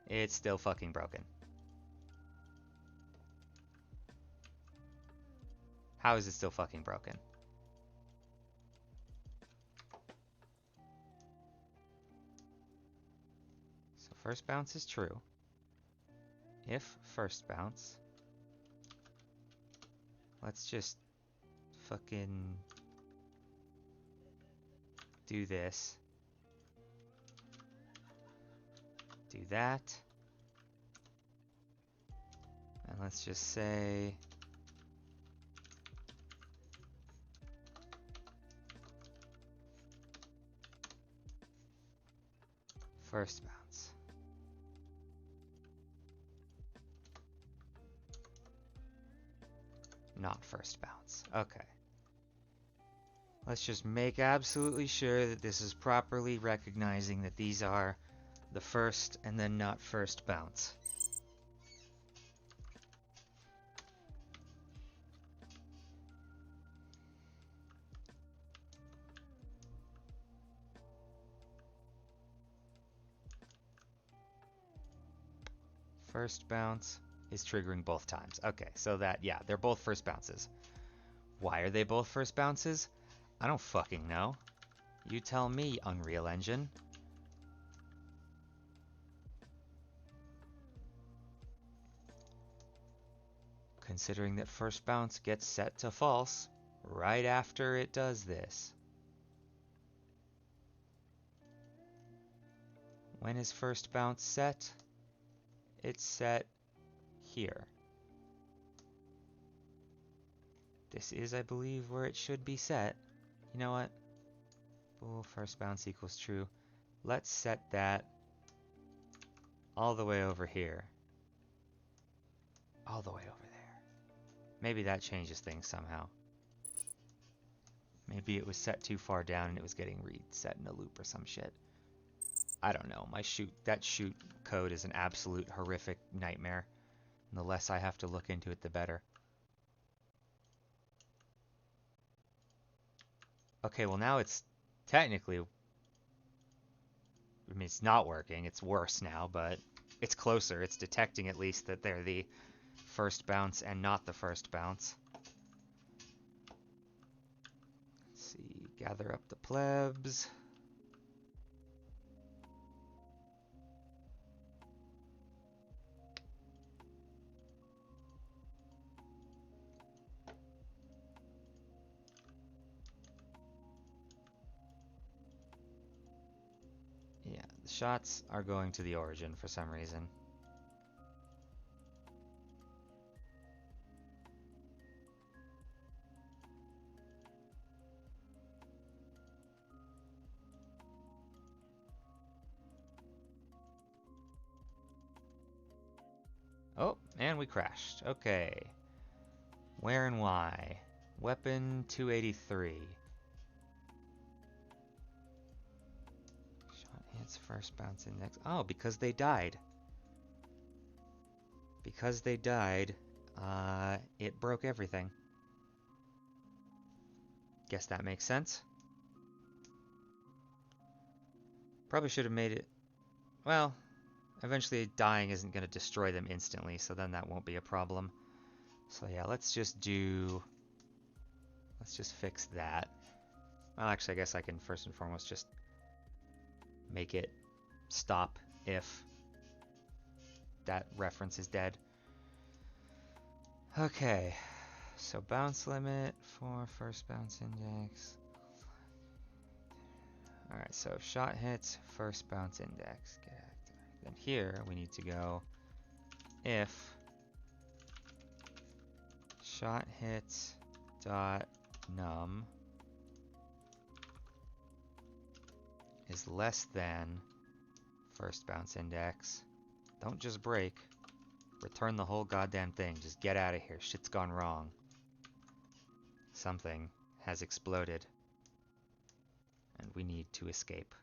It's still fucking broken. How is it still fucking broken? So first bounce is true. If first bounce, let's just fucking do this. Do that. And let's just say first bounce. Not first bounce. Okay. Let's just make absolutely sure that this is properly recognizing that these are the first and then not first bounce. First bounce is triggering both times. Okay, so that, yeah, they're both first bounces. Why are they both first bounces? I don't fucking know. You tell me, Unreal Engine. Considering that first bounce gets set to false right after it does this. When is first bounce set? It's set here. This is, I believe, where it should be set. You know what? Bool first bounce equals true. Let's set that all the way over here. All the way over there. Maybe that changes things somehow. Maybe it was set too far down and it was getting reset in a loop or some shit. I don't know. That shoot code is an absolute horrific nightmare. And the less I have to look into it, the better. Okay, well now it's technically, I mean, it's not working. It's worse now, but it's closer. It's detecting at least that they're the first bounce and not the first bounce. Let's see, gather up the plebs. Yeah, the shots are going to the origin for some reason. Oh, and we crashed. Okay. Where and why? Weapon 283. Shot hits first bounce index. Oh, because they died. Because they died, it broke everything. Guess that makes sense. Probably should have made it... Well, eventually dying isn't going to destroy them instantly, so then that won't be a problem. So yeah, let's just fix that. Well, actually, I guess I can first and foremost just make it stop if that reference is dead. Okay, so bounce limit for first bounce index. Alright, so shot hits first bounce index. Get activated. Then here we need to go if shot hits dot num is less than first bounce index. Don't just break. Return the whole goddamn thing. Just get out of here. Shit's gone wrong. Something has exploded. And we need to escape.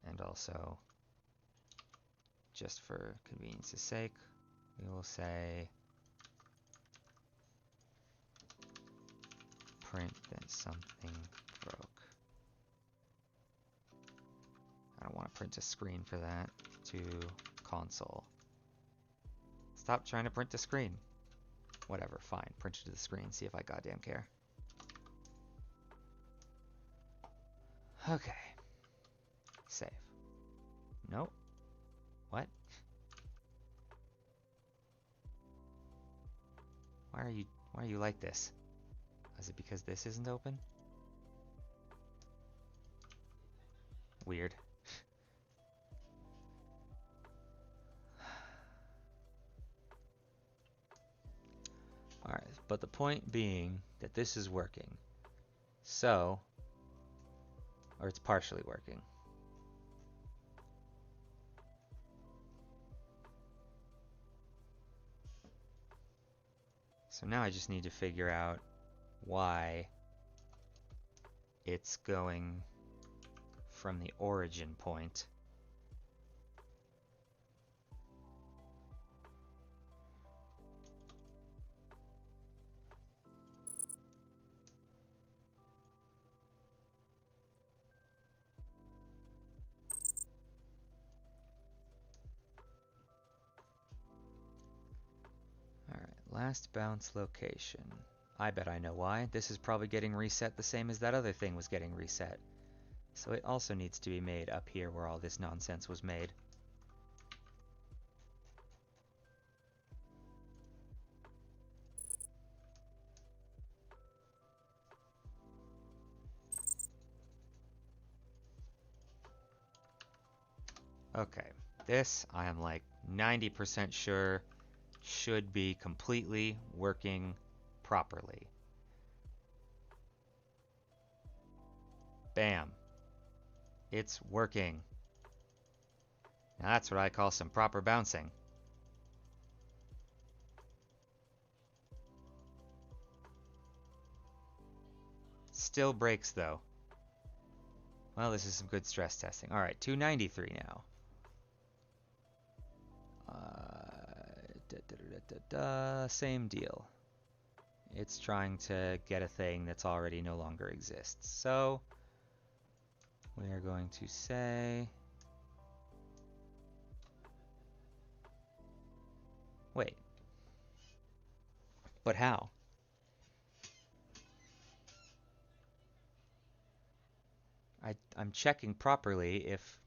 And also, just for convenience's sake, we will say print that something broke. I don't want to print a screen for that. To console. Stop trying to print the screen. Whatever, fine. Print it to the screen. See if I goddamn care. Okay. Save. Nope. What? Why are you like this? Is it because this isn't open? Weird. Alright, but the point being that this is working. So, or it's partially working. So now I just need to figure out why it's going from the origin point Last bounce location. I bet I know why. This is probably getting reset the same as that other thing was getting reset. So it also needs to be made up here where all this nonsense was made. Okay, this I am like 90% sure should be completely working properly. Bam. It's working. Now that's what I call some proper bouncing. Still breaks though. Well, this is some good stress testing. All right, 293 now. Same deal. It's trying to get a thing that's already no longer exists. So we are going to say, wait, but how? I'm checking properly if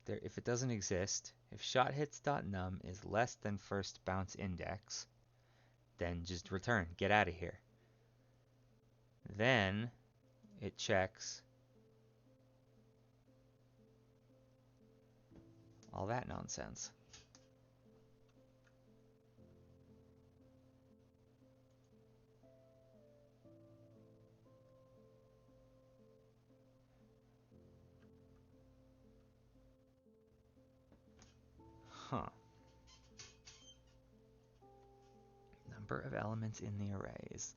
it doesn't exist. If shothits.num is less than first bounce index, then just return, get out of here. Then it checks all that nonsense. Huh. Number of elements in the array is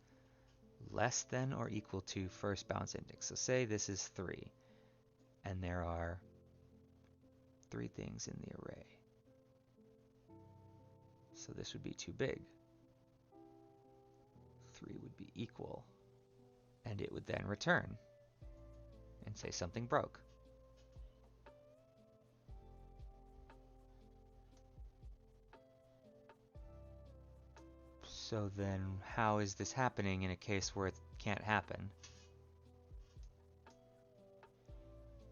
less than or equal to first bounce index. So say this is 3, and there are 3 things in the array. So this would be too big. 3 would be equal, and it would then return and say something broke. So then how is this happening in a case where it can't happen?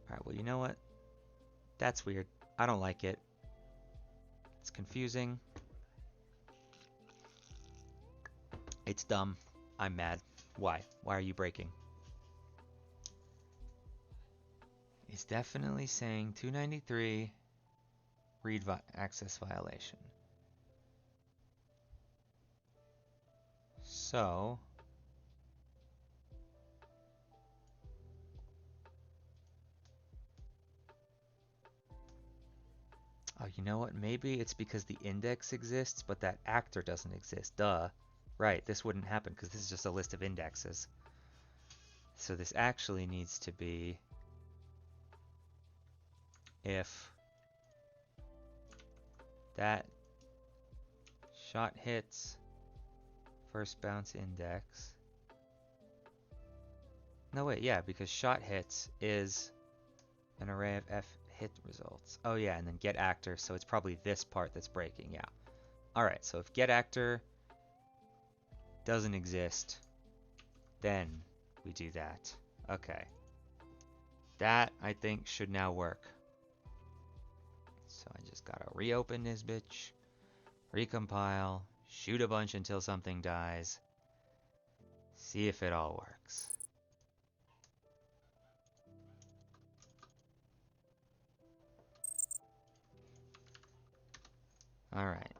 Alright, well, you know what? That's weird. I don't like it. It's confusing. It's dumb. I'm mad. Why? Why are you breaking? It's definitely saying 293 read access violation. So oh, you know what? Maybe it's because the index exists, but that actor doesn't exist. Duh. Right, this wouldn't happen because this is just a list of indexes. So this actually needs to be if that shot hits first bounce index. No, wait, yeah, because shot hits is an array of F hit results. Oh yeah, and then get actor, so it's probably this part that's breaking, yeah. Alright, so if get actor doesn't exist, then we do that. Okay. That, I think, should now work. So I just gotta reopen this bitch, recompile, shoot a bunch until something dies, see if it all works. Alright.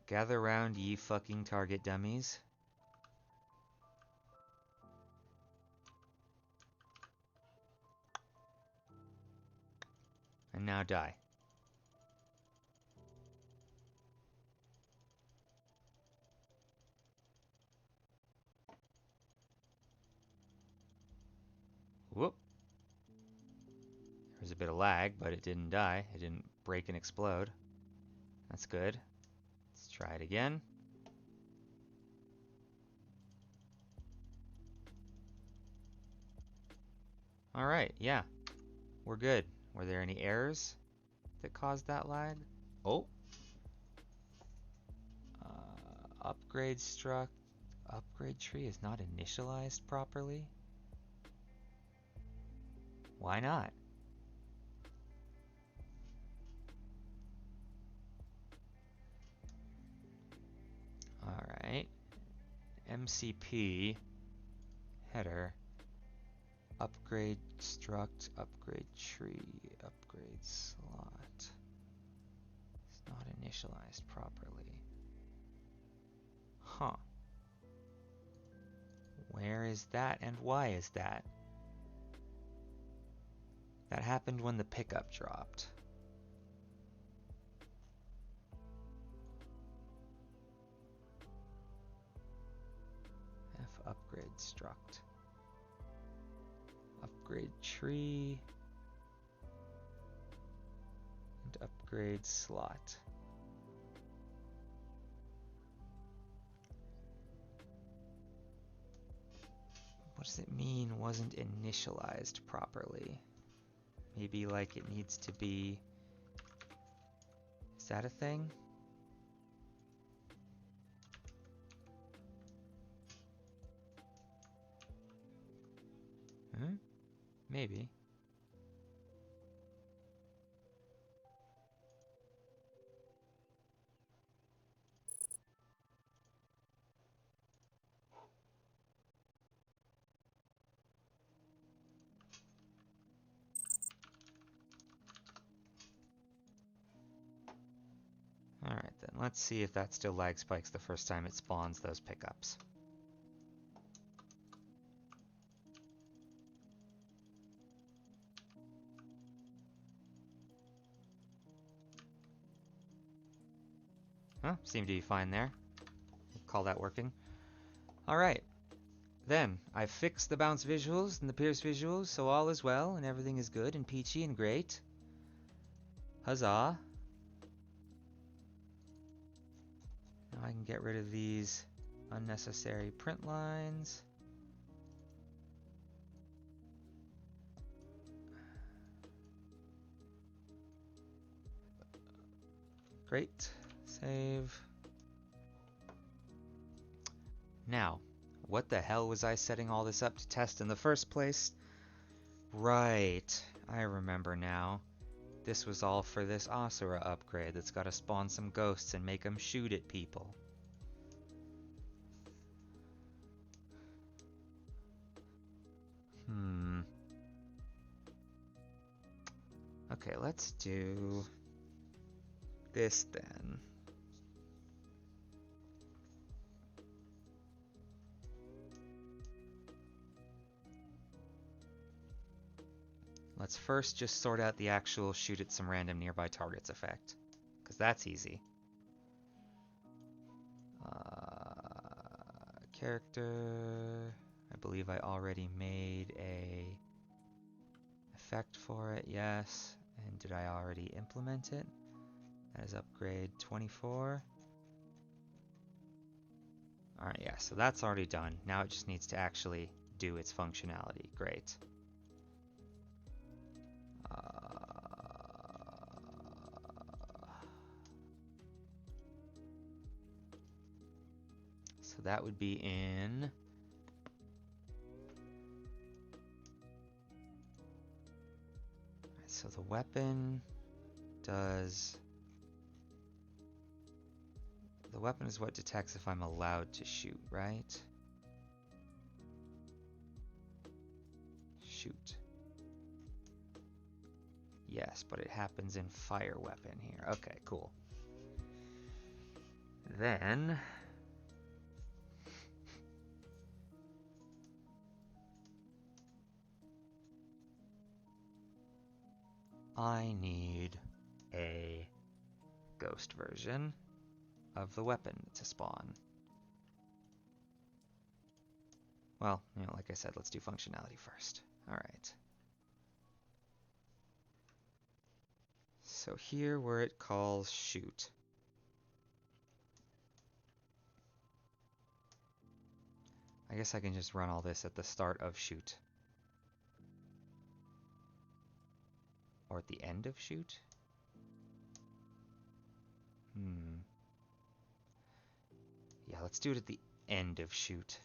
Gather round, ye fucking target dummies. And now die. Whoop. There was a bit of lag, but it didn't die. It didn't break and explode. That's good. Let's try it again. Alright, yeah. We're good. Were there any errors that caused that lag? Oh. upgrade tree is not initialized properly? Why not? Alright. MCP header upgrade struct upgrade tree upgrade slot. It's not initialized properly. Huh. Where is that and why is that? That happened when the pickup dropped. F upgrade struct. Upgrade tree. And upgrade slot. What does it mean wasn't initialized properly? Maybe like it needs to be... Is that a thing? Maybe. Alright then, let's see if that still lag spikes the first time it spawns those pickups. Huh, seemed to be fine there. We'll call that working. Alright, then I've fixed the bounce visuals and the pierce visuals, so all is well and everything is good and peachy and great. Huzzah. Now I can get rid of these unnecessary print lines. Great. Save. Now, what the hell was I setting all this up to test in the first place? Right, I remember now. This was all for this Asura upgrade that's gotta spawn some ghosts and make them shoot at people. Okay, let's do this then. Let's first just sort out the actual shoot at some random nearby targets effect, because that's easy. Character, I believe I already made a effect for it, yes. And did I already implement it? That is upgrade 24. Alright, yeah, so that's already done. Now it just needs to actually do its functionality. Great. So that would be in... So the weapon does... The weapon is what detects if I'm allowed to shoot, right? Shoot. Yes, but it happens in fire weapon here. Okay, cool. Then... I need a ghost version of the weapon to spawn. Well, you know, like I said, let's do functionality first. Alright. So here where it calls shoot. I guess I can just run all this at the start of shoot. Or at the end of shoot? Yeah, let's do it at the end of shoot.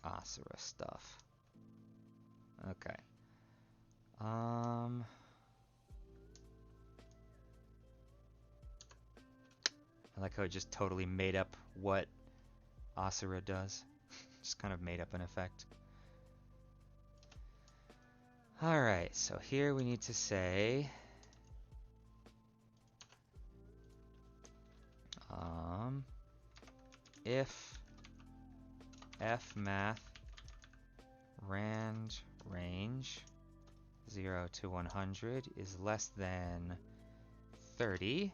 Asura stuff. Okay. I like how it just totally made up what Asura does. Just kind of made up an effect. Alright, so here we need to say if fmath rand range 0 to 100 is less than 30,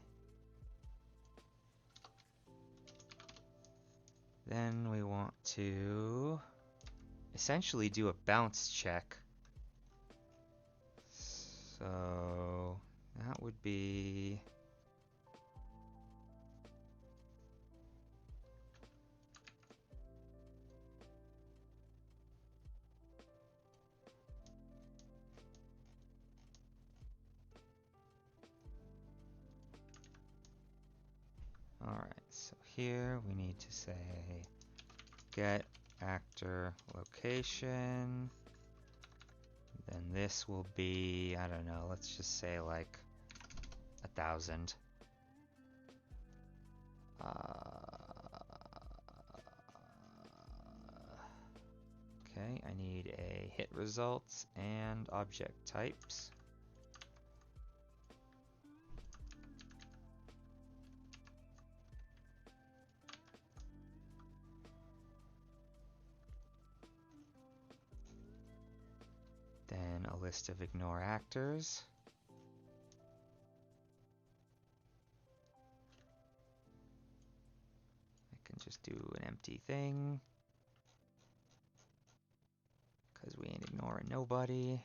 then we want to essentially do a bounce check. So that would be alright, so here we need to say get actor location. Then this will be, I don't know, let's just say like 1,000. Okay, I need a hit results and object types. Then a list of ignore actors. I can just do an empty thing, because we ain't ignoring nobody.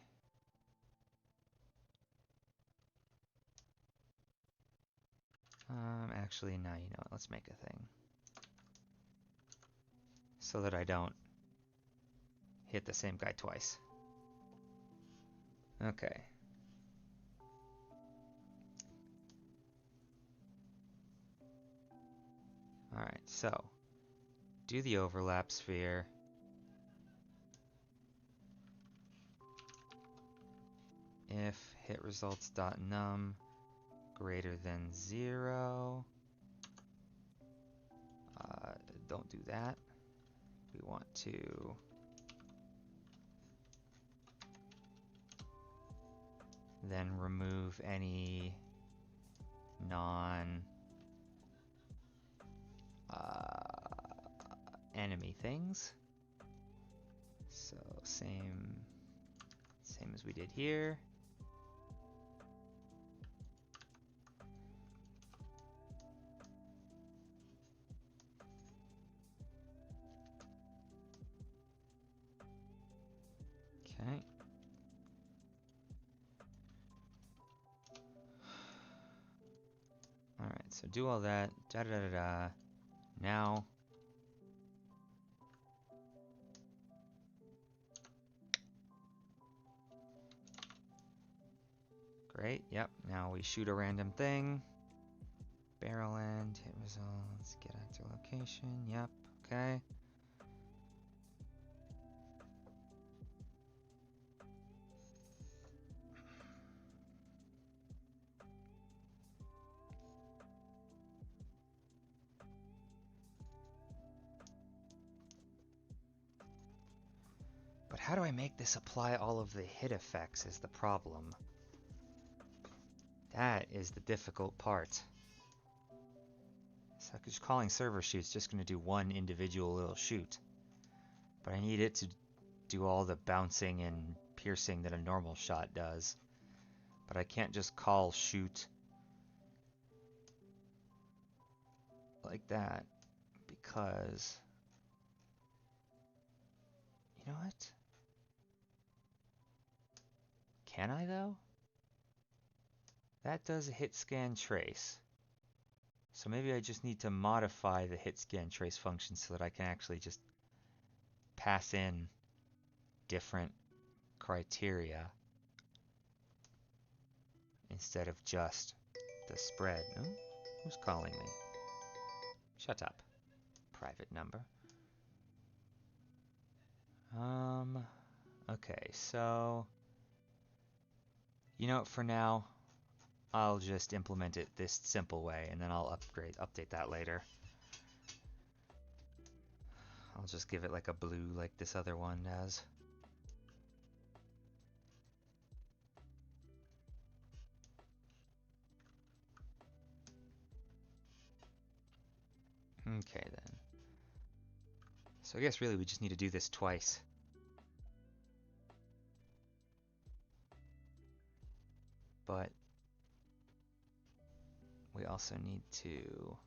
Actually, now you know what, let's make a thing. So that I don't hit the same guy twice. Okay. Alright, so do the overlap sphere. If hit results.num greater than 0. Don't do that. We want to then remove any non enemy things. So same as we did here. Okay. All right, so do all that. Da da da da. Now great, yep. Now we shoot a random thing. Barrel end, hit results, get actor location, yep, okay. But how do I make this apply all of the hit effects is the problem. That is the difficult part. So just calling server shoot's just going to do one individual little shoot. But I need it to do all the bouncing and piercing that a normal shot does. But I can't just call shoot like that because... You know what? Can I though? That does a hit scan trace. So maybe I just need to modify the hit scan trace function so that I can actually just pass in different criteria. instead of just the spread. Oh, who's calling me? Shut up. Private number. Okay, so you know what, for now, I'll just implement it this simple way, and then I'll update that later. I'll just give it like a blue like this other one does. Okay then. So I guess really we just need to do this twice. But we also need to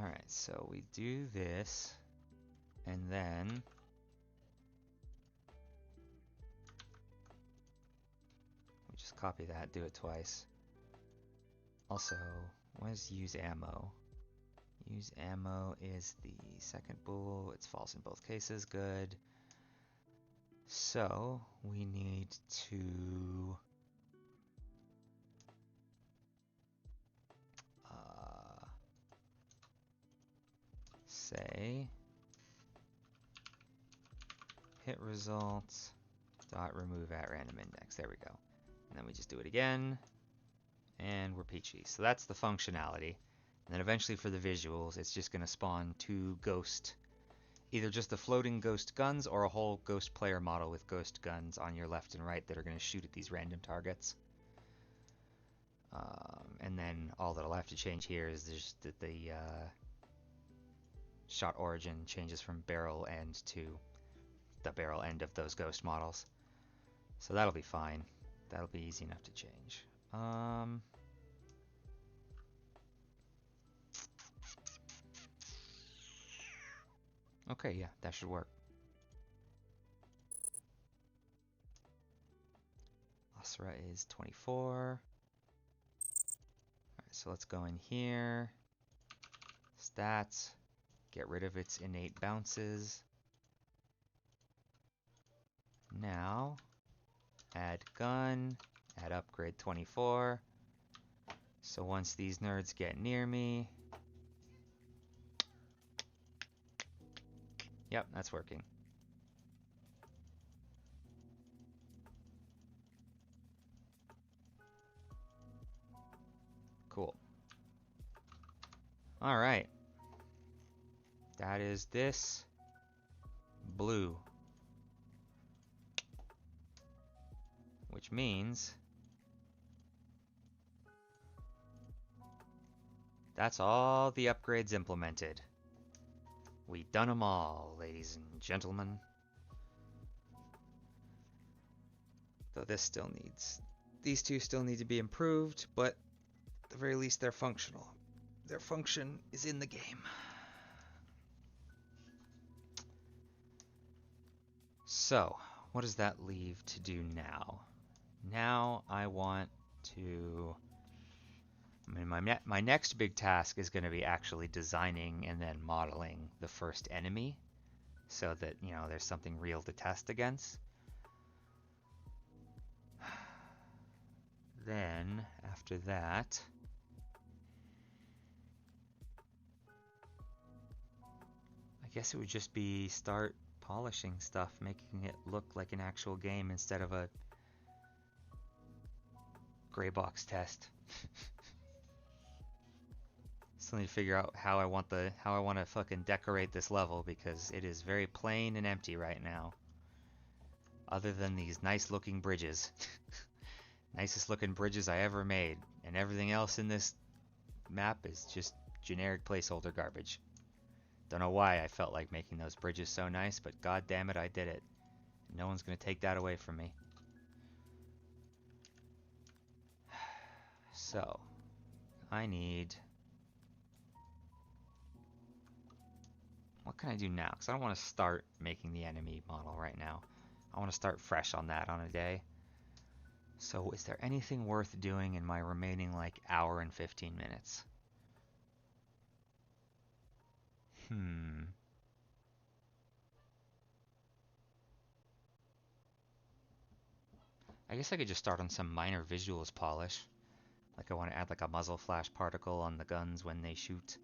Alright, so we do this, and then we just copy that, do it twice. Also, what is use ammo? Use ammo is the second bool. It's false in both cases. Good. So we need to say hit results dot remove at random index. There we go. And then we just do it again, and we're peachy. So that's the functionality. And then eventually for the visuals, it's just going to spawn two ghost, either just the floating ghost guns or a whole ghost player model with ghost guns on your left and right that are going to shoot at these random targets. And then all that'll have to change here is just that the shot origin changes from barrel end to the barrel end of those ghost models. So that'll be fine. That'll be easy enough to change. Okay, yeah, that should work. Asura is 24. Alright, so let's go in here. Stats. Get rid of its innate bounces. Now, add gun, add upgrade 24. So once these nerds get near me... Yep, that's working. Cool. Alright. That is this blue. Which means that's all the upgrades implemented. We done them all, ladies and gentlemen. Though this still needs, these two still need to be improved, but at the very least they're functional. Their function is in the game. So, what does that leave to do now? Now I want to... I mean, my next big task is going to be actually designing and then modeling the first enemy so that, you know, there's something real to test against. Then, after that, I guess it would just be start polishing stuff, making it look like an actual game instead of a gray box test. Still need to figure out how I want to fucking decorate this level because it is very plain and empty right now. Other than these nice looking bridges. Nicest looking bridges I ever made, and everything else in this map is just generic placeholder garbage. Don't know why I felt like making those bridges so nice, but god damn it, I did it. No one's gonna take that away from me. So, I need... What can I do now? Because I don't want to start making the enemy model right now. I want to start fresh on that on a day. So is there anything worth doing in my remaining like hour and 15 minutes? I guess I could just start on some minor visuals polish. Like I want to add like a muzzle flash particle on the guns when they shoot.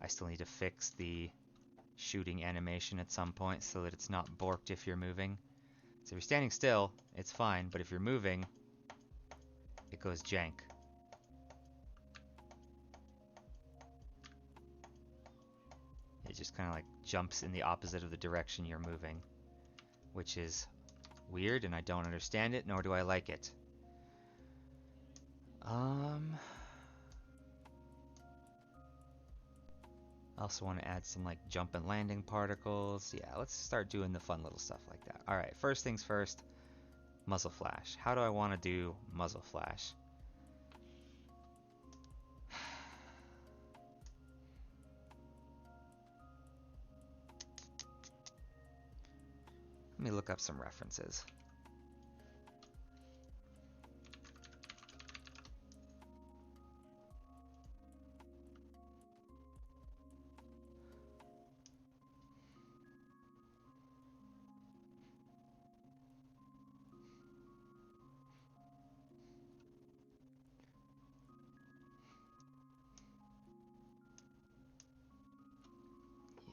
I still need to fix the shooting animation at some point so that it's not borked if you're moving. So if you're standing still, it's fine, but if you're moving, it goes jank. It just kind of like jumps in the opposite of the direction you're moving, which is weird and I don't understand it, nor do I like it. I also want to add some like jump and landing particles. Yeah, let's start doing the fun little stuff like that. All right, first things first, muzzle flash. How do I want to do muzzle flash? Let me look up some references.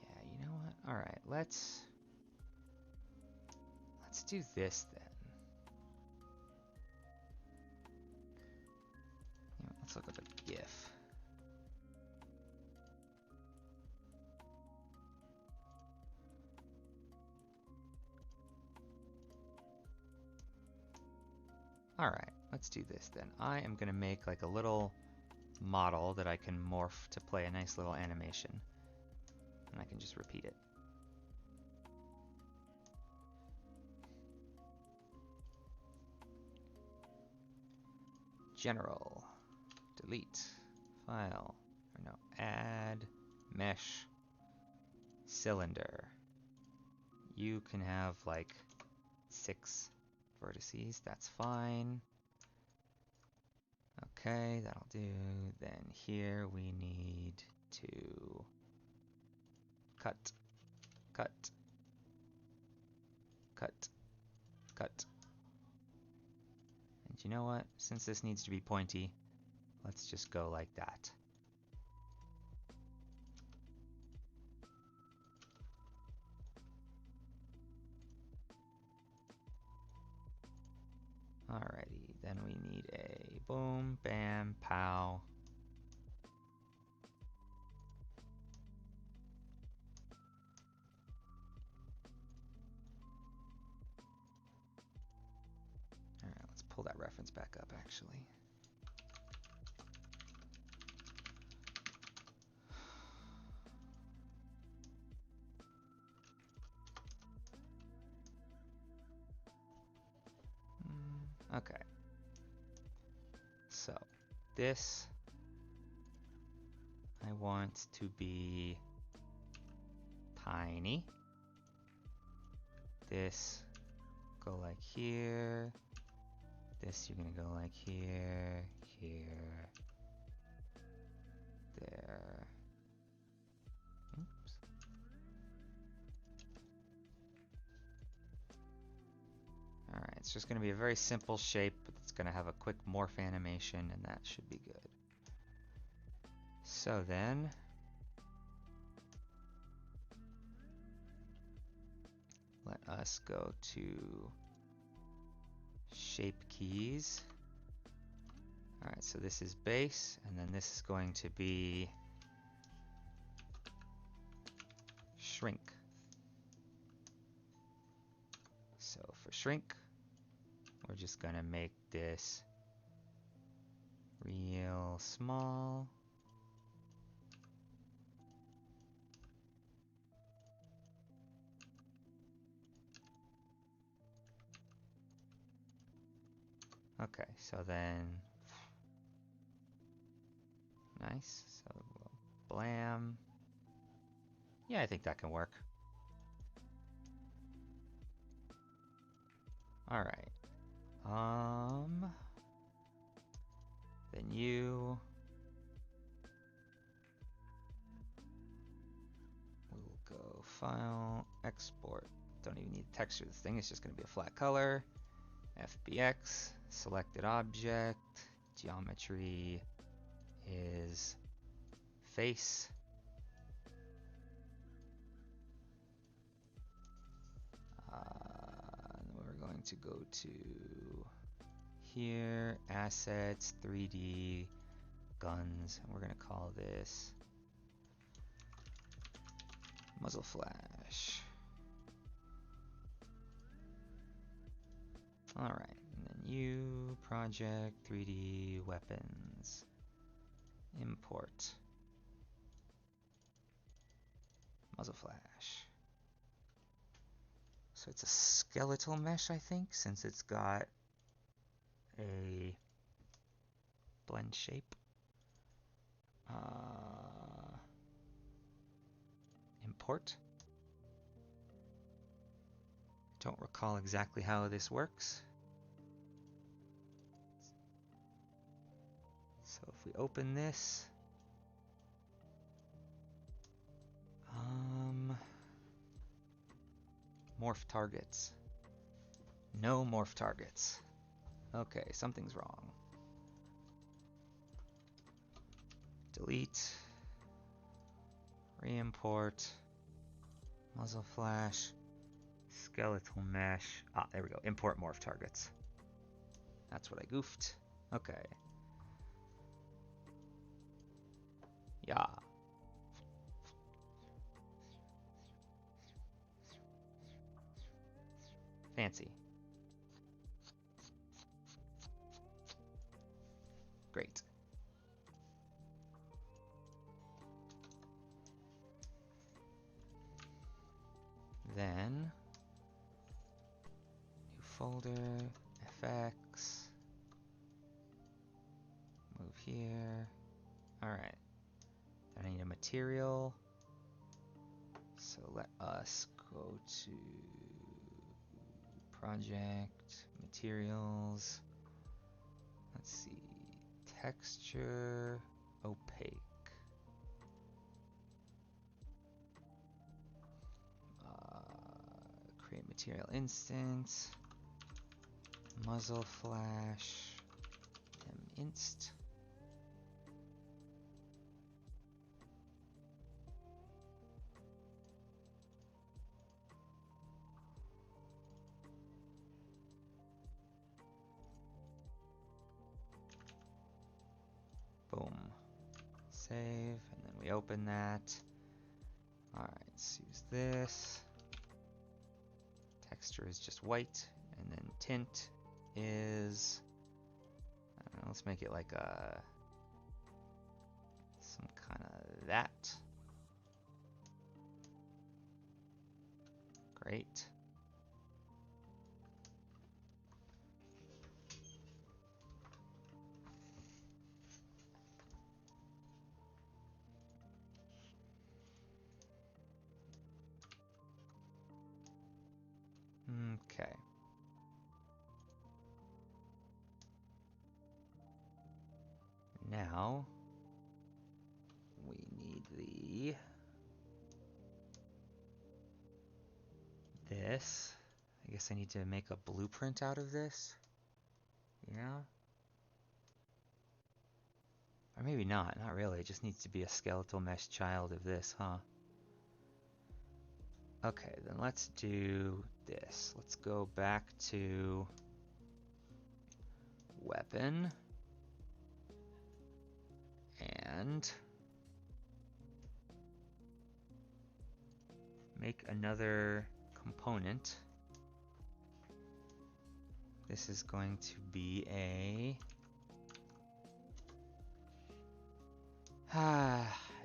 Yeah, you know what? All right, let's do this then. Let's look up a GIF. Alright, let's do this then. I am going to make like a little model that I can morph to play a nice little animation. And I can just repeat it. General, delete, file, or no, add, mesh, cylinder. You can have like 6 vertices, that's fine. Okay, that'll do. Then here we need to cut, cut, cut, cut. And you know what? Since this needs to be pointy, let's just go like that. Alrighty, then we need a boom, bam, pow. Alright, let's pull that reference back up actually. Okay. So, this I want to be tiny. This go like here. This you're gonna go like here, here, there. Oops. Alright, it's just gonna be a very simple shape, but it's gonna have a quick morph animation, and that should be good. So then, let us go to shape keys. Alright, so this is base, and then this is going to be shrink. So for shrink, we're just gonna make this real small. Okay, so then, nice, so blam. Yeah, I think that can work. Alright. Then you. file, export. Don't even need to texture this thing, it's just going to be a flat color. FBX, selected object, geometry is face. We're going to go to here, assets, 3D, guns, and we're going to call this muzzle flash. Alright, and then you, project, 3D, weapons, import, muzzle flash. So it's a skeletal mesh, I think, since it's got a blend shape. Import. Don't recall exactly how this works. So if we open this, morph targets. No morph targets. Okay, something's wrong. Delete. Re-import. Muzzle flash. Skeletal mesh. Ah, there we go. Import morph targets. That's what I goofed. Okay. Yeah. Fancy. Great. Then, new folder, FX, move here. All right. Then I need a material. So let us go to project, materials. Let's see, texture, opaque. Create material instance, muzzle flash, inst. Boom. Save, and then we open that. Alright, let's use this. Texture is just white, and then tint is, I don't know, let's make it like a, some kind of that. Great. Okay. Now we need this. I guess I need to make a blueprint out of this. Yeah. Or maybe not really. It just needs to be a skeletal mesh child of this, huh? Okay, then let's do this. Let's go back to weapon and make another component. This is going to be a...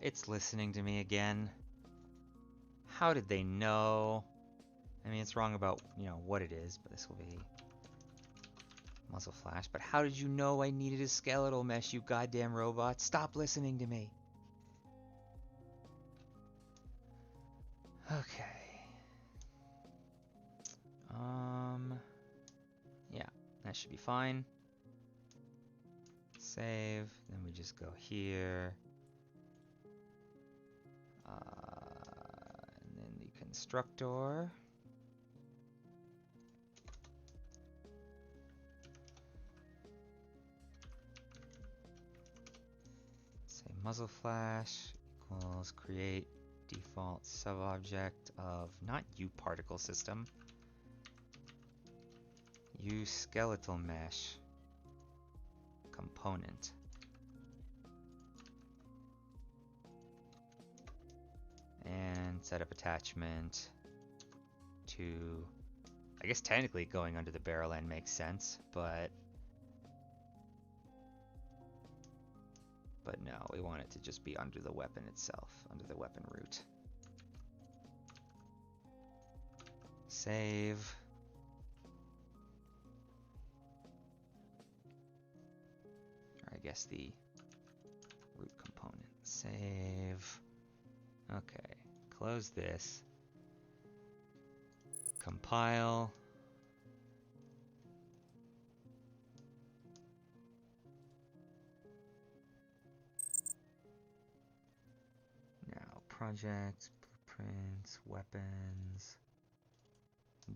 it's listening to me again. How did they know? I mean, it's wrong about, you know, what it is, but this will be muzzle flash. But how did you know I needed a skeletal mesh, you goddamn robot? Stop listening to me. Okay. Yeah, that should be fine. Save, then we just go here. And then you can constructor. Say muzzle flash equals create default subobject of not uParticle system, uSkeletal mesh component. And set up attachment to, I guess technically going under the barrel end makes sense, but no, we want it to just be under the weapon itself, under the weapon root. Save. Or I guess the root component. Save. Okay, close this. Compile. Now, projects, blueprints, weapons.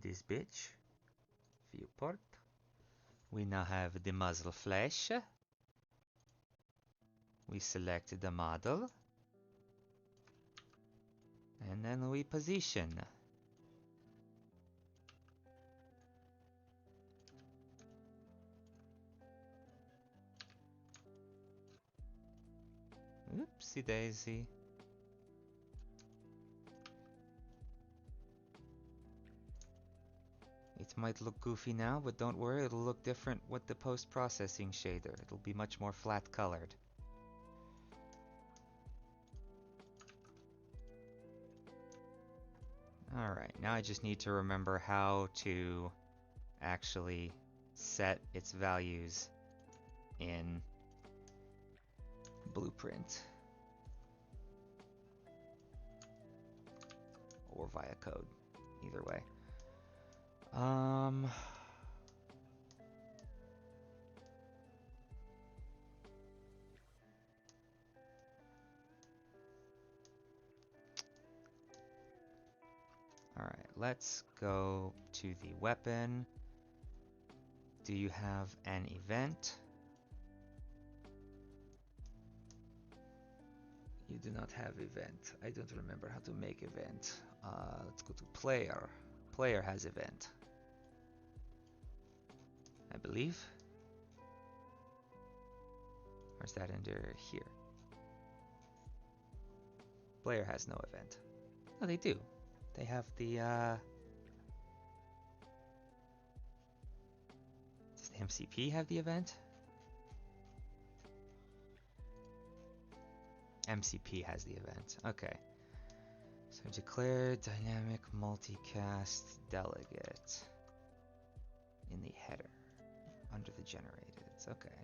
This bitch. Viewport. We now have the muzzle flash. We select the model. And then we position. Oopsie daisy. It might look goofy now, but don't worry, it'll look different with the post-processing shader. It'll be much more flat colored. Alright, now I just need to remember how to actually set its values in Blueprint. Or via code, either way. Alright, let's go to the weapon. Do you have an event? You do not have event. I don't remember how to make event. Let's go to player. Player has event, I believe. Or is that under here? Player has no event. Oh, they do. They have the, does the MCP have the event? MCP has the event. Okay. So declare dynamic multicast delegate in the header under the generated. Okay.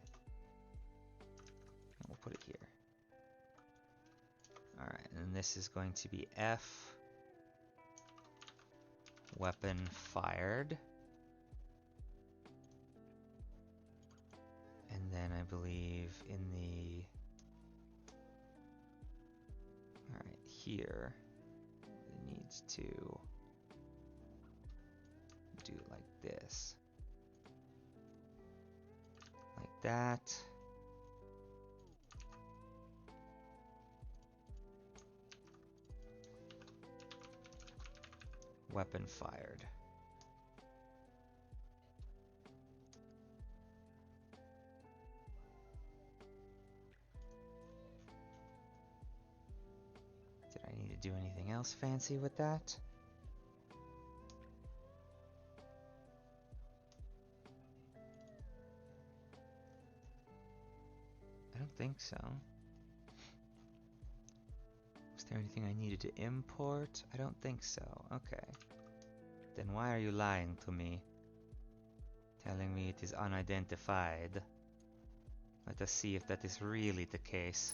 And we'll put it here. Alright, and this is going to be F weapon fired. And then I believe in the, alright, here it needs to do it like this. Like that. Weapon fired. Did I need to do anything else fancy with that? I don't think so. Was there anything I needed to import? I don't think so. Okay. Then why are you lying to me? Telling me it is unidentified. Let us see if that is really the case.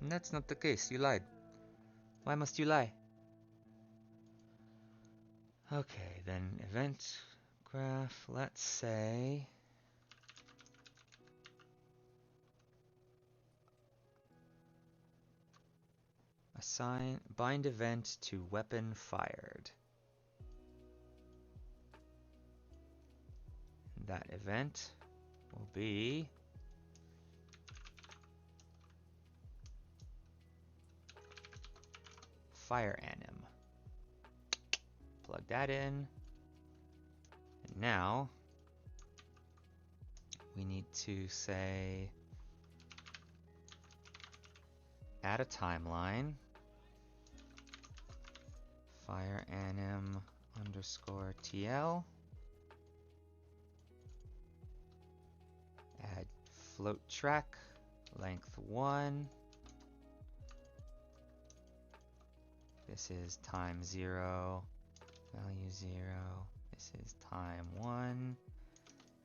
And that's not the case. You lied. Why must you lie? Okay, then event graph, let's say assign bind event to weapon fired. That event will be fire anim. Plug that in. And now we need to say add a timeline. Fire anim underscore TL. Add float track, length 1. This is time 0, value 0. This is time 1,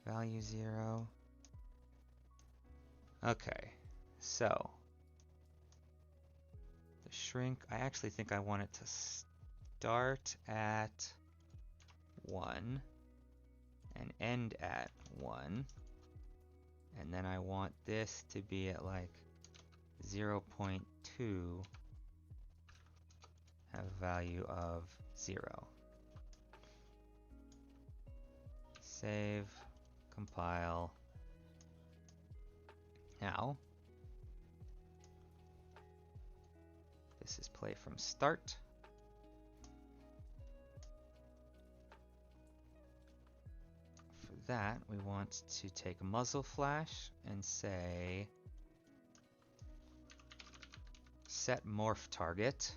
value 0. Okay, so the shrink, I actually think I want it to start at 1 and end at 1. And then I want this to be at like 0.2, have a value of 0. Save, compile. Now, this is play from start. For that, we want to take muzzle flash and say set morph target.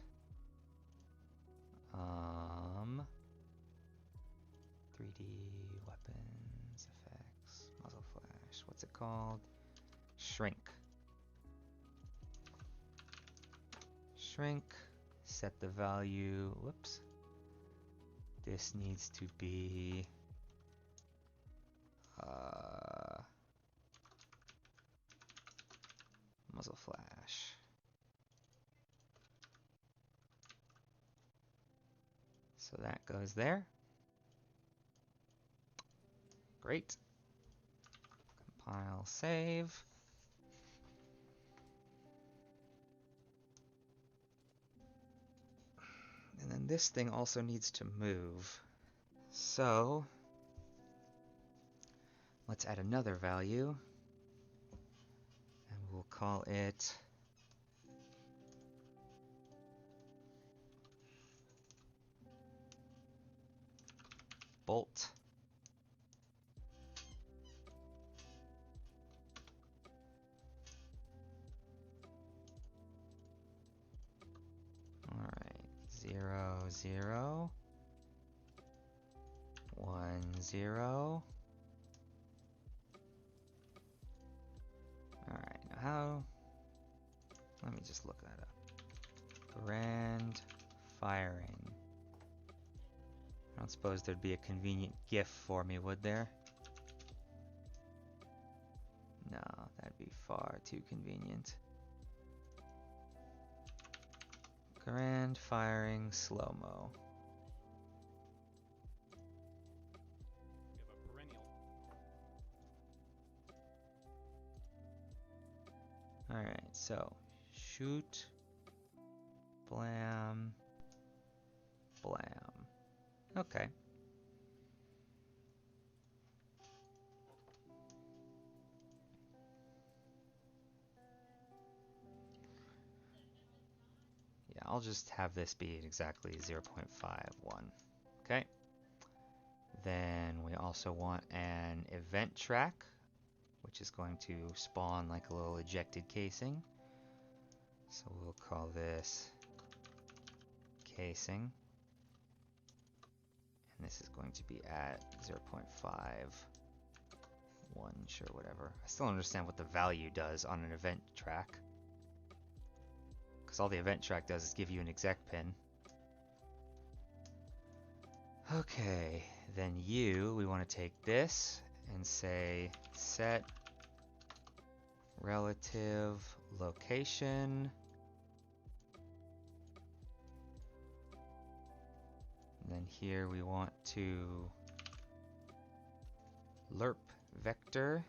3D weapons effects, muzzle flash. What's it called? Shrink. Shrink. Set the value. Whoops. This needs to be muzzle flash. So that goes there. Great. Compile, save. And then this thing also needs to move. So let's add another value. And we'll call it bolt. All right, 0, 0, 1, 0. All right, now how? Let me just look that up. Grand firing. I don't suppose there'd be a convenient GIF for me, would there? No, that'd be far too convenient. Grand firing slow-mo. Alright, so shoot, blam, blam. Okay. Yeah, I'll just have this be exactly 0.51. Okay. Then we also want an event track, which is going to spawn like a little ejected casing. So we'll call this casing. And this is going to be at 0.51, sure, whatever. I still don't understand what the value does on an event track. Because all the event track does is give you an exec pin. Okay, then we want to take this and say set relative location. And then here we want to lerp vector.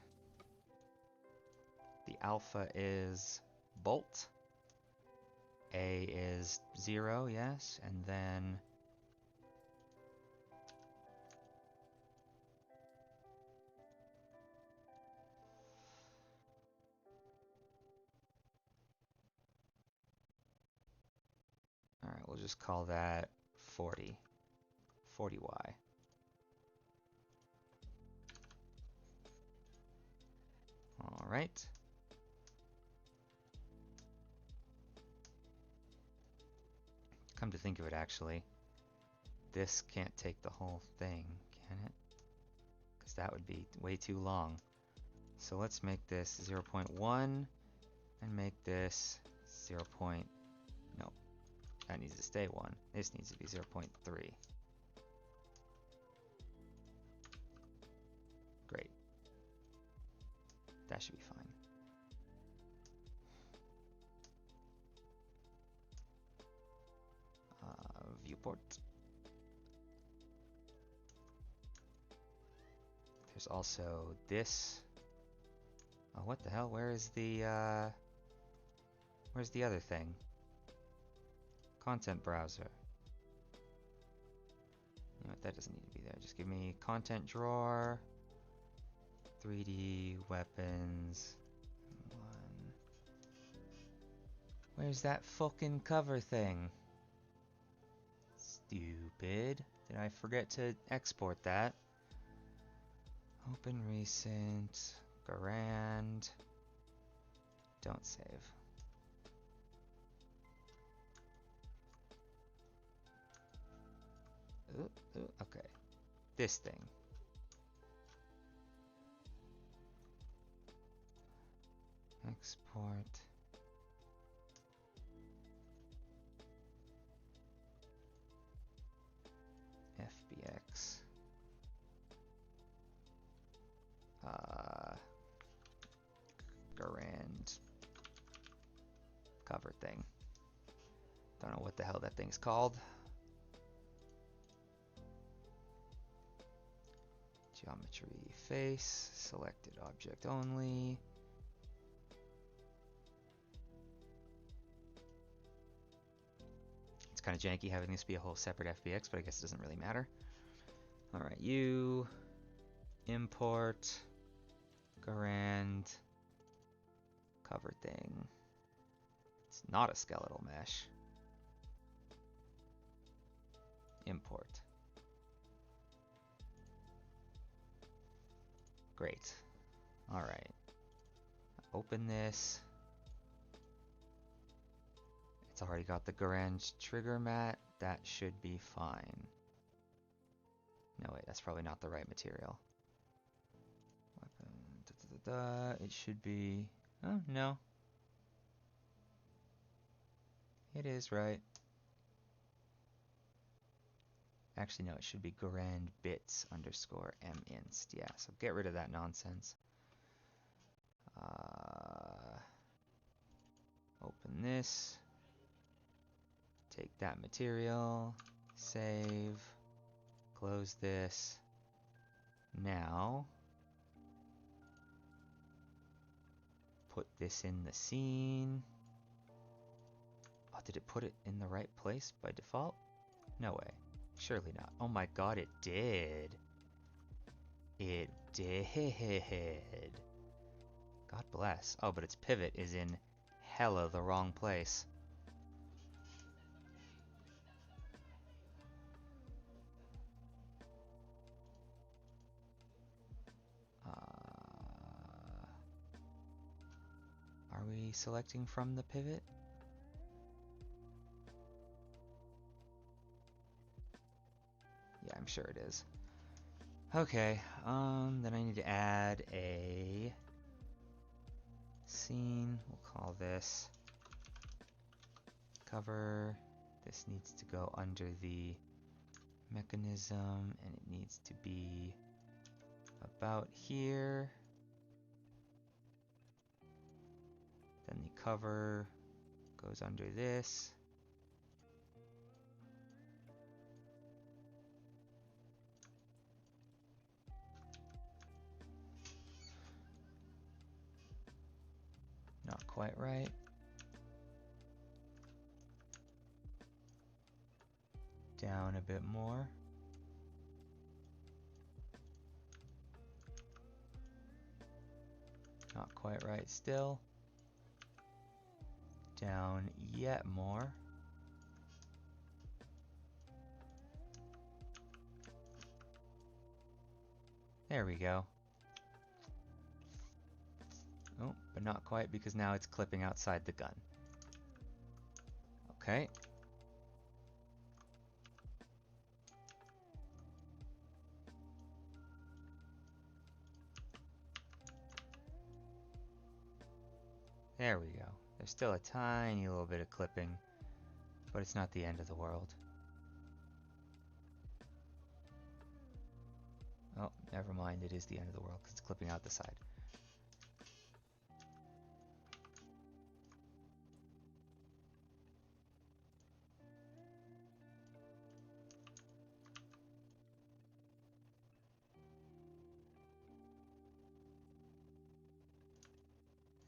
The alpha is bolt. A is 0, yes, and then all right, we'll just call that 40. 40y. All right. Come to think of it, actually, this can't take the whole thing, can it? Because that would be way too long. So let's make this 0.1 and make this 0. No, that needs to stay 1. This needs to be 0.3. Great. That should be fine. Viewport. There's also this. Oh, what the hell? Where's the other thing? Content browser. You know what? That doesn't need to be there. Just give me content drawer, 3D weapons. 1. Where's that fucking cover thing? Stupid. Did I forget to export that? Open recent. Garand. Don't save. Ooh, okay. This thing. Export. FBX. Garand. Cover thing. Don't know what the hell that thing's called. Geometry face. Selected object only. It's kind of janky having this be a whole separate FBX, but I guess it doesn't really matter. Alright, you import Garand cover thing. It's not a skeletal mesh. Import. Great. Alright. Open this. It's already got the Garand trigger mat. That should be fine. No, wait, that's probably not the right material. Weapon, it should be... Oh, no. It is right. Actually, no, it should be Garand bits underscore minst. Yeah, so get rid of that nonsense. Open this. Take that material. Save. Close this. Now, put this in the scene. Oh, did it put it in the right place by default? No way. Surely not. Oh my god, it did. It did. God bless. Oh, but its pivot is in hella the wrong place. Are we selecting from the pivot? Yeah, I'm sure it is. Okay, then I need to add a scene. We'll call this cover. This needs to go under the mechanism, and it needs to be about here. Then the cover goes under this. Not quite right. Down a bit more. Not quite right still. Down yet more. There we go. Oh, but not quite because now it's clipping outside the gun. Okay. There we go. There's still a tiny little bit of clipping, but it's not the end of the world. Oh, never mind, it is the end of the world because it's clipping out the side.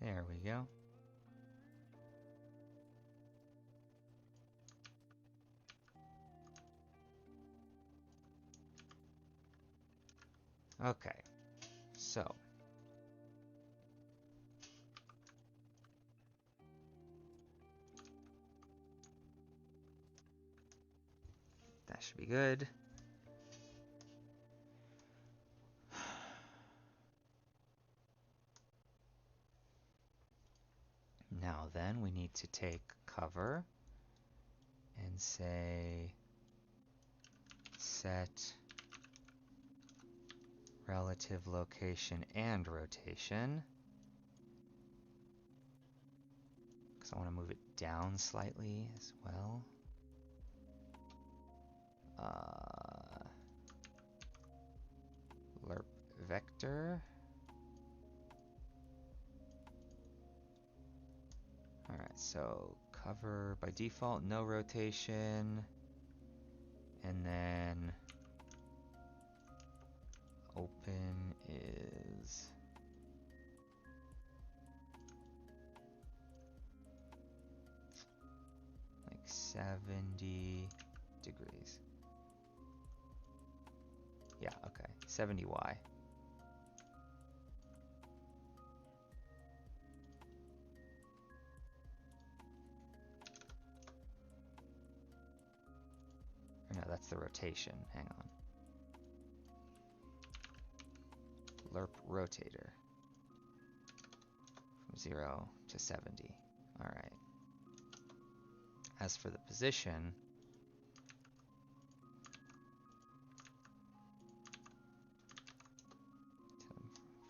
There we go. Okay, so that should be good. Now then, we need to take cover and say set relative location and rotation, because I want to move it down slightly as well. Lerp vector. Alright, so cover by default, no rotation, and then open is like 70 degrees. Yeah, okay, 70Y. Or no, that's the rotation, hang on. Lerp rotator. From 0 to 70. Alright. As for the position,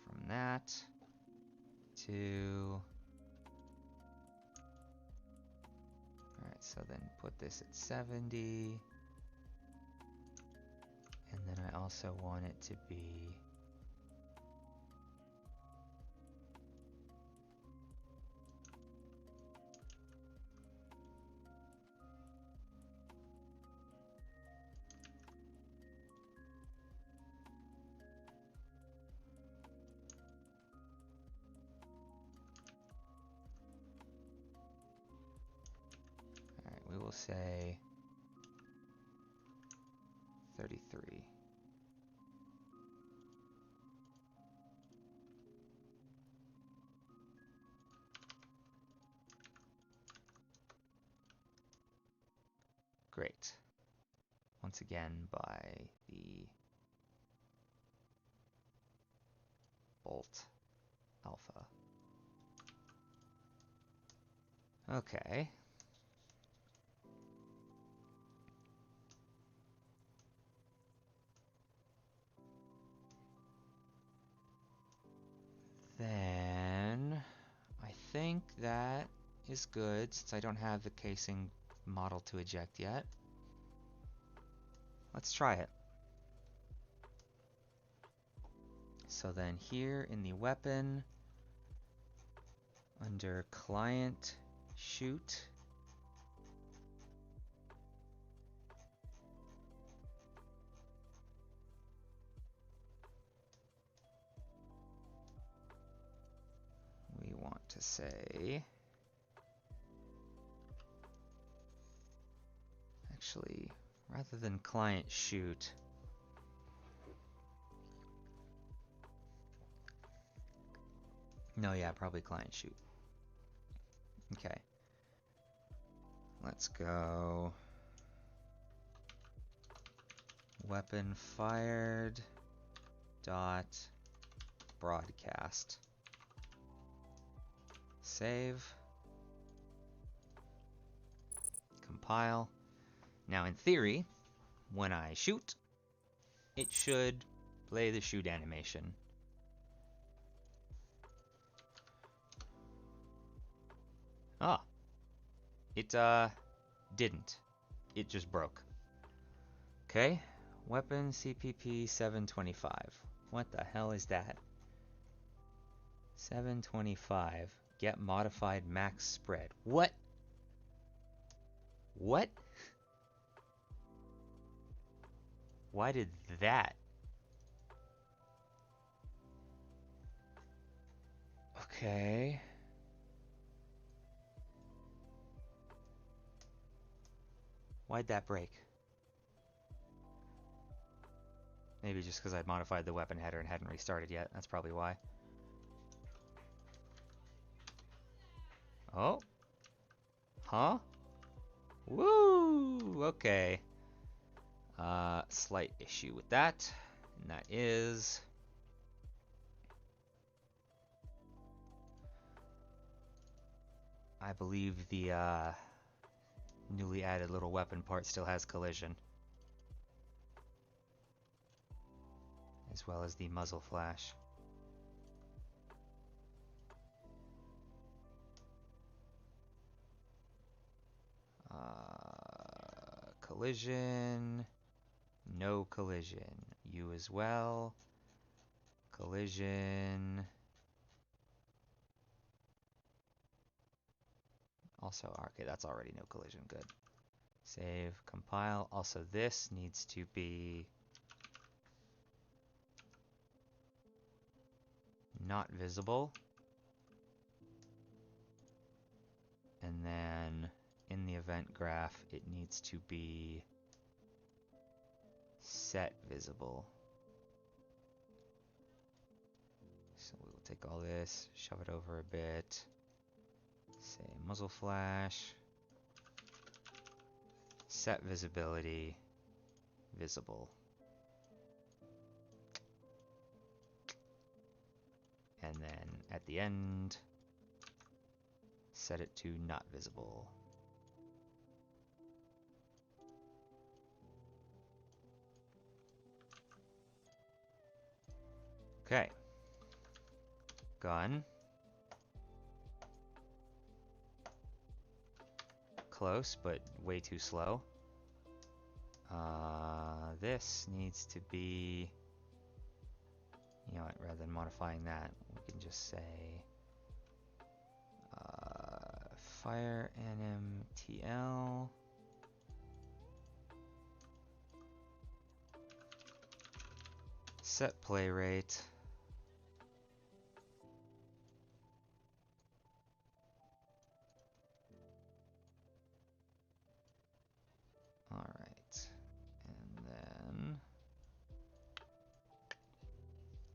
from that to... Alright, so then put this at 70. And then I also want it to be... Alright, we will say 33. Great. Once again by the bolt alpha. Okay. Then I think that is good since I don't have the casing model to eject yet. Let's try it. So then here in the weapon, under client shoot, we want to say, actually Rather than client shoot. No, yeah, probably client shoot. Okay. Let's go. Weapon fired dot broadcast. Save. Compile. Now in theory, when I shoot, it should play the shoot animation. Ah. It didn't. It just broke. Okay. Weapon CPP 725. What the hell is that? 725. Get modified max spread. What? What? Why did that? Okay. Why'd that break? Maybe just because I'd modified the weapon header and hadn't restarted yet. That's probably why. Oh. Huh? Woo! Okay. Slight issue with that. And that is... I believe the newly added little weapon part still has collision. As well as the muzzle flash. Collision. No collision. You as well. Collision. Also, okay, that's already no collision. Good. Save, compile. Also, this needs to be not visible. And then in the event graph, it needs to be set visible. So we will take all this, shove it over a bit. Say muzzle flash. Set visibility. Visible. And then at the end, set it to not visible. Okay. Gun. Close, but way too slow. This needs to be, you know what, rather than modifying that, we can just say fire NMTL set play rate. All right, and then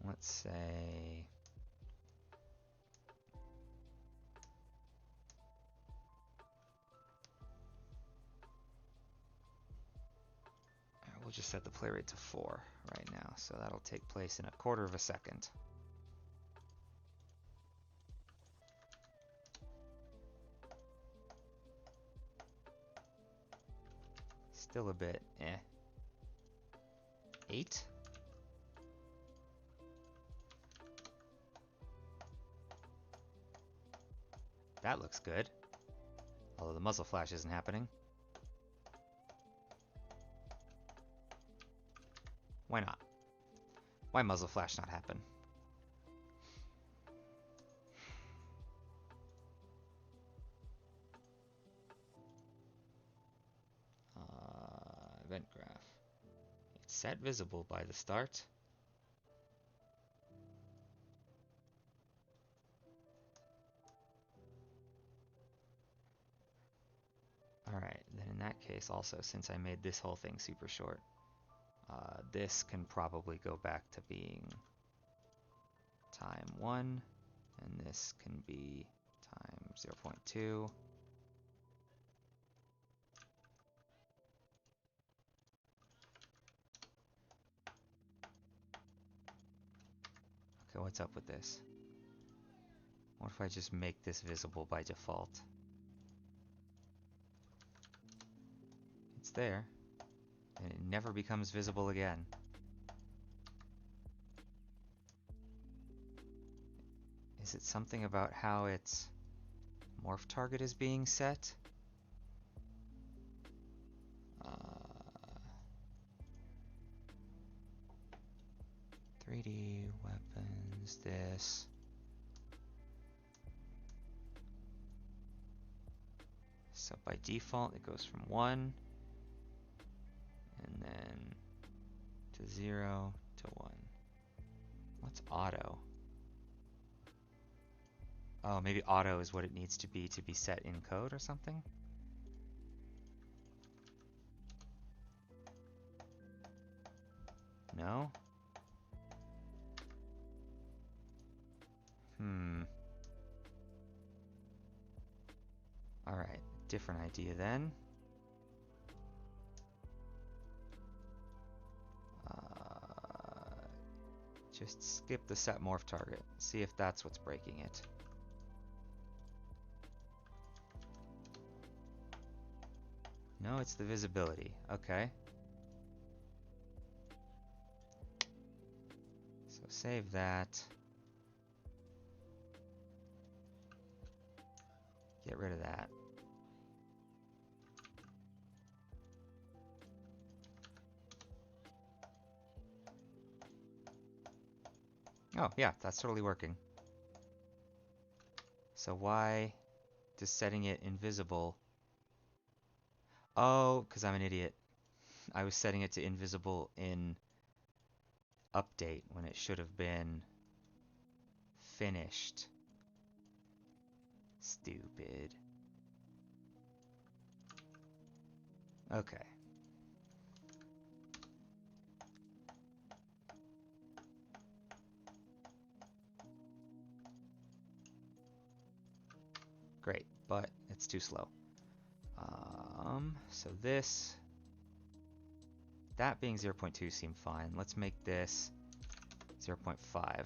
let's say we'll just set the play rate to 4 right now, so that'll take place in a quarter of a second. Still a bit, 8? That looks good. Although the muzzle flash isn't happening. Why not? Why muzzle flash not happen? Event graph. It's set visible by the start. Alright, then in that case also, since I made this whole thing super short. This can probably go back to being time 1, and this can be time 0.2. Okay, what's up with this? What if I just make this visible by default? It's there, and it never becomes visible again. Is it something about how its morph target is being set? 3D weapons, this. So by default it goes from 1 and then to 0 to 1. What's auto? Oh, maybe auto is what it needs to be set in code or something? No? Alright, different idea then. Just skip the set morph target. See if that's what's breaking it. No, it's the visibility. Okay. So save that. Get rid of that. Oh, yeah, that's totally working. So why does setting it invisible? Oh, because I'm an idiot. I was setting it to invisible in update when it should have been finished. Stupid. Okay. Great, but it's too slow. So this, that being 0.2 seemed fine. Let's make this 0.5.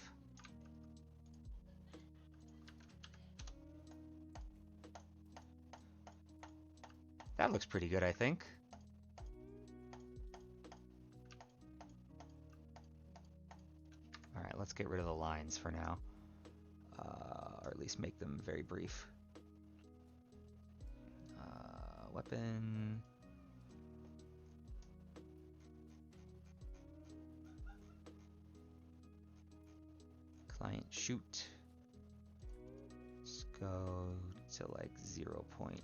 That looks pretty good, I think. All right, let's get rid of the lines for now, or at least make them very brief. Weapon. Client shoot. Let's go to like 0.1.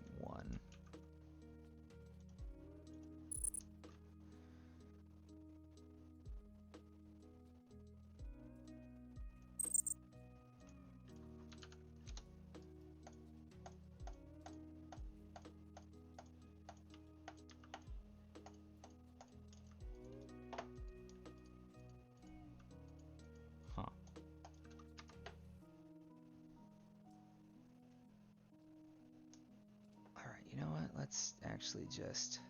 You know what? Let's actually just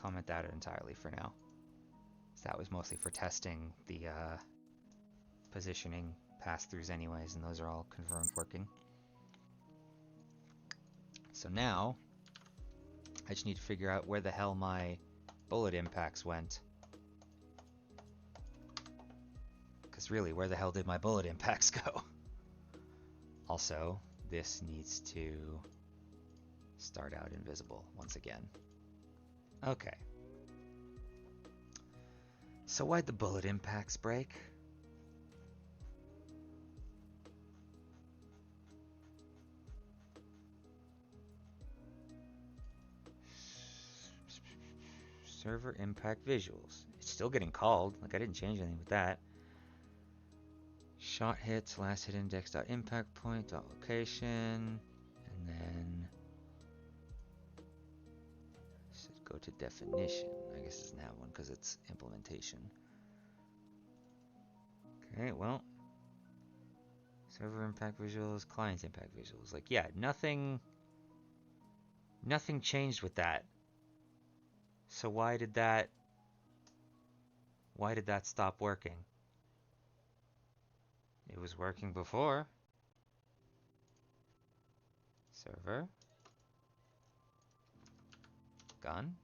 comment that entirely for now. So that was mostly for testing the positioning pass-throughs anyways, and those are all confirmed working. So now, I just need to figure out where the hell my bullet impacts went. Because really, where the hell did my bullet impacts go? Also, this needs to start out invisible once again. Okay. So why'd the bullet impacts break? Server impact visuals. It's still getting called. Like, I didn't change anything with that. Shot hits, last hit index dot impact point dot location, and then go to definition. I guess it doesn't have one because it's implementation. Okay, well, server impact visuals, client impact visuals. Like, yeah, nothing changed with that. So why did that stop working? It was working before. Server. Gun.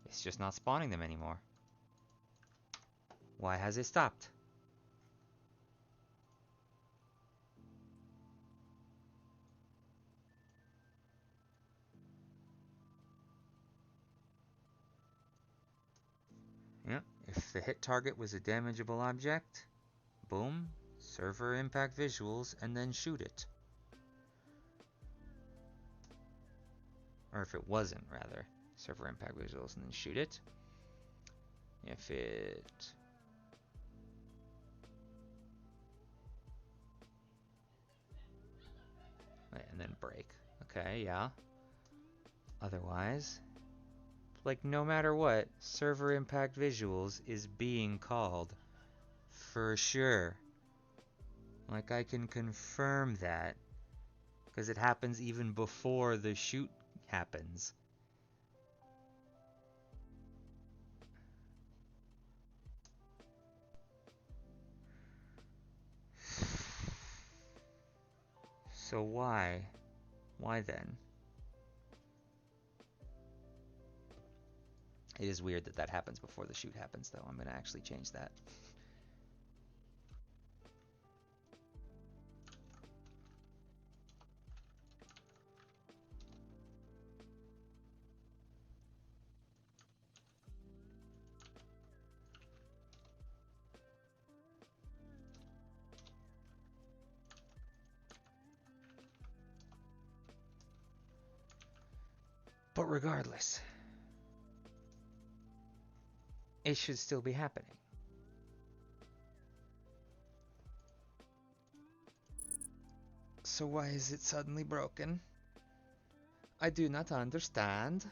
It's just not spawning them anymore. Why has it stopped? Yeah, if the hit target was a damageable object, boom, server impact visuals, and then shoot it. Or if it wasn't, rather, server impact visuals and then shoot it. If it... and then break. Okay, yeah. Otherwise, like no matter what, server impact visuals is being called for sure. Like I can confirm that because it happens even before the shoot happens. So why? Why then? It is weird that that happens before the shoot happens, though. I'm going to actually change that. But regardless, it should still be happening. So why is it suddenly broken? I do not understand.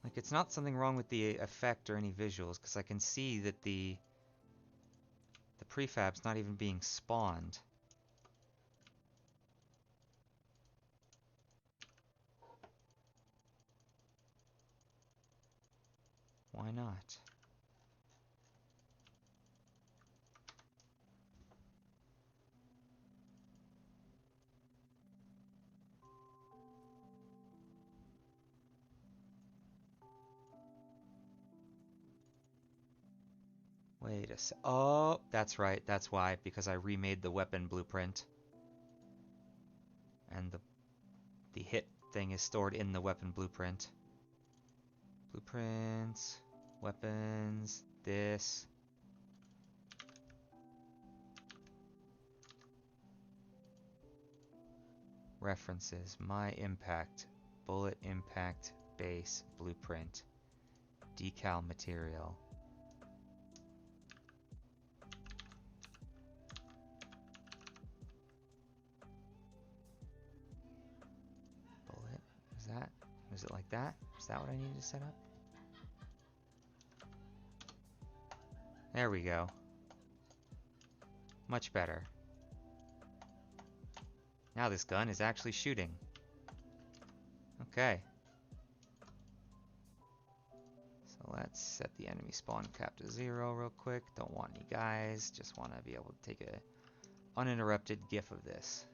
Like, it's not something wrong with the effect or any visuals, because I can see that the prefab's not even being spawned. Why not? Wait a sec. Oh, that's right. That's why. Because I remade the weapon blueprint. And the hit thing is stored in the weapon blueprint. Blueprints. Weapons. This. References. My impact. Bullet impact. Base. Blueprint. Decal material. Is it like that? Is that what I needed to set up? There we go. Much better. Now this gun is actually shooting. Okay. So let's set the enemy spawn cap to 0 real quick. Don't want any guys. Just want to be able to take a uninterrupted GIF of this.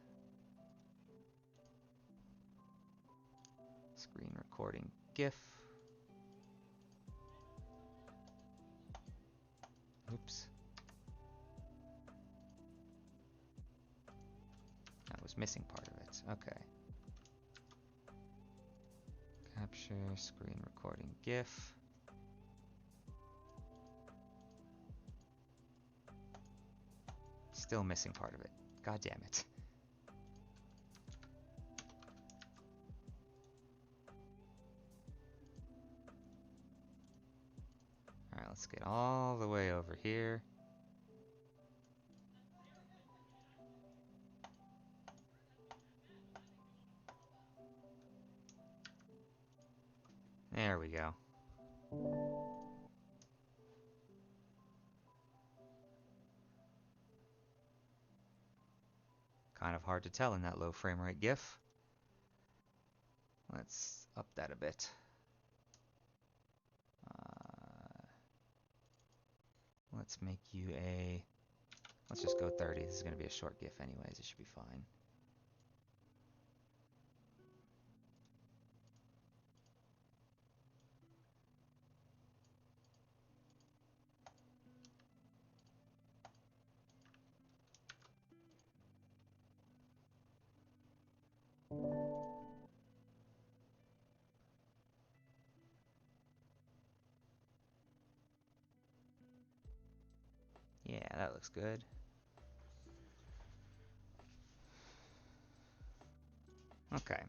Screen recording GIF. Oops. That was missing part of it. Okay. Capture screen recording GIF. Still missing part of it. God damn it. let's get all the way over here. There we go. Kind of hard to tell in that low frame rate GIF. Let's up that a bit. Let's make you a... Let's just go 30. This is going to be a short GIF anyways. It should be fine. Yeah, that looks good. Okay.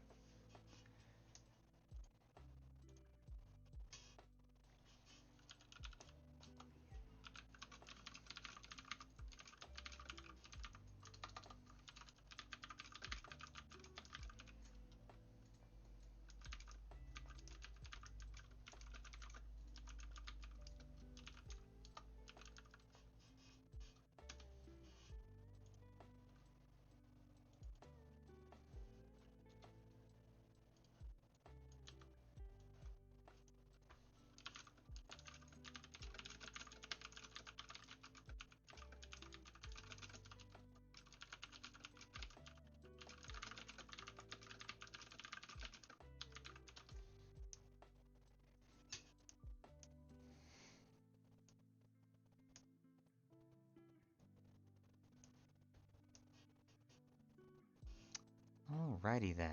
Alrighty then.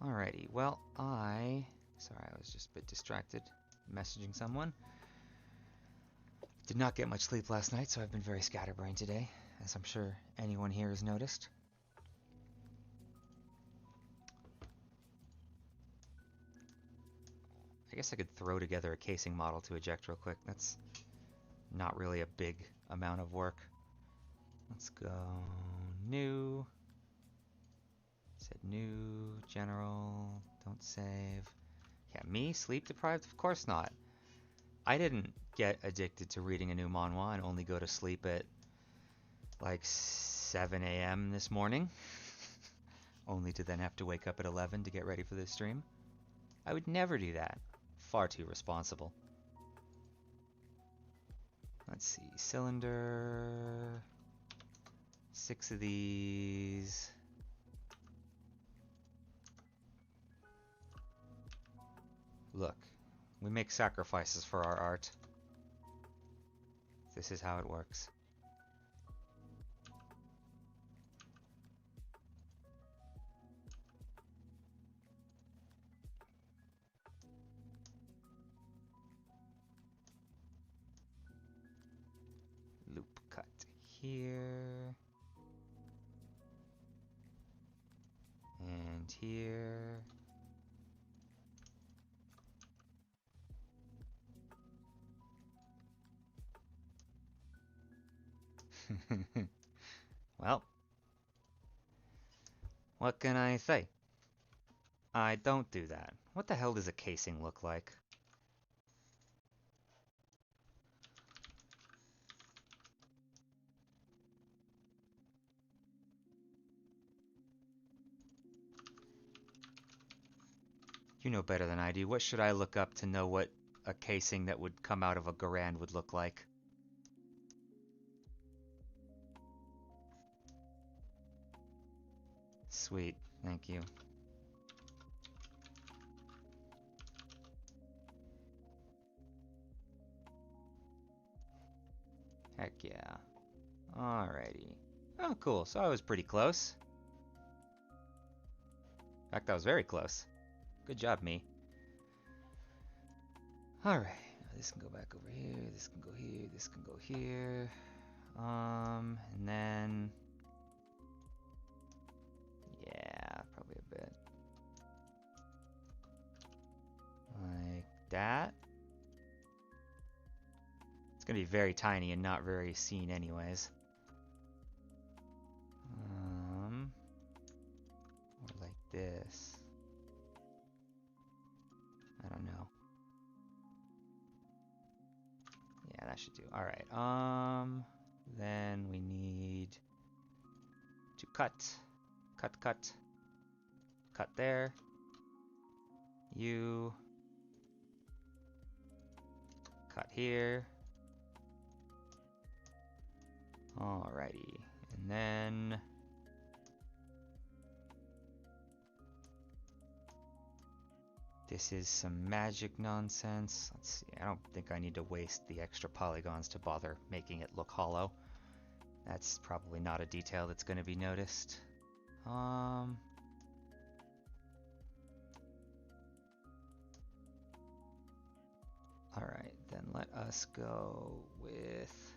Alrighty, well, sorry, I was just a bit distracted messaging someone. Did not get much sleep last night, so I've been very scatterbrained today, as I'm sure anyone here has noticed. I guess I could throw together a casing model to eject real quick. That's not really a big amount of work. Let's go new. Said new, general, don't save. Yeah, me? Sleep deprived? Of course not. I didn't get addicted to reading a new manhwa and only go to sleep at like 7 a.m. this morning. Only to then have to wake up at 11 to get ready for this stream. I would never do that. Far too responsible. Let's see, cylinder. 6 of these. Look, we make sacrifices for our art. This is how it works. Loop cut here. And here. Well, what can I say? I don't do that. What the hell does a casing look like? You know better than I do. What should I look up to know what a casing that would come out of a Garand would look like? Sweet, thank you. Heck yeah. Alrighty. Oh, cool. So I was pretty close. In fact, I was very close. Good job, me. Alright. This can go back over here. This can go here. This can go here. And then... yeah, probably a bit. Like that. It's gonna be very tiny and not very seen anyways. Or like this. I don't know. Yeah, that should do. Alright, then we need to cut. Cut there. You. Cut here. Alrighty. And then... this is some magic nonsense. Let's see, I don't think I need to waste the extra polygons to bother making it look hollow. That's probably not a detail that's going to be noticed. Alright, then let us go with...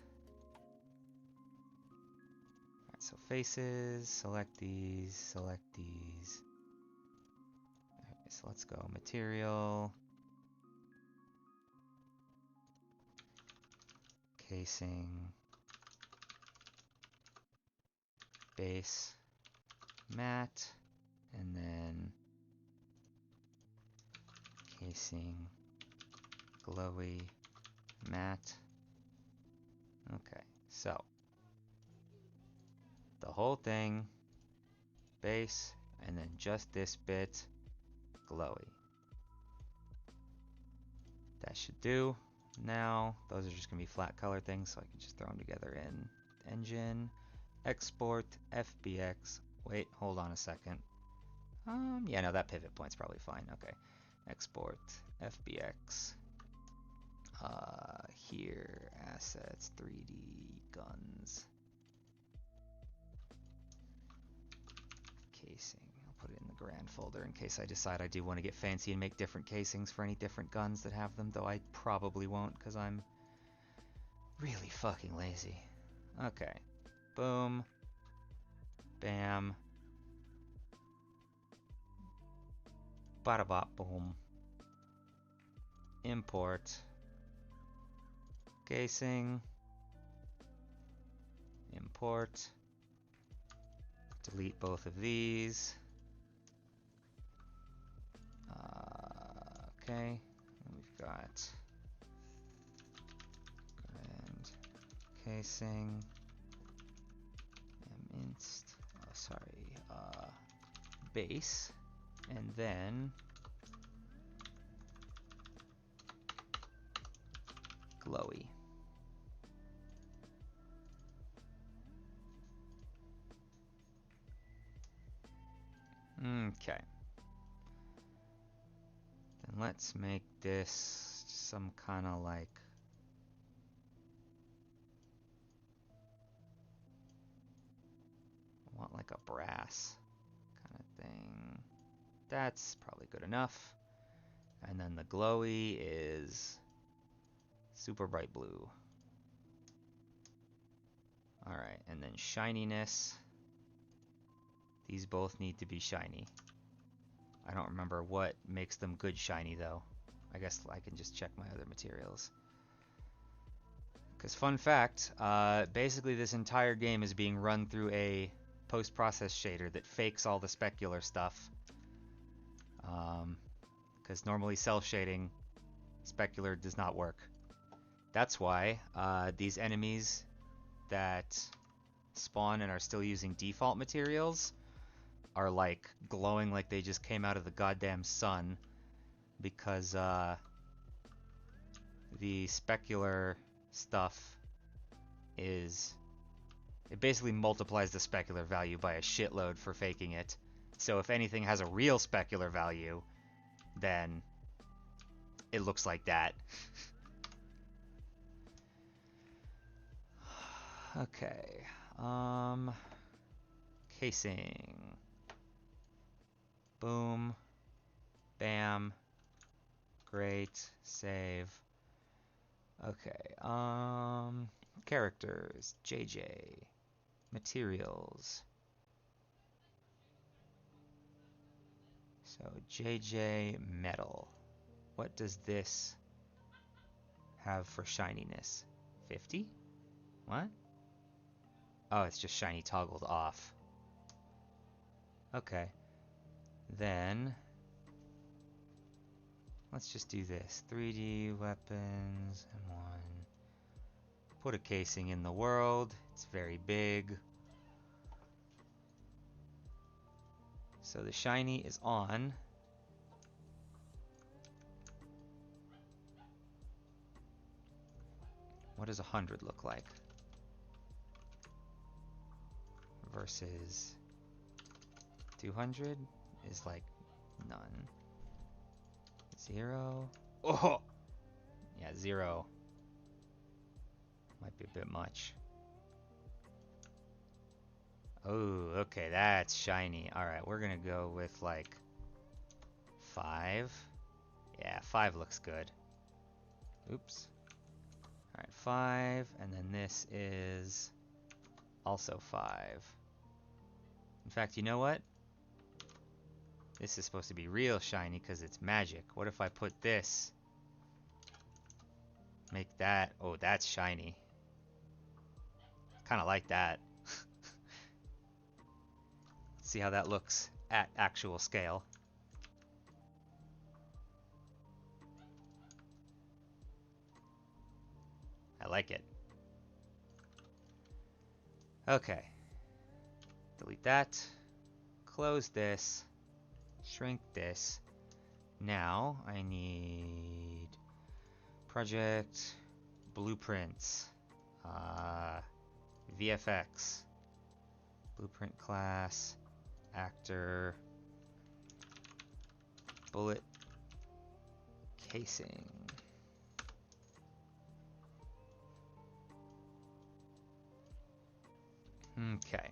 alright, so faces, select these. Alright, so let's go material, casing, base, matte, and then casing, glowy, matte. Okay, so the whole thing, base, and then just this bit, glowy. That should do. Now, those are just going to be flat color things, so I can just throw them together in Engine, Export, FBX. Wait, hold on a second. Yeah, no, that pivot point's probably fine. Okay. Export, FBX. Here, assets, 3D, guns. Casing. I'll put it in the Garand folder in case I decide I do want to get fancy and make different casings for any different guns that have them, though I probably won't because I'm really fucking lazy. Okay. Boom. Bam. Bada bop boom. Import. Casing. Import. Delete both of these. Okay. And we've got Garand casing. Inst. Oh, sorry. Base. And then glowy. Okay. Then let's make this some kind of like... I want like a brass kind of thing. That's probably good enough. And then the glowy is super bright blue. Alright, and then shininess. These both need to be shiny. I don't remember what makes them good shiny though. I guess I can just check my other materials. Because fun fact, basically this entire game is being run through a post-process shader that fakes all the specular stuff. Because normally self-shading, specular does not work. That's why these enemies that spawn and are still using default materials are like glowing like they just came out of the goddamn sun, because the specular stuff is... it basically multiplies the specular value by a shitload for faking it. So if anything has a real specular value, then it looks like that. Okay. Casing. Boom. Bam. Great. Save. Okay. Characters. JJ. Materials. So JJ metal. What does this have for shininess? 50? What? Oh, it's just shiny toggled off. Okay. Then let's just do this. 3D weapons and one. Put a casing in the world. It's very big. So the shiny is on. What does 100 look like? Versus 200 is like none. 0. Oh! Yeah, 0. Might be a bit much. Oh, okay, that's shiny. Alright, we're gonna go with like 5. Yeah, 5 looks good. Oops. Alright, 5, and then this is also 5. In fact, you know what? This is supposed to be real shiny because it's magic. What if I put this? Make that... oh, that's shiny. Kind of like that. See how that looks at actual scale. I like it. Okay. Delete that. Close this. Shrink this. Now I need project blueprints. VFX. Blueprint class. Actor. Bullet casing. Okay.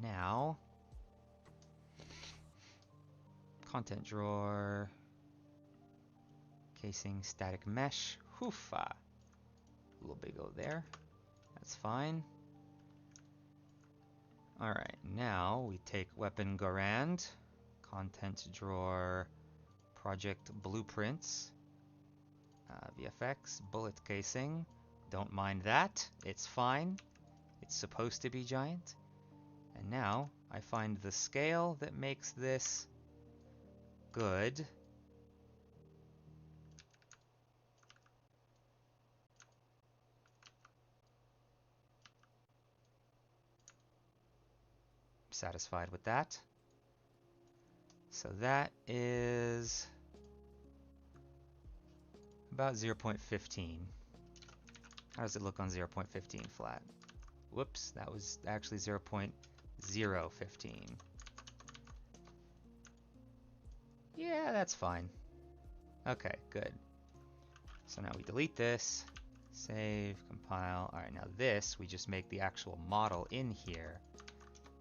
Now content drawer, casing, static mesh. Hoofa. A little big O there. That's fine. Alright, now we take weapon Garand, content drawer, project blueprints, VFX, bullet casing. Don't mind that. It's fine. It's supposed to be giant. And now I find the scale that makes this good. Satisfied with that. So that is about 0.15. How does it look on 0.15 flat? Whoops, that was actually 0.015. Yeah, that's fine. Okay, good. So now we delete this, save, compile. All right, now this, we just make the actual model in here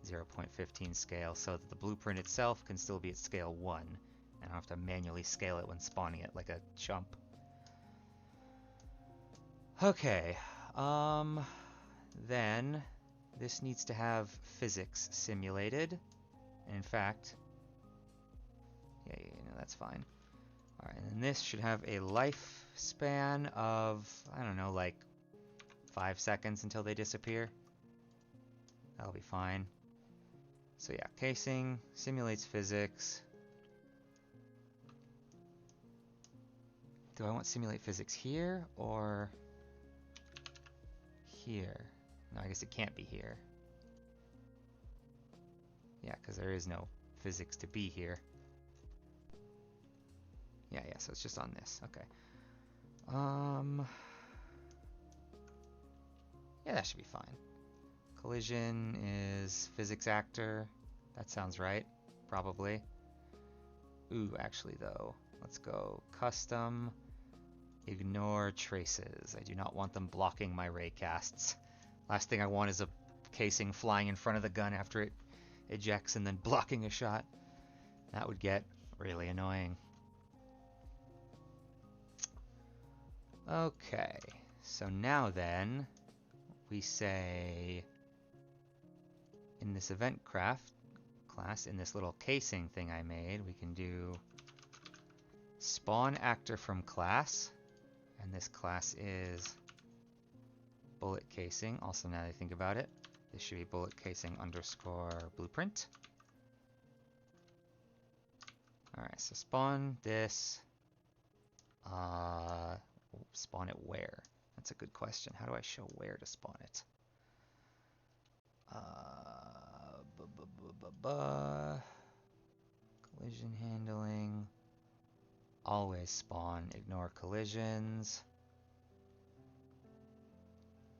0.15 scale so that the blueprint itself can still be at scale 1. And I don't have to manually scale it when spawning it like a chump. Okay, then this needs to have physics simulated. And in fact, yeah, no, that's fine. All right, and then this should have a lifespan of, I don't know, like 5 seconds until they disappear. That'll be fine. So yeah, casing simulates physics. Do I want simulate physics here or here? No, I guess it can't be here. Yeah, because there is no physics to be here. Yeah, so it's just on this. Okay. Yeah, that should be fine. Collision is physics actor. That sounds right. Probably. Ooh, actually though, let's go custom. Ignore traces. I do not want them blocking my raycasts. Last thing I want is a casing flying in front of the gun after it ejects and then blocking a shot. That would get really annoying. Okay, so now then, we say in this event craft class, in this little casing thing I made, we can do spawn actor from class, and this class is bullet casing. Also, now that I think about it, this should be bullet casing underscore blueprint. Alright, so spawn this. Spawn it where? That's a good question. How do I show where to spawn it? Collision handling. Always spawn. Ignore collisions.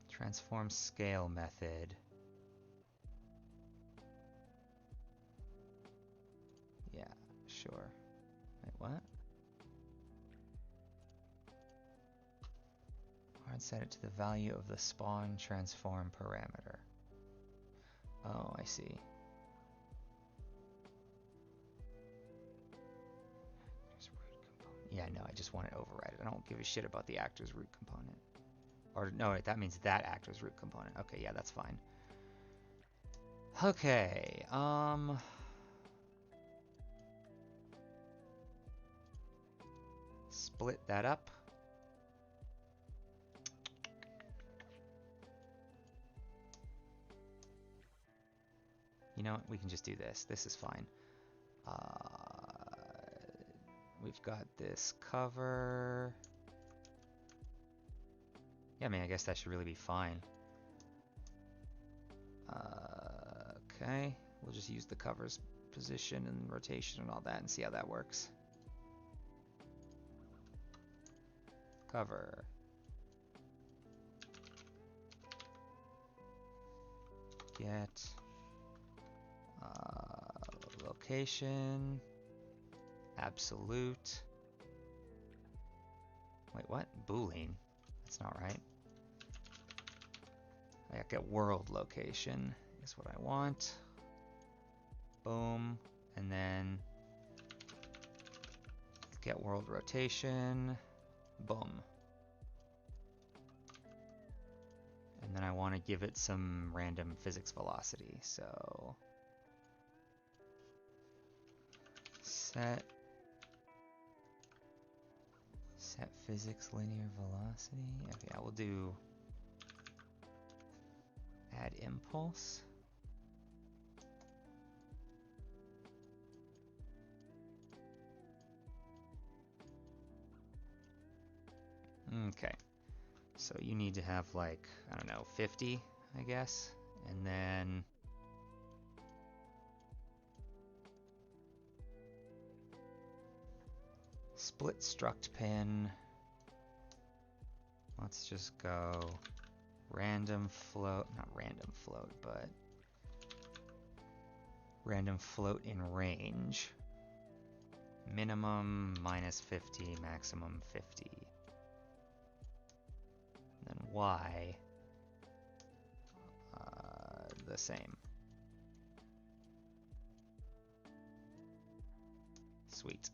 Transform scale method. Yeah, sure. Wait, what? Hard set it to the value of the spawn transform parameter. Oh, I see. Yeah, no, I just want to override it. I don't give a shit about the actor's root component. Or, no, that means that actor's root component. Okay, yeah, that's fine. Okay, split that up. You know what? We can just do this. This is fine. We've got this cover. Yeah, I mean, I guess that should really be fine. Okay, we'll just use the cover's position and rotation and all that and see how that works. Cover. Get location. Absolute. Wait, what? Boolean. That's not right. I get world location is what I want. Boom. And then get world rotation. Boom. And then I want to give it some random physics velocity. So set physics linear velocity. Okay, I will do add impulse. Okay, so you need to have like, I don't know, 50, I guess, and then split struct pin. Let's just go random float, not random float, but random float in range. Minimum minus 50, maximum 50. And then Y, the same. Sweet.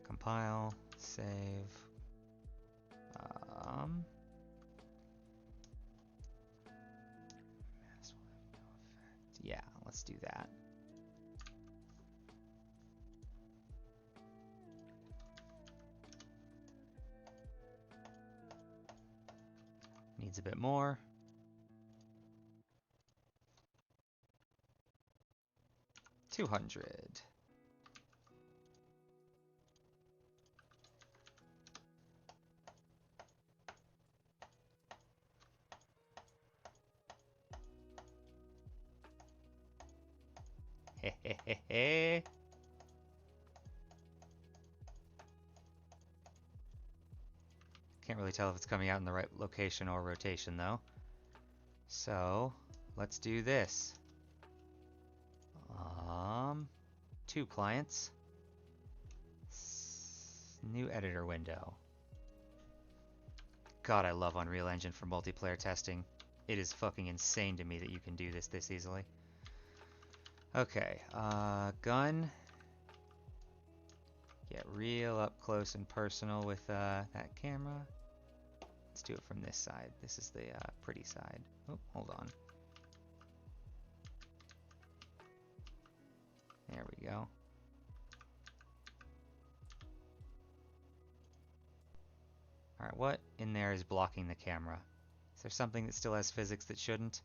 Compile, save. Yeah, let's do that. Needs a bit more. $200. Hehehehe. Can't really tell if it's coming out in the right location or rotation though. So let's do this. 2 clients. New editor window. God, I love Unreal Engine for multiplayer testing. It is fucking insane to me that you can do this easily. Okay, gun. Get real up close and personal with that camera. Let's do it from this side. This is the pretty side. Oh, hold on. There we go. Alright, what in there is blocking the camera? Is there something that still has physics that shouldn't?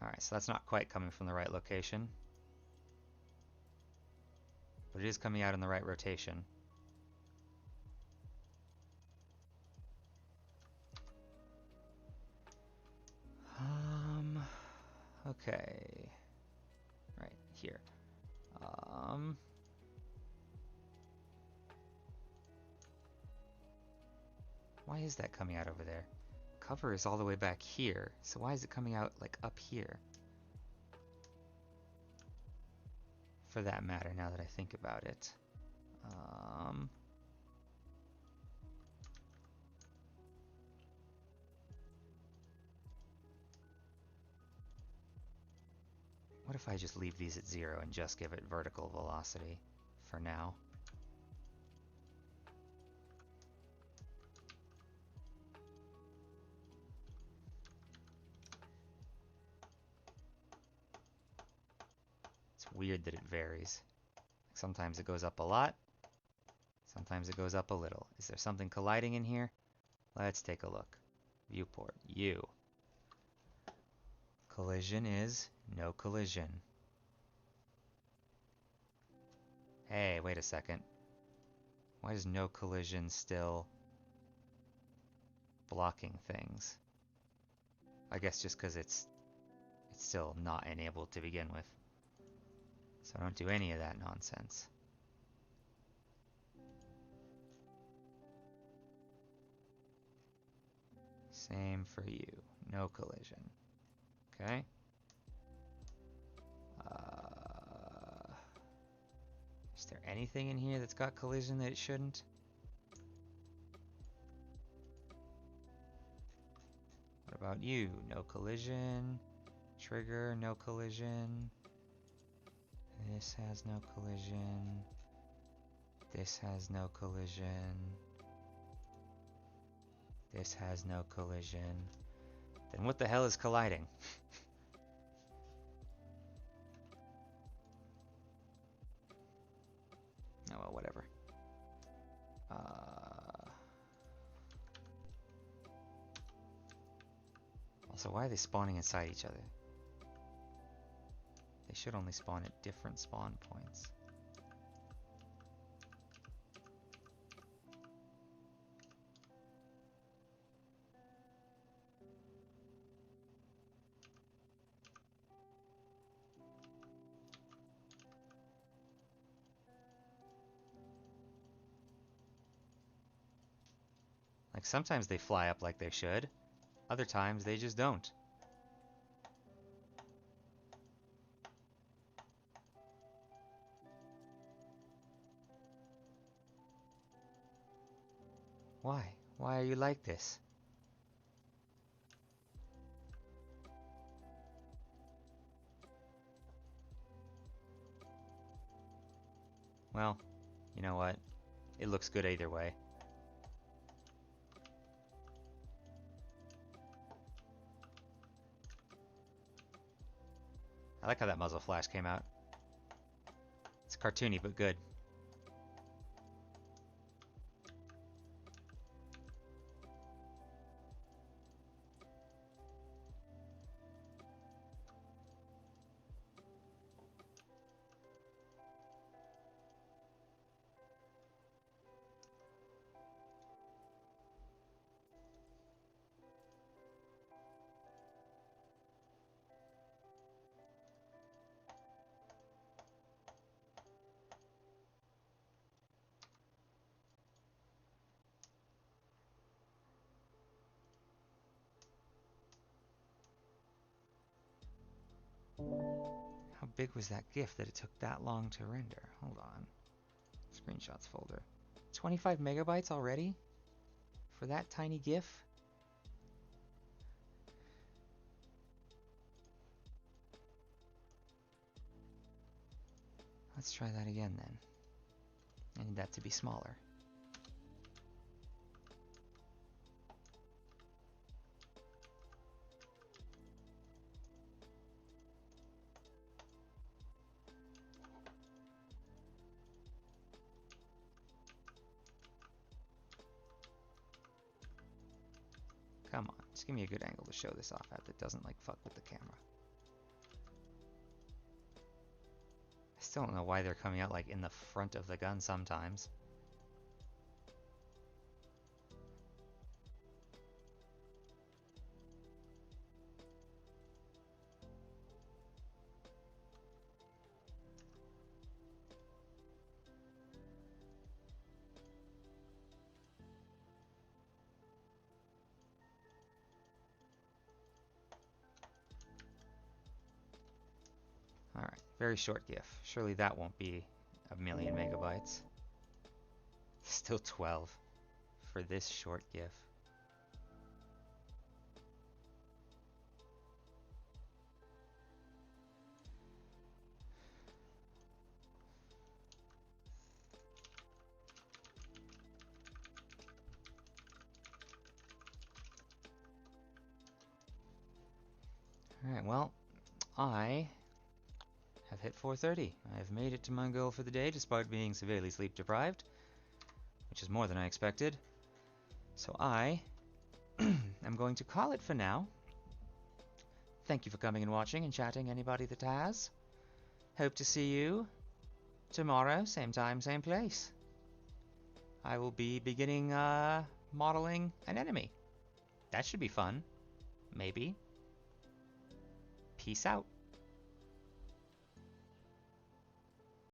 Alright, so that's not quite coming from the right location. But it is coming out in the right rotation. Okay. Right, here. Why is that coming out over there? Cover is all the way back here, so why is it coming out, like, up here? For that matter, now that I think about it. What if I just leave these at 0 and just give it vertical velocity for now? It's weird that it varies. Sometimes it goes up a lot, sometimes it goes up a little. Is there something colliding in here? Let's take a look. Viewport, U. Collision is no collision. Hey, wait a second. Why is no collision still blocking things? I guess just because it's still not enabled to begin with. So I don't do any of that nonsense. Same for you. No collision. Okay. Is there anything in here that's got collision that it shouldn't? What about you? No collision. Trigger, no collision. This has no collision. This has no collision. This has no collision. Then what the hell is colliding? Oh well, whatever. Also, why are they spawning inside each other? They should only spawn at different spawn points. Like, sometimes they fly up like they should. Other times they just don't. Why? Why are you like this? Well, you know what? It looks good either way. I like how that muzzle flash came out. It's cartoony, but good. How big was that GIF that it took that long to render? Hold on. Screenshots folder. 25 megabytes already? For that tiny GIF? Let's try that again then. I need that to be smaller. Come on, just give me a good angle to show this off at that doesn't like fuck with the camera. I still don't know why they're coming out like in the front of the gun sometimes. Alright, very short GIF. Surely that won't be a million megabytes. Still 12 for this short GIF. Alright, well, I have hit 4:30. I have made it to my goal for the day despite being severely sleep deprived, which is more than I expected. So I am going to call it for now. Thank you for coming and watching and chatting, anybody that has. Hope to see you tomorrow, same time, same place. I will be beginning modeling an enemy. That should be fun. Maybe. Peace out.